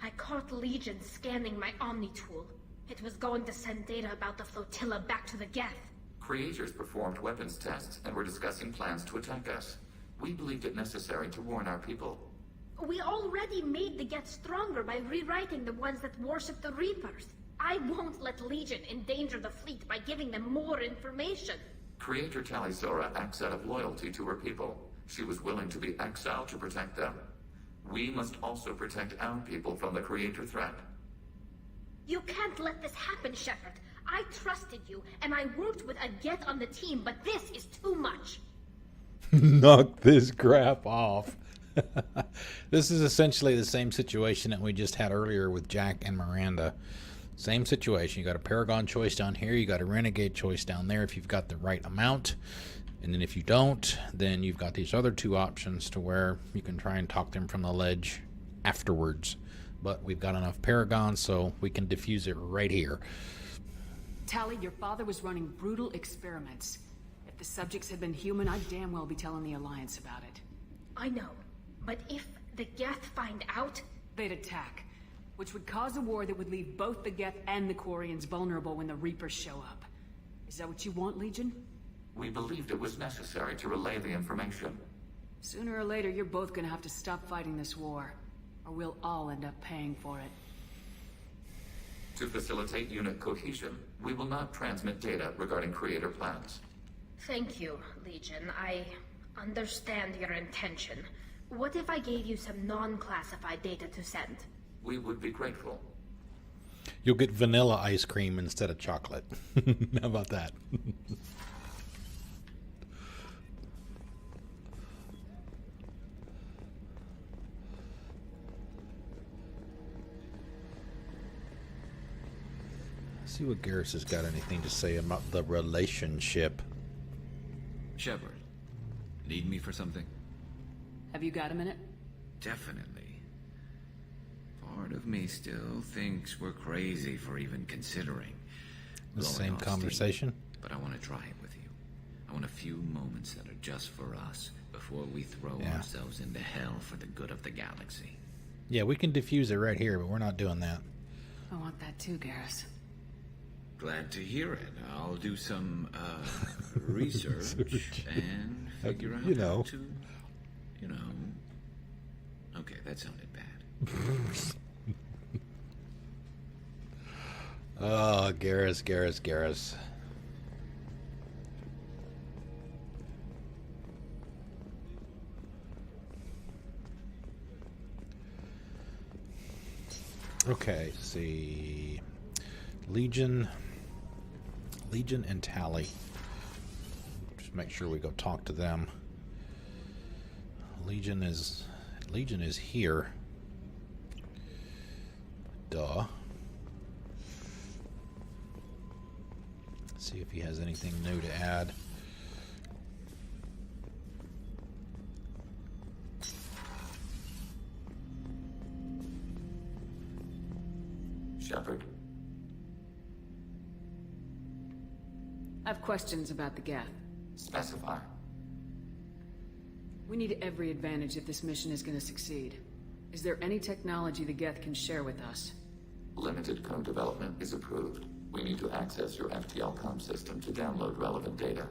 I caught Legion scanning my Omni tool. It was going to send data about the flotilla back to the Geth. Creators performed weapons tests and were discussing plans to attack us. We believed it necessary to warn our people. We already made the Geth stronger by rewriting the ones that worship the Reapers. I won't let Legion endanger the fleet by giving them more information. Creator Talisora acts out of loyalty to her people. She was willing to be exiled to protect them. We must also protect our people from the Creator threat. You can't let this happen, Shepard. I trusted you, and I worked with a Geth on the team, but this is too much. Knock this crap off. This is essentially the same situation that we just had earlier with Jack and Miranda. Same situation. You got a Paragon choice down here. You got a Renegade choice down there if you've got the right amount. And then if you don't, then you've got these other 2 options to where you can try and talk them from the ledge afterwards. But we've got enough Paragons, so we can defuse it right here. Tally, your father was running brutal experiments. If the subjects had been human, I'd damn well be telling the Alliance about it. I know, but if the Geth find out... They'd attack, which would cause a war that would leave both the Geth and the Quarians vulnerable when the Reapers show up. Is that what you want, Legion? We believed it was necessary to relay the information. Sooner or later, you're both gonna have to stop fighting this war, or we'll all end up paying for it. To facilitate unit cohesion, we will not transmit data regarding Creator plans. Thank you, Legion. I understand your intention. What if I gave you some non-classified data to send? We would be grateful. You'll get vanilla ice cream instead of chocolate. How about that? See what Garrus has got anything to say about the relationship. Shepard, need me for something? Have you got a minute? Definitely. Part of me still thinks we're crazy for even considering The blowing same off conversation? steam, but I want to try it with you. I want a few moments that are just for us before we throw ourselves into hell for the good of the galaxy. Yeah, we can defuse it right here, but we're not doing that. I want that too, Garrus. Glad to hear it. I'll do some research and figure out how to, Okay, that sounded bad. Oh, Garrus. Okay, see. Legion and Tally. Just make sure we go talk to them. Legion is here. Duh. See if he has anything new to add. Shepard. I have questions about the Geth. Specify. We need every advantage if this mission is going to succeed. Is there any technology the Geth can share with us? Limited co-development is approved. We need to access your FTL comm system to download relevant data.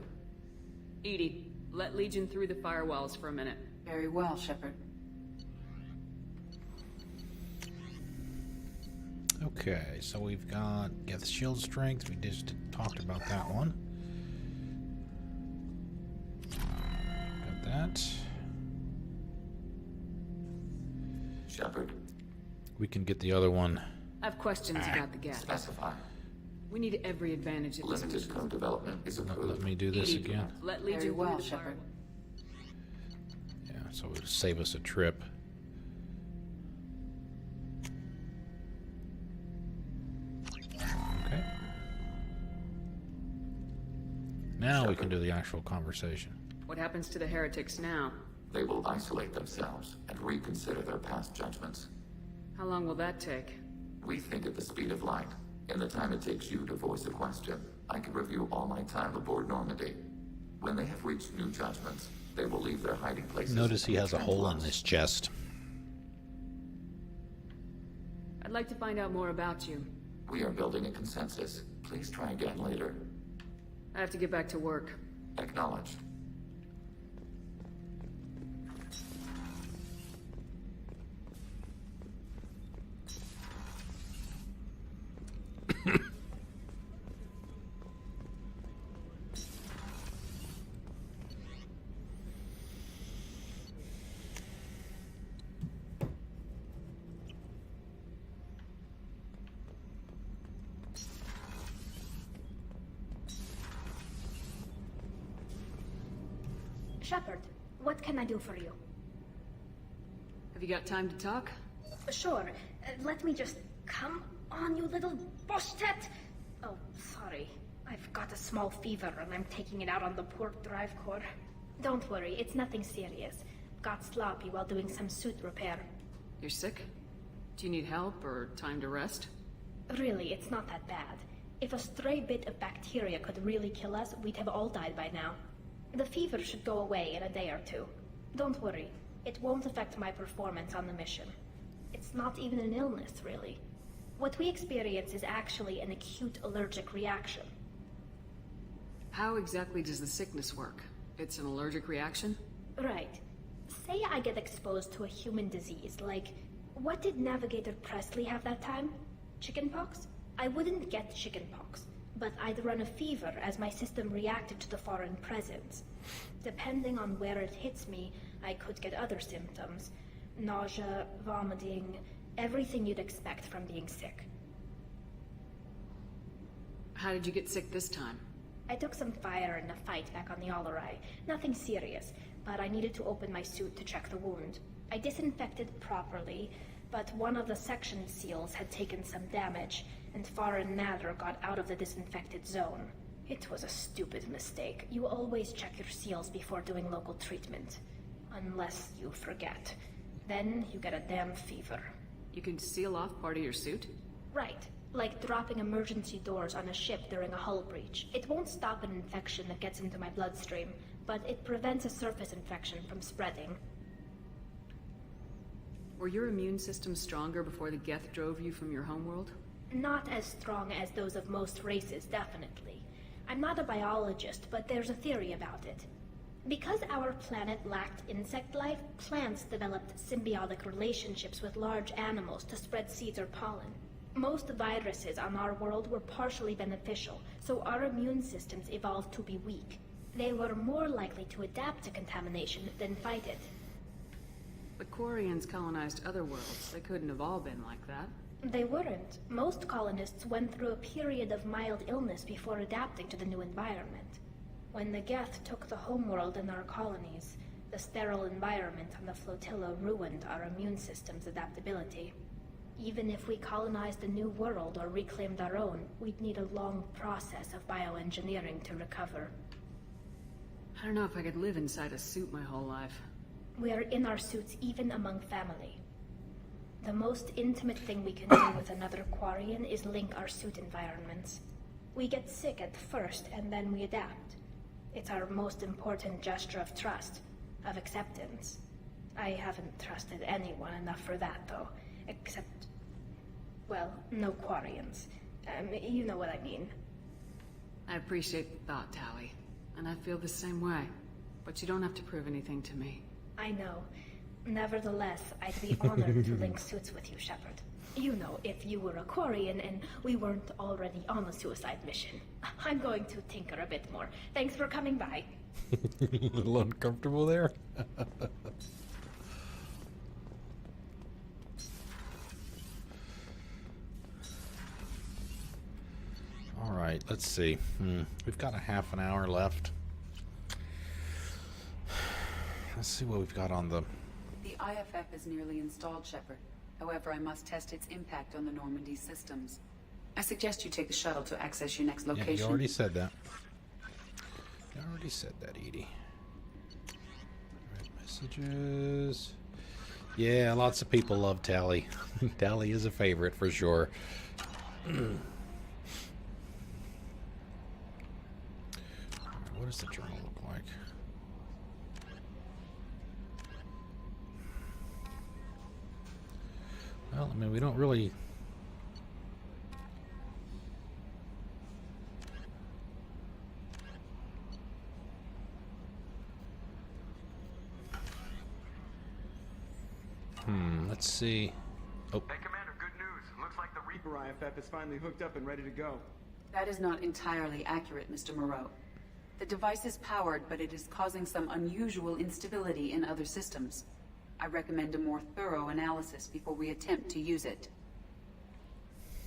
EDI, Let Legion through the firewalls for a minute. Very well, Shepard. Okay, so we've got Geth shield strength. We just talked about that one. Got that. Shepard. We can get the other one. I have questions about the Geth. Specify. We need every advantage of this Limited mission. co-development is approved. Let me do this again. Let Legion Very well, through the Shepard. Yeah, so it'll save us a trip. Okay. Now we can do the actual conversation. What happens to the heretics now? They will isolate themselves and reconsider their past judgments. How long will that take? We think at the speed of light. In the time it takes you to voice a question, I can review all my time aboard Normandy. When they have reached new judgments, they will leave their hiding places. Notice he has a hole in his chest. I'd like to find out more about you. We are building a consensus. Please try again later. I have to get back to work. Acknowledged. Shepard, what can I do for you? Have you got time to talk? Sure. Let me just... Come on, you little boshtet! Oh, sorry. I've got a small fever and I'm taking it out on the port drive core. Don't worry, it's nothing serious. Got sloppy while doing some suit repair. You're sick? Do you need help or time to rest? Really, it's not that bad. If a stray bit of bacteria could really kill us, we'd have all died by now. The fever should go away in a day or two. Don't worry, it won't affect my performance on the mission. It's not even an illness, really. What we experience is actually an acute allergic reaction. How exactly does the sickness work? It's an allergic reaction? Right. Say I get exposed to a human disease, like... What did Navigator Presley have that time? Chickenpox? I wouldn't get chickenpox, but I'd run a fever as my system reacted to the foreign presence. Depending on where it hits me, I could get other symptoms. Nausea, vomiting, everything you'd expect from being sick. How did you get sick this time? I took some fire in a fight back on the Allerai. Nothing serious, but I needed to open my suit to check the wound. I disinfected properly, but one of the section seals had taken some damage, and foreign matter got out of the disinfected zone. It was a stupid mistake. You always check your seals before doing local treatment. Unless you forget. Then you get a damn fever. You can seal off part of your suit? Right. Like dropping emergency doors on a ship during a hull breach. It won't stop an infection that gets into my bloodstream, but it prevents a surface infection from spreading. Were your immune system stronger before the Geth drove you from your homeworld? Not as strong as those of most races, definitely. I'm not a biologist, but there's a theory about it. Because our planet lacked insect life, plants developed symbiotic relationships with large animals to spread seeds or pollen. Most viruses on our world were partially beneficial, so our immune systems evolved to be weak. They were more likely to adapt to contamination than fight it. But Quarians colonized other worlds. They couldn't have all been like that. They weren't. Most colonists went through a period of mild illness before adapting to the new environment. When the Geth took the homeworld in our colonies, the sterile environment on the flotilla ruined our immune system's adaptability. Even if we colonized a new world or reclaimed our own, we'd need a long process of bioengineering to recover. I don't know if I could live inside a suit my whole life. We are in our suits even among family. The most intimate thing we can do with another Quarian is link our suit environments. We get sick at first, and then we adapt. It's our most important gesture of trust, of acceptance. I haven't trusted anyone enough for that, though. Except... well, no Quarians. You know what I mean. I appreciate the thought, Tally. And I feel the same way. But you don't have to prove anything to me. I know. Nevertheless, I'd be honored to link suits with you, Shepard. You know, if you were a Quarian and we weren't already on a suicide mission. I'm going to tinker a bit more. Thanks for coming by. A little uncomfortable there. All right, let's see. We've got a half an hour left. Let's see what we've got on the... The IFF is nearly installed, Shepard. However, I must test its impact on the Normandy systems. I suggest you take the shuttle to access your next location. Yeah, you already said that. You already said that, Edie. Red messages. Yeah, lots of people love Tally. Tally is a favorite for sure. What does the journal look like? Well, I mean, we don't really... let's see. Oh. Hey, Commander, good news. Looks like the Reaper IFF is finally hooked up and ready to go. That is not entirely accurate, Mr. Moreau. The device is powered, but it is causing some unusual instability in other systems. I recommend a more thorough analysis before we attempt to use it.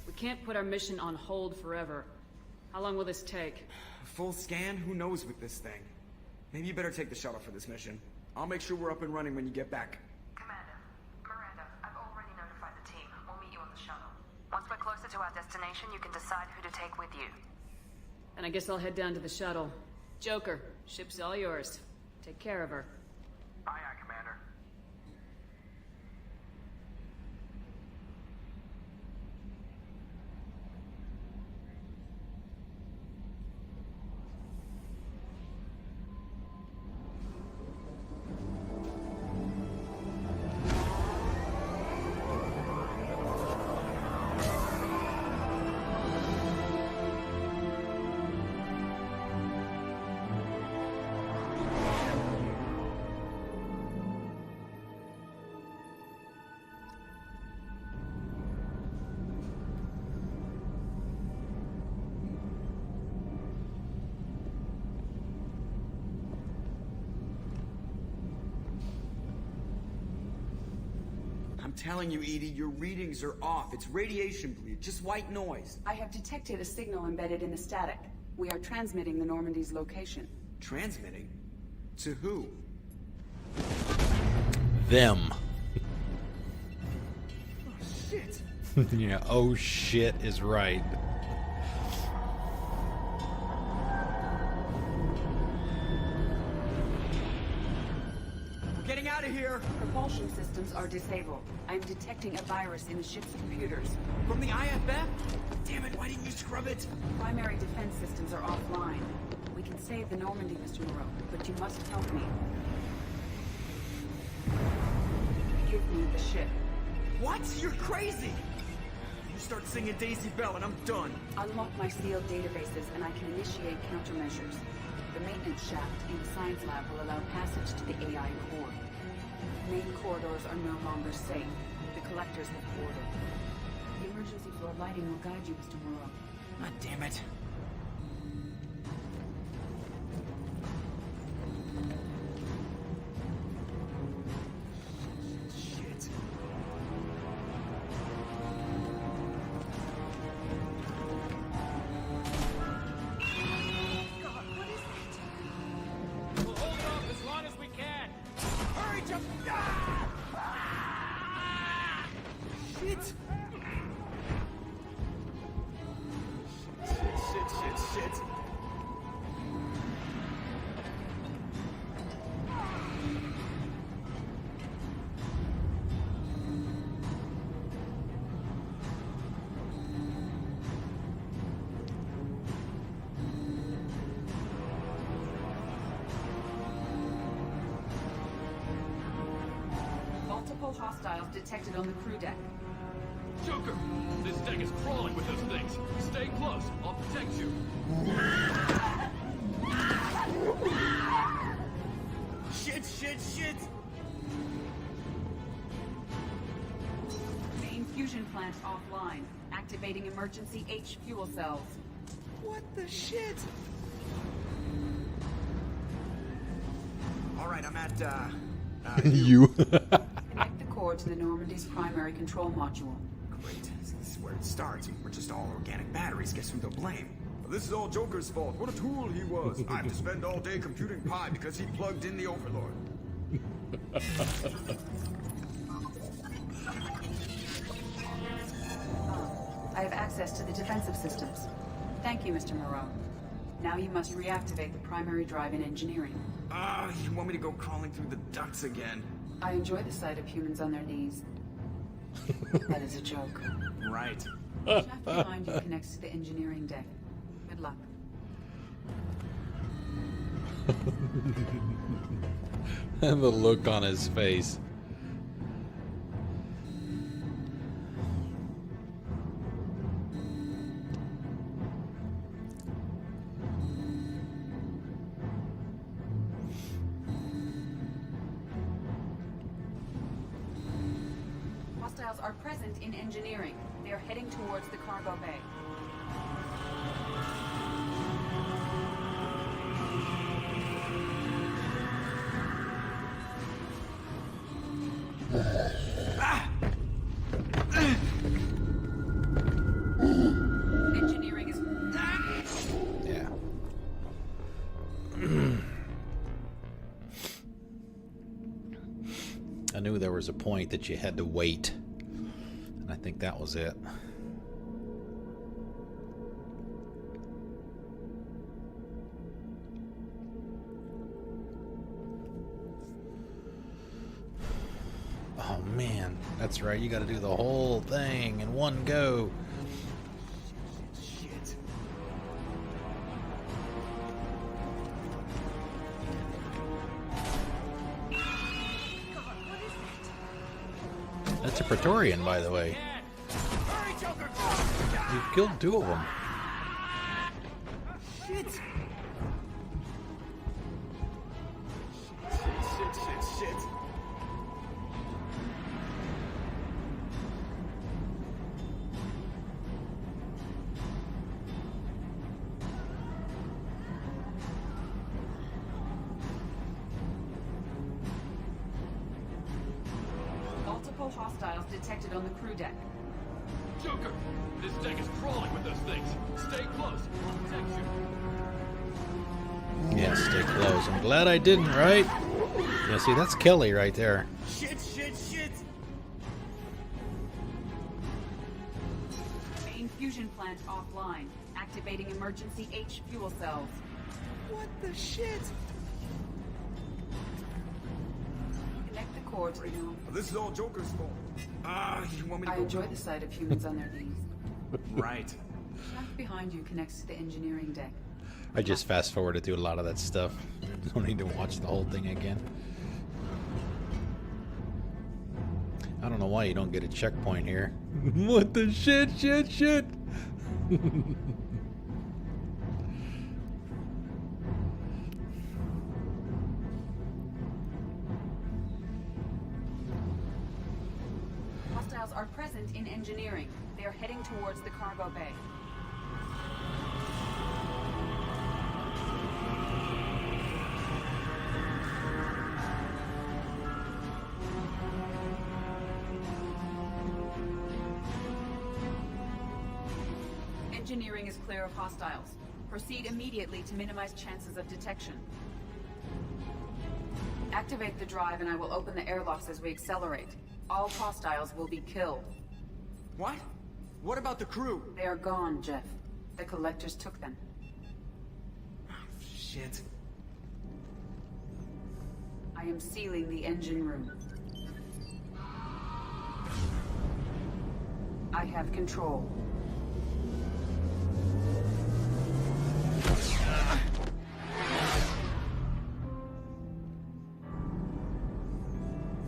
We can't put our mission on hold forever. How long will this take? A full scan? Who knows with this thing? Maybe you better take the shuttle for this mission. I'll make sure we're up and running when you get back. Commander, Miranda, I've already notified the team. We'll meet you on the shuttle. Once we're closer to our destination, you can decide who to take with you. And I guess I'll head down to the shuttle. Joker, ship's all yours. Take care of her. Aye, aye, Commander. I'm telling you, Edie, your readings are off. It's radiation bleed, just white noise. I have detected a signal embedded in the static. We are transmitting the Normandy's location. Transmitting? To who? Them. Oh, shit. Yeah, oh shit is right. We're getting out of here. Propulsion systems are disabled. I'm detecting a virus in the ship's computers. From the IFF? Damn it, why didn't you scrub it? Primary defense systems are offline. We can save the Normandy, Mr. Moreau, but you must help me. Give me the ship. What? You're crazy! You start singing Daisy Bell and I'm done. Unlock my sealed databases and I can initiate countermeasures. The maintenance shaft in the science lab will allow passage to the AI core. Main corridors are no longer safe. The collectors have ordered. The emergency floor lighting will guide you, Mr. Moreau. God damn it. Shit. God, what is that? We'll hold it off as long as we can. Hurry, jump! Ah! Shit! Shit. Multiple hostiles detected on the crew deck. Joker, this deck is crawling with those things. Stay close. I'll protect you. Shit! Main fusion plant offline. Activating emergency H fuel cells. What the shit? Alright, I'm at, You. Connect the core to the Normandy's primary control module. Great. This is where it starts. We're just all organic batteries. Guess who to blame? Well, this is all Joker's fault. What a tool he was. I have to spend all day computing pi because he plugged in the Overlord. I have access to the defensive systems. Thank you, Mr. Moreau. Now you must reactivate the primary drive in engineering. You want me to go crawling through the ducts again? I enjoy the sight of humans on their knees. That is a joke. Right. The shaft behind you connects to the engineering deck. Good luck. And the look on his face. Hostiles are present in engineering. They are heading towards the cargo bay. Engineering is... Yeah. I knew there was a point that you had to wait. And I think that was it. Oh man, that's right. You got to do the whole thing in one go. Shit. That's a Praetorian, by the way. You've killed 2 of them. Shit. Shit. Multiple hostiles detected on the crew deck. Joker! This deck is crawling with those things. Stay close. I'll protect you. Yeah, stay close. I'm glad I didn't, right? Yeah, see, that's Kelly right there. Shit. Main fusion plant offline. Activating emergency H fuel cells. What the shit? Connect the core to the new... This is all Joker's fault. You want me to I go... enjoy the sight of humans on their knees. Right. Shaft behind you connects to the engineering deck. I just fast forwarded through a lot of that stuff. Don't need to watch the whole thing again. I don't know why you don't get a checkpoint here. What the shit? Hostiles are present in engineering. They are heading towards the cargo bay. Engineering is clear of hostiles. Proceed immediately to minimize chances of detection. Activate the drive and I will open the airlocks as we accelerate. All hostiles will be killed. What? What about the crew? They are gone, Jeff. The collectors took them. Shit. I am sealing the engine room. I have control.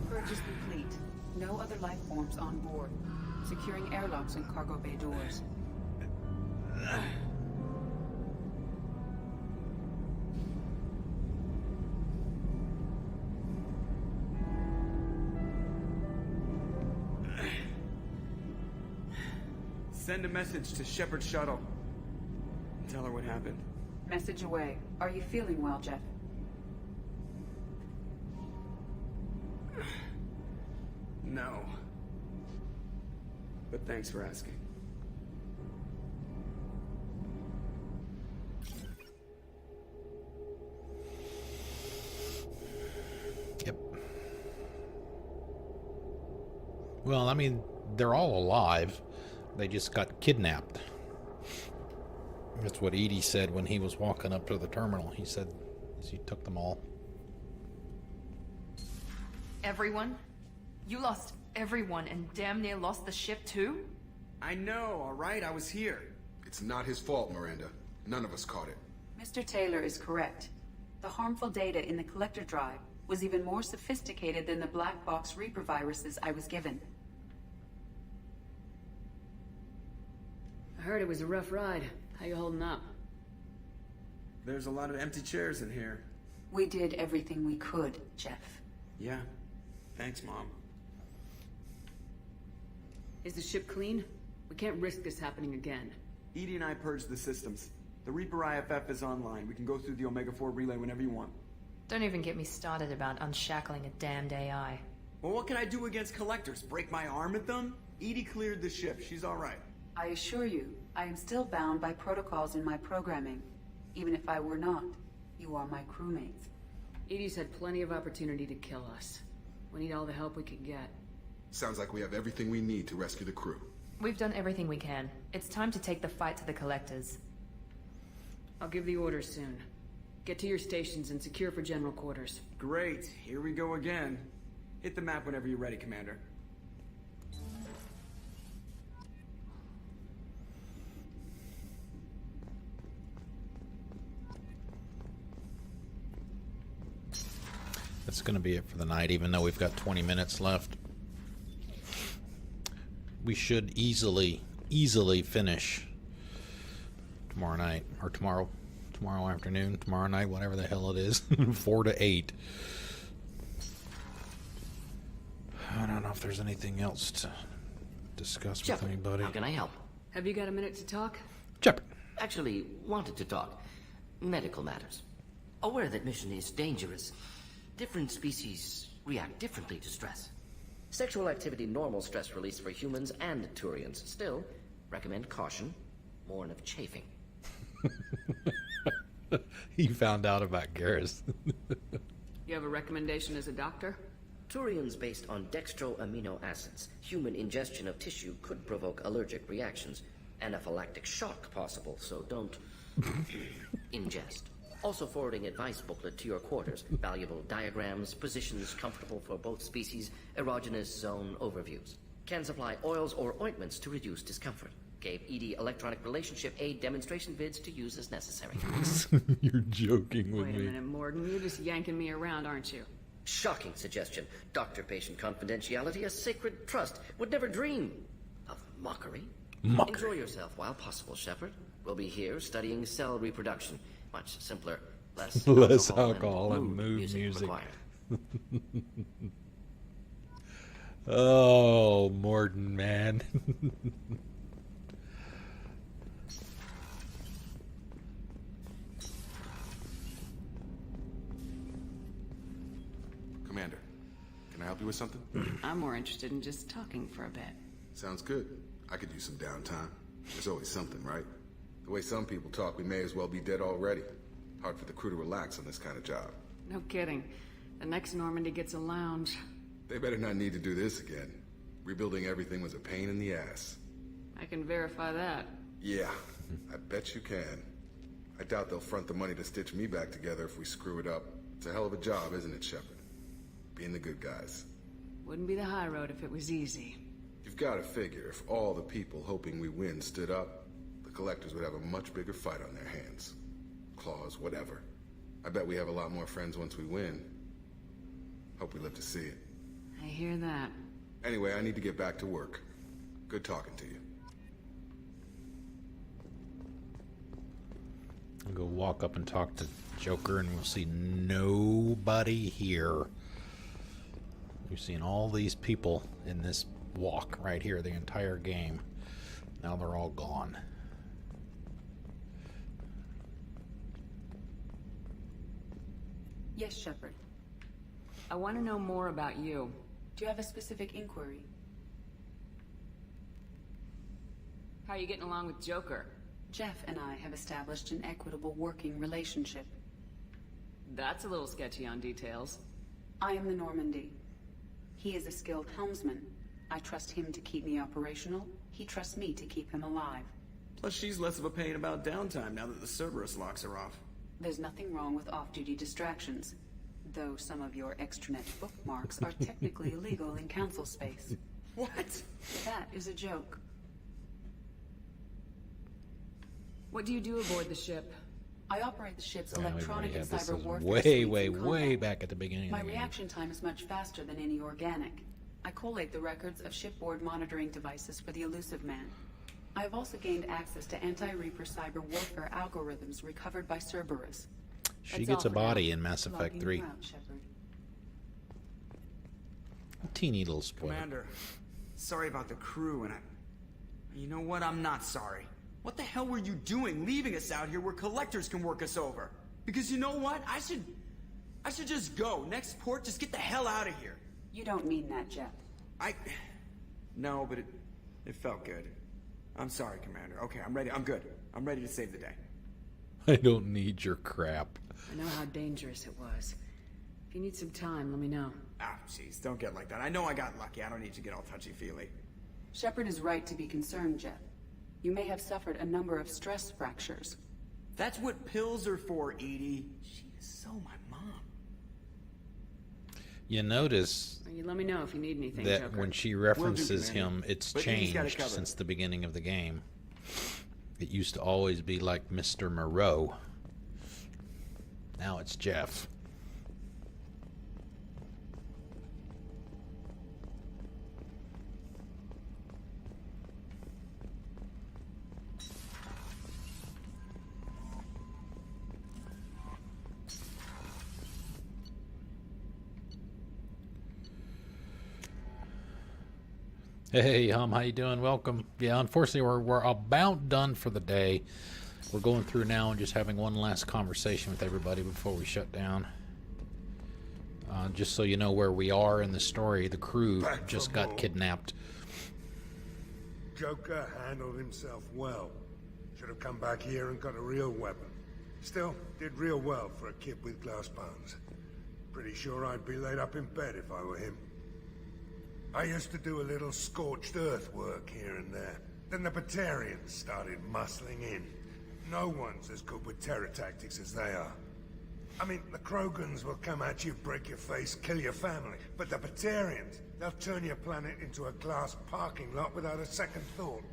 Purge is complete. No other life forms on board. Securing airlocks and cargo bay doors. Send a message to Shepard's shuttle. Tell her what happened. Message away. Are you feeling well, Jeff? No. But thanks for asking. Yep. Well, I mean, they're all alive. They just got kidnapped. That's what Edie said when he was walking up to the terminal. He said he took them all. Everyone? You lost everyone and damn near lost the ship too? I know, alright? I was here. It's not his fault, Miranda. None of us caught it. Mr. Taylor is correct. The harmful data in the collector drive was even more sophisticated than the black box Reaper viruses I was given. I heard it was a rough ride. How you holding up? There's a lot of empty chairs in here. We did everything we could, Jeff. Yeah. Thanks, Mom. Is the ship clean? We can't risk this happening again. Edie and I purged the systems. The Reaper IFF is online. We can go through the Omega-4 relay whenever you want. Don't even get me started about unshackling a damned AI. Well, what can I do against collectors? Break my arm at them? Edie cleared the ship. She's alright. I assure you, I am still bound by protocols in my programming. Even if I were not, you are my crewmates. Edie's had plenty of opportunity to kill us. We need all the help we can get. Sounds like we have everything we need to rescue the crew. We've done everything we can. It's time to take the fight to the collectors. I'll give the orders soon. Get to your stations and secure for general quarters. Great. Here we go again. Hit the map whenever you're ready, Commander. That's going to be it for the night, even though we've got 20 minutes left. We should easily finish tomorrow night, or tomorrow afternoon, tomorrow night, whatever the hell it is, 4 to 8. I don't know if there's anything else to discuss with anybody. How can I help? Have you got a minute to talk? Shepard. Actually, wanted to talk. Medical matters. Aware that mission is dangerous. Different species react differently to stress. Sexual activity normal stress release for humans and Turians. Still, recommend caution. Warn of chafing. He found out about Garrus. You have a recommendation as a doctor? Turians based on dextro amino acids. Human ingestion of tissue could provoke allergic reactions. Anaphylactic shock possible, so don't ingest. Also forwarding advice booklet to your quarters. Valuable diagrams, positions comfortable for both species, erogenous zone overviews. Can supply oils or ointments to reduce discomfort. Gave ED electronic relationship aid demonstration vids to use as necessary. You're joking with Wait me. a minute, Morgan. You're just yanking me around, aren't you? Shocking suggestion. Doctor-patient confidentiality, a sacred trust. Would never dream of mockery. Enjoy yourself while possible, Shepard. We'll be here studying cell reproduction. Much simpler, less Less alcohol and mood music. required. Oh, Morden, man. Commander, can I help you with something? I'm more interested in just talking for a bit. Sounds good. I could use some downtime. There's always something, right? The way some people talk, we may as well be dead already. Hard for the crew to relax on this kind of job. No kidding. The next Normandy gets a lounge. They better not need to do this again. Rebuilding everything was a pain in the ass. I can verify that. Yeah, I bet you can. I doubt they'll front the money to stitch me back together if we screw it up. It's a hell of a job, isn't it, Shepard? Being the good guys. Wouldn't be the high road if it was easy. You've got to figure, if all the people hoping we win stood up, the collectors would have a much bigger fight on their hands. Claws, whatever. I bet we have a lot more friends once we win. Hope we live to see it. I hear that. Anyway, I need to get back to work. Good talking to you. I'll go walk up and talk to Joker, and we'll see nobody here. We've seen all these people in this walk right here the entire game. Now they're all gone. Yes, Shepard. I want to know more about you. Do you have a specific inquiry? How are you getting along with Joker? Jeff and I have established an equitable working relationship. That's a little sketchy on details. I am the Normandy. He is a skilled helmsman. I trust him to keep me operational. He trusts me to keep him alive. Plus, she's less of a pain about downtime now that the Cerberus locks are off. There's nothing wrong with off-duty distractions, though some of your extranet bookmarks are technically illegal in council space. What? That is a joke. What do you do aboard the ship? I operate the ship's Yeah, electronic and this cyber is warfare way, suites way, in combat. way back at the beginning My of the game. reaction time is much faster than any organic. I collate the records of shipboard monitoring devices for the elusive man. I have also gained access to anti-Reaper cyber warfare algorithms recovered by Cerberus. She gets a body in Mass Effect 3. A teeny little spoiler. Commander, sorry about the crew, and you know what? I'm not sorry. What the hell were you doing leaving us out here where collectors can work us over? Because you know what? I should just go. Next port, just get the hell out of here. You don't mean that, Jeff. No, but it felt good. I'm sorry, Commander. Okay, I'm ready. I'm good. I'm ready to save the day. I don't need your crap. I know how dangerous it was. If you need some time, let me know. Ah, jeez, don't get like that. I know I got lucky. I don't need to get all touchy-feely. Shepard is right to be concerned, Jeff. You may have suffered a number of stress fractures. That's what pills are for, Edie. She is so my mom. You notice You let me know if you need anything, that Joker. when she references Commander. him, it's But he's got it changed covered. since the beginning of the game. It used to always be like Mr. Moreau. Now it's Jeff. Hey, how you doing? Welcome. Yeah, unfortunately, we're about done for the day. We're going through now and just having one last conversation with everybody before we shut down. Just so you know where we are in the story, the crew just got kidnapped. Joker handled himself well. Should have come back here and got a real weapon. Still, did real well for a kid with glass bones. Pretty sure I'd be laid up in bed if I were him. I used to do a little scorched earth work here and there. Then the Batarians started muscling in. No one's as good with terror tactics as they are. I mean, the Krogans will come at you, break your face, kill your family. But the Batarians, they'll turn your planet into a glass parking lot without a second thought.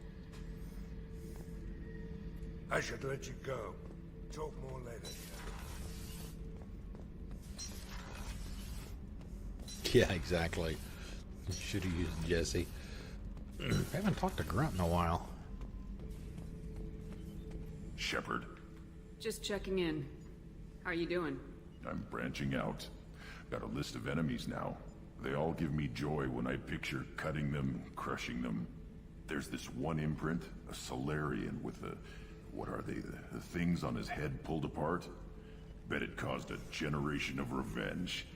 I should let you go. Talk more later. Yeah, exactly. Should have used Jesse. I haven't talked to Grunt in a while. Shepard, Just checking in. How are you doing? I'm branching out. Got a list of enemies now. They all give me joy when I picture cutting them, crushing them. There's this one imprint, a Solarian with the... what are they? The things on his head pulled apart? Bet it caused a generation of revenge.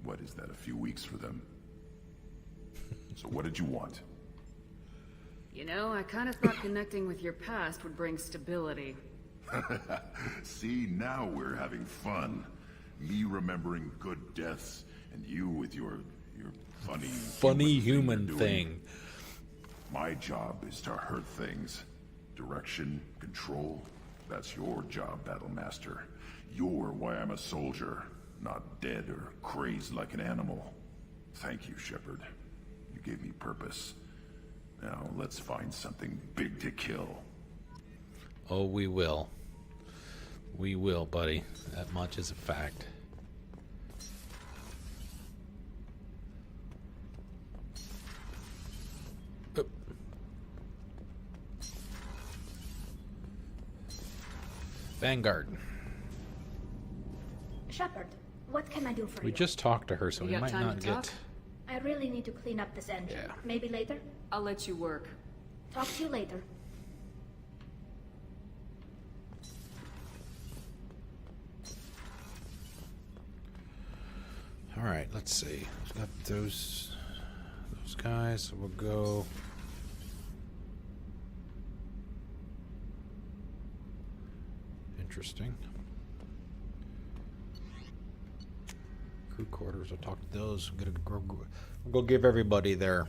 What is that, a few weeks for them? So what did you want? You know, I kind of thought connecting with your past would bring stability. See, now we're having fun. Me remembering good deaths, and you with your funny human you're thing. doing. My job is to hurt things. Direction, control, that's your job, Battlemaster. You're why I'm a soldier, not dead or crazed like an animal. Thank you, Shepard. You gave me purpose. Now, let's find something big to kill. Oh, we will. We will, buddy. That much is a fact. Oop. Vanguard. Shepard, what can I do for We you? just talked to her, so You we got might time not to get... talk? I really need to clean up this engine. Maybe later? I'll let you work. Talk to you later. All right, let's see. Got those guys. So we'll go. Interesting. Crew quarters. I'll talk to those. We'll go give everybody their.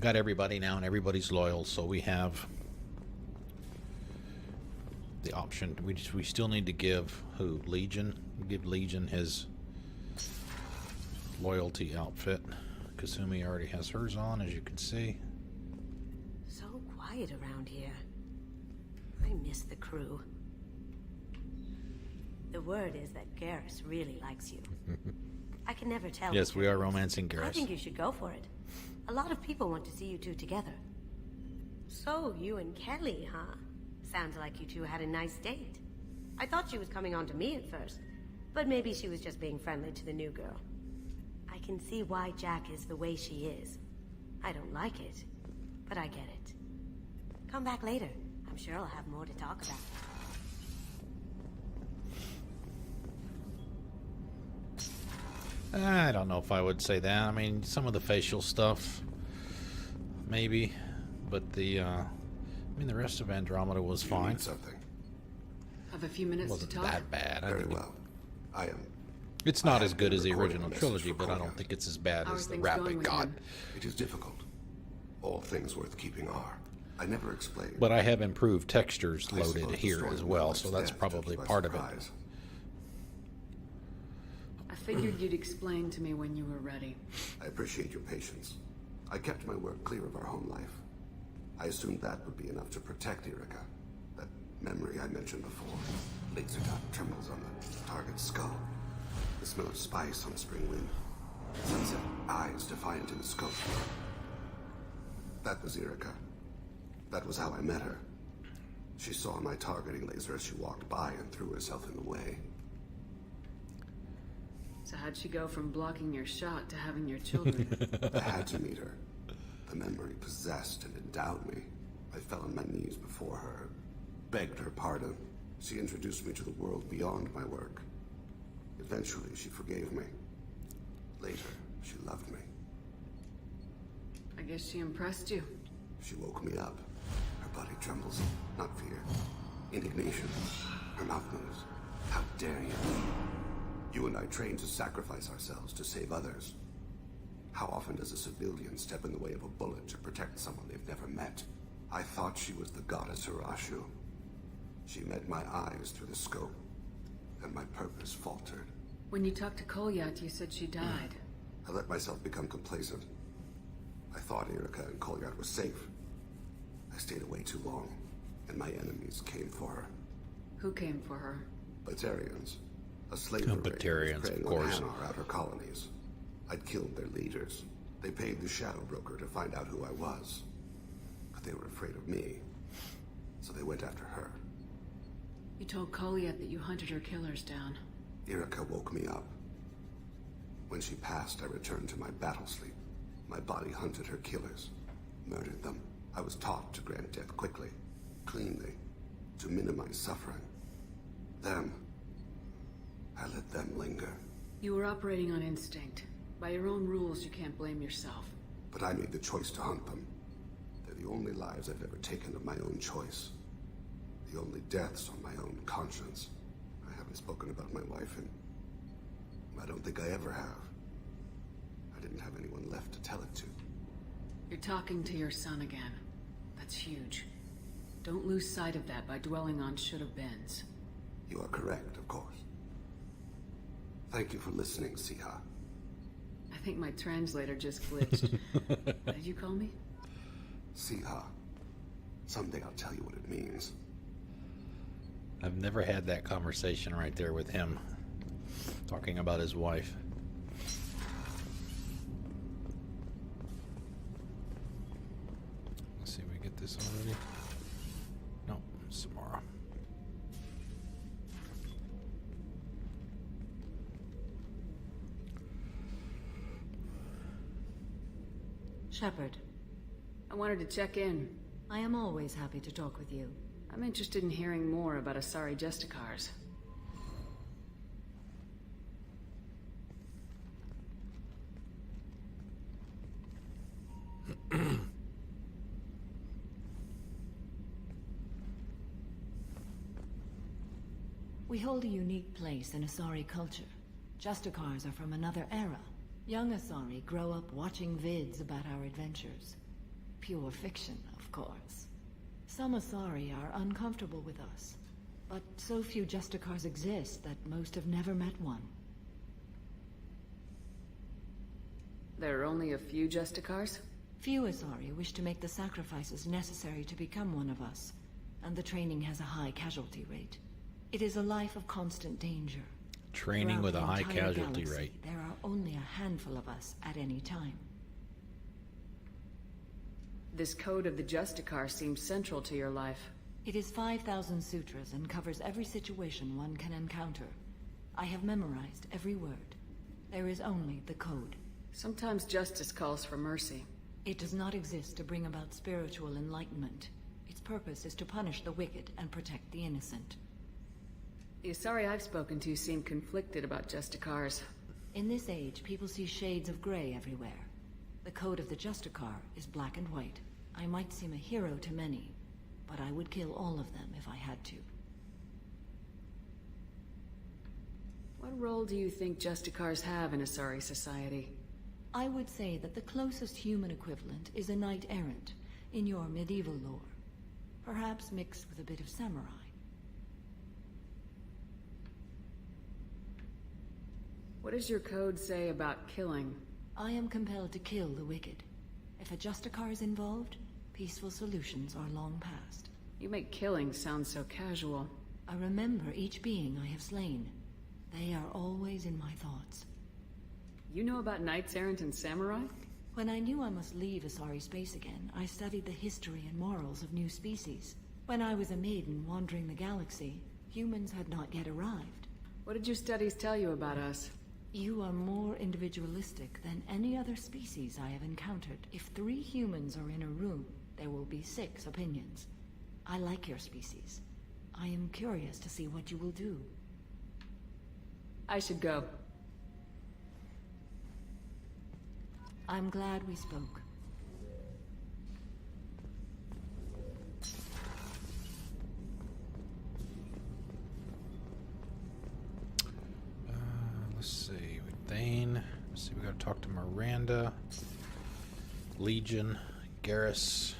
Got everybody now, and everybody's loyal. So we have the option. We still need to give who? Legion. Give Legion his loyalty outfit. Kasumi already has hers on, as you can see. So quiet around here. I miss the crew. The word is that Garrus really likes you. I can never tell. Yes, we are romancing I Garrus. think you should go for it. A lot of people want to see you two together. So, you and Kelly, huh? Sounds like you two had a nice date. I thought she was coming on to me at first, but maybe she was just being friendly to the new girl. I can see why Jack is the way she is. I don't like it, but I get it. Come back later. I'm sure I'll have more to talk about. I don't know if I would say that. I mean, some of the facial stuff, maybe, but the rest of Andromeda was fine. Something. Have a few minutes Wasn't to talk. that bad. Very well. I am. It's not I as have good been as the recording original a message trilogy, for but I don't Koya. think it's as bad How as are the things Rapid going with God. him? It is difficult. All things worth keeping are. I never explained. But I have improved textures I loaded suppose the here story as of well, my so wife's that's death probably took us by part of it. surprise. I figured you'd explain to me when you were ready. I appreciate your patience. I kept my work clear of our home life. I assumed that would be enough to protect Erica. That memory I mentioned before. Laser dot trembles on the target's skull. The smell of spice on a spring wind. Sunset eyes defiant in the scope. That was Erica. That was how I met her. She saw my targeting laser as she walked by and threw herself in the way. So how'd she go from blocking your shot to having your children? I had to meet her. The memory possessed and endowed me. I fell on my knees before her, begged her pardon. She introduced me to the world beyond my work. Eventually, she forgave me. Later, she loved me. I guess she impressed you. She woke me up. Her body trembles. Not fear. Indignation. Her mouth moves. How dare you? You and I trained to sacrifice ourselves to save others. How often does a civilian step in the way of a bullet to protect someone they've never met? I thought she was the goddess Hirashu. She met my eyes through the scope, and my purpose faltered. When you talked to Kolyat, you said she died. I let myself become complacent. I thought Erica and Kolyat were safe. I stayed away too long, and my enemies came for her. Who came for her? Batarians. A slave race Batarians, preying of course. on Hanar outer colonies. I'd killed their leaders. They paid the Shadow Broker to find out who I was. But they were afraid of me, so they went after her. You told Kolyat that you hunted her killers down. Erica woke me up. When she passed, I returned to my battle sleep. My body hunted her killers, murdered them. I was taught to grant death quickly, cleanly, to minimize suffering. Them, I let them linger. You were operating on instinct. By your own rules, you can't blame yourself. But I made the choice to hunt them. They're the only lives I've ever taken of my own choice. The only deaths on my own conscience. I haven't spoken about my wife, and I don't think I ever have. I didn't have anyone left to tell it to. You're talking to your son again. That's huge. Don't lose sight of that by dwelling on should-have-beens. You are correct, of course. Thank you for listening, Siha. I think my translator just glitched. What did you call me? Siha. Someday I'll tell you what it means. I've never had that conversation right there with him, talking about his wife. Let's see if we get this already. No, Samara. Shepard. I wanted to check in. I am always happy to talk with you. I'm interested in hearing more about Asari Justicars. We hold a unique place in Asari culture. Justicars are from another era. Young Asari grow up watching vids about our adventures. Pure fiction, of course. Some Asari are uncomfortable with us, but so few Justicars exist that most have never met one. There are only a few Justicars? Few Asari wish to make the sacrifices necessary to become one of us, and the training has a high casualty rate. It is a life of constant danger. Training Throughout with a the high entire casualty galaxy, rate. There are only a handful of us at any time. This code of the Justicar seems central to your life. It is 5,000 sutras and covers every situation one can encounter. I have memorized every word. There is only the code. Sometimes justice calls for mercy. It does not exist to bring about spiritual enlightenment. Its purpose is to punish the wicked and protect the innocent. The Asari I've spoken to seem conflicted about Justicars. In this age, people see shades of gray everywhere. The code of the Justicar is black and white. I might seem a hero to many, but I would kill all of them if I had to. What role do you think Justicars have in Asari society? I would say that the closest human equivalent is a knight-errant in your medieval lore. Perhaps mixed with a bit of samurai. What does your code say about killing? I am compelled to kill the wicked. If a Justicar is involved, peaceful solutions are long past. You make killing sound so casual. I remember each being I have slain. They are always in my thoughts. You know about knights errant and samurai? When I knew I must leave Asari space again, I studied the history and morals of new species. When I was a maiden wandering the galaxy, humans had not yet arrived. What did your studies tell you about us? You are more individualistic than any other species I have encountered. If 3 humans are in a room, there will be 6 opinions. I like your species. I am curious to see what you will do. I should go. I'm glad we spoke. Let's see, with Thane. Let's see, we gotta talk to Miranda, Legion, Garrus.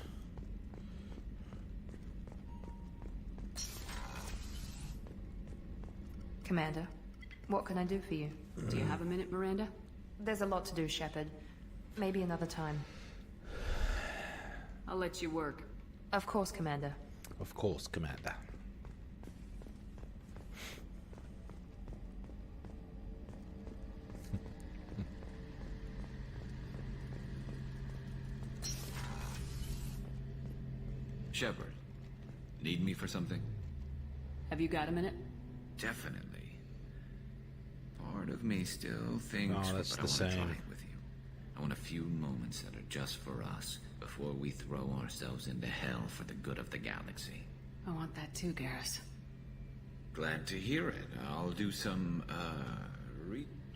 Commander, what can I do for you? Do you have a minute, Miranda? There's a lot to do, Shepard. Maybe another time. I'll let you work. Of course, Commander. Of course, Commander. Shepard, need me for something? Have you got a minute? Definitely. Part of me still thinks, Oh, that's but I the want to try same. it with you. I want a few moments that are just for us before we throw ourselves into hell for the good of the galaxy. I want that too, Garrus. Glad to hear it. I'll do some,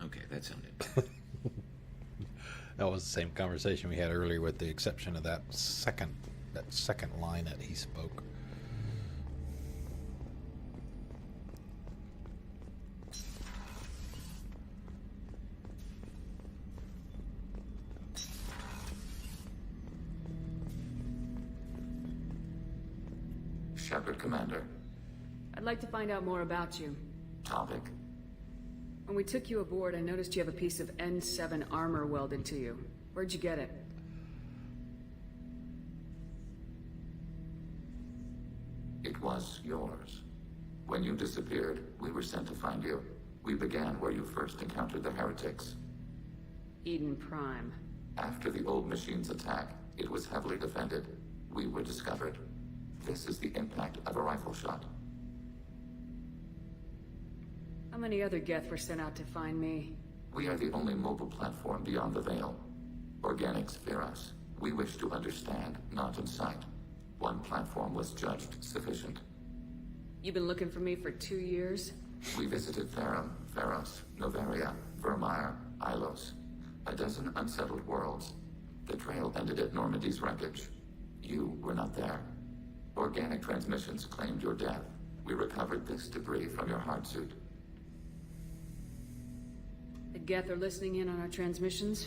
Okay, that sounded... That was the same conversation we had earlier, with the exception of that second line that he spoke. Shepard, Commander. I'd like to find out more about you. Topic. When we took you aboard, I noticed you have a piece of N7 armor welded to you. Where'd you get it? It was yours. When you disappeared, we were sent to find you. We began where you first encountered the Heretics. Eden Prime. After the old machine's attack, it was heavily defended. We were discovered. This is the impact of a rifle shot. How many other Geth were sent out to find me? We are the only mobile platform beyond the Veil. Organics fear us. We wish to understand, not incite. One platform was judged sufficient. You've been looking for me for 2 years? We visited Therum, Pharos, Novaria, Vermeer, Ilos. A dozen unsettled worlds. The trail ended at Normandy's wreckage. You were not there. Organic transmissions claimed your death. We recovered this debris from your hard suit. The Geth are listening in on our transmissions?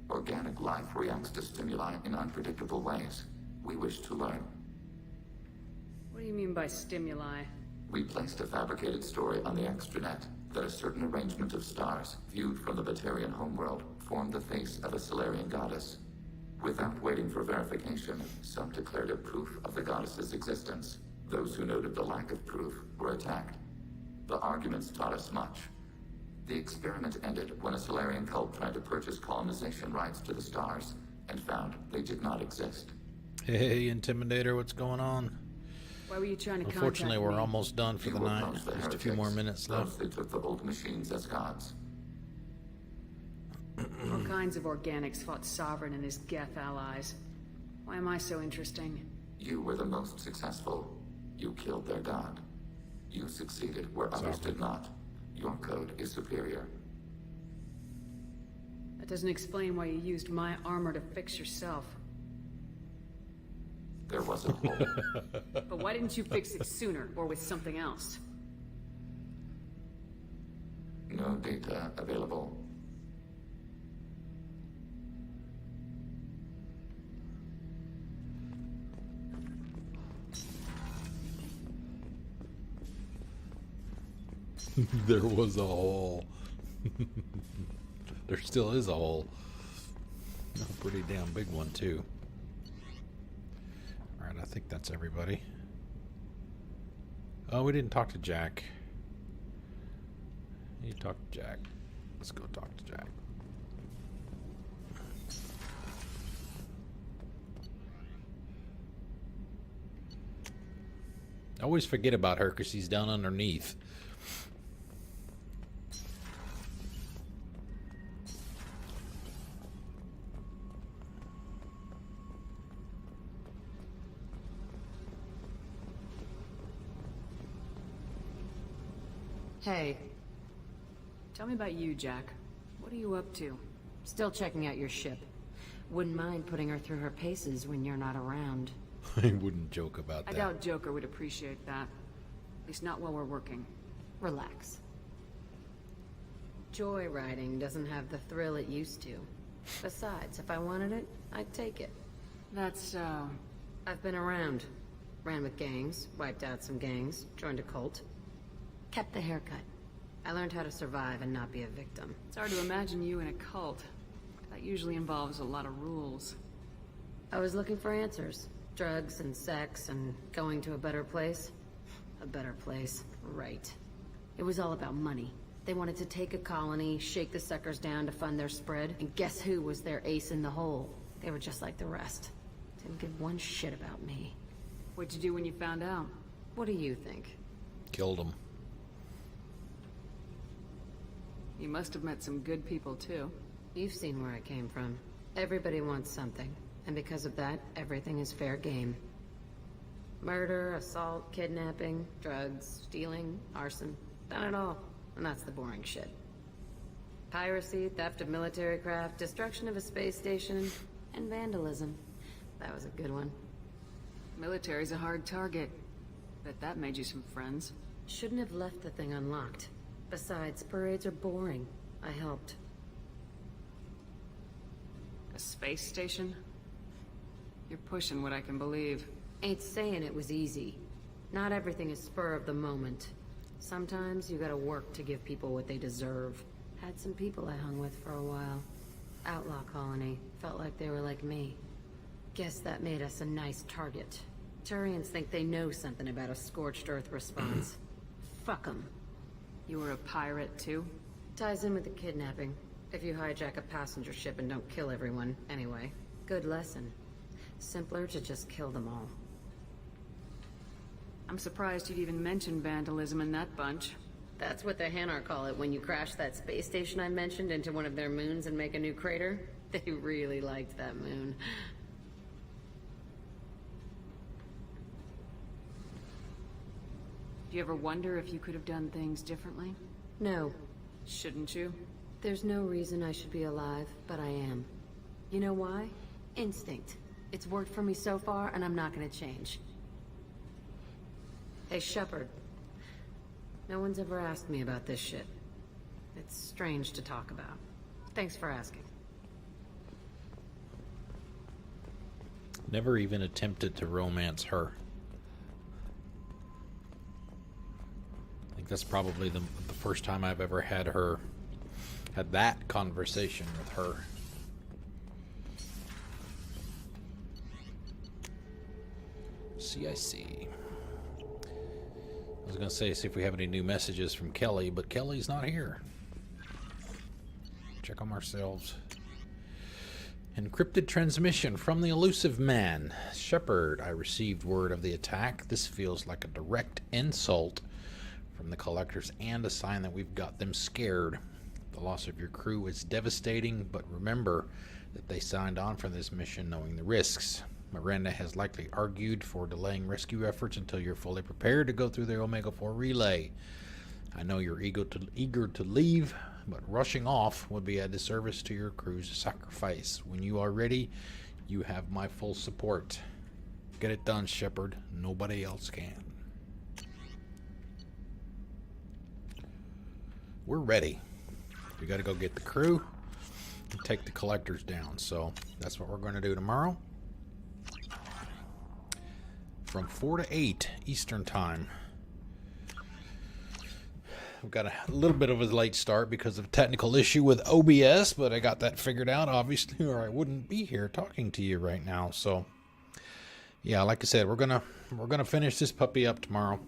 Organic life reacts to stimuli in unpredictable ways. We wish to learn. What do you mean by stimuli? We placed a fabricated story on the extranet that a certain arrangement of stars, viewed from the Batarian homeworld, formed the face of a Solarian goddess. Without waiting for verification, some declared it proof of the goddess's existence. Those who noted the lack of proof were attacked. The arguments taught us much. The experiment ended when a Solarian cult tried to purchase colonization rights to the stars and found they did not exist. Hey, Intimidator, what's going on? Why were you trying to contact me? Unfortunately, we're almost done for the night. Just a few more minutes left. They took the old machines as gods. All kinds of organics fought Sovereign and his Geth allies. Why am I so interesting? You were the most successful. You killed their god. You succeeded where others did not. Your code is superior. That doesn't explain why you used my armor to fix yourself. There was a hole. But why didn't you fix it sooner, or with something else? No data available. There was a hole. There still is a hole. A pretty damn big one, too. Alright, I think that's everybody. Oh, we didn't talk to Jack. You talk to Jack. Let's go talk to Jack. I always forget about her because she's down underneath. Hey. Tell me about you, Jack. What are you up to? Still checking out your ship. Wouldn't mind putting her through her paces when you're not around. I wouldn't joke about that. I doubt Joker would appreciate that. At least not while we're working. Relax. Joyriding doesn't have the thrill it used to. Besides, if I wanted it, I'd take it. That's so... I've been around. Ran with gangs, wiped out some gangs, joined a cult. Kept the haircut. I learned how to survive and not be a victim. It's hard to imagine you in a cult. That usually involves a lot of rules. I was looking for answers. Drugs and sex and going to a better place. A better place, right. It was all about money. They wanted to take a colony, shake the suckers down to fund their spread, and guess who was their ace in the hole? They were just like the rest. Didn't give one shit about me. What'd you do when you found out? What do you think? Killed him. You must have met some good people, too. You've seen where I came from. Everybody wants something, and because of that, everything is fair game. Murder, assault, kidnapping, drugs, stealing, arson. Done it all. And that's the boring shit. Piracy, theft of military craft, destruction of a space station, and vandalism. That was a good one. Military's a hard target. Bet that made you some friends. Shouldn't have left the thing unlocked. Besides, parades are boring. I helped. A space station? You're pushing what I can believe. Ain't saying it was easy. Not everything is spur of the moment. Sometimes you gotta work to give people what they deserve. Had some people I hung with for a while. Outlaw colony. Felt like they were like me. Guess that made us a nice target. Turians think they know something about a scorched earth response. Fuck 'em. You were a pirate, too? Ties in with the kidnapping. If you hijack a passenger ship and don't kill everyone, anyway. Good lesson. Simpler to just kill them all. I'm surprised you'd even mention vandalism in that bunch. That's what the Hanar call it when you crash that space station I mentioned into one of their moons and make a new crater. They really liked that moon. Do you ever wonder if you could have done things differently? No. Shouldn't you? There's no reason I should be alive, but I am. You know why? Instinct. It's worked for me so far, and I'm not gonna change. Hey, Shepard. No one's ever asked me about this shit. It's strange to talk about. Thanks for asking. Never even attempted to romance her. I think that's probably the first time I've ever had that conversation with her. CIC. I was gonna say, see if we have any new messages from Kelly, but Kelly's not here. Check them ourselves. Encrypted transmission from the elusive man. Shepard, I received word of the attack. This feels like a direct insult from the Collectors and a sign that we've got them scared. The loss of your crew is devastating, but remember that they signed on for this mission knowing the risks. Miranda has likely argued for delaying rescue efforts until you're fully prepared to go through the Omega-4 relay. I know you're eager to leave, but rushing off would be a disservice to your crew's sacrifice. When you are ready, you have my full support. Get it done, Shepard. Nobody else can. We're ready. We got to go get the crew and take the Collectors down. So that's what we're going to do tomorrow. From 4 to 8 Eastern Time. We've got a little bit of a late start because of a technical issue with OBS, but I got that figured out, obviously, or I wouldn't be here talking to you right now. So, yeah, like I said, we're gonna finish this puppy up tomorrow.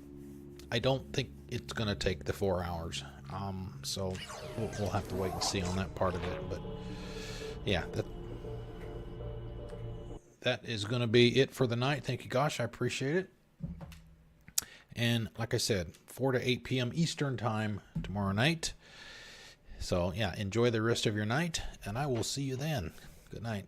I don't think it's gonna take the 4 hours, so we'll have to wait and see on that part of it. But yeah, that is gonna be it for the night. Thank you, Gosh, I appreciate it. And like I said, 4 to 8 p.m. Eastern Time tomorrow night. So, yeah, enjoy the rest of your night, and I will see you then. Good night.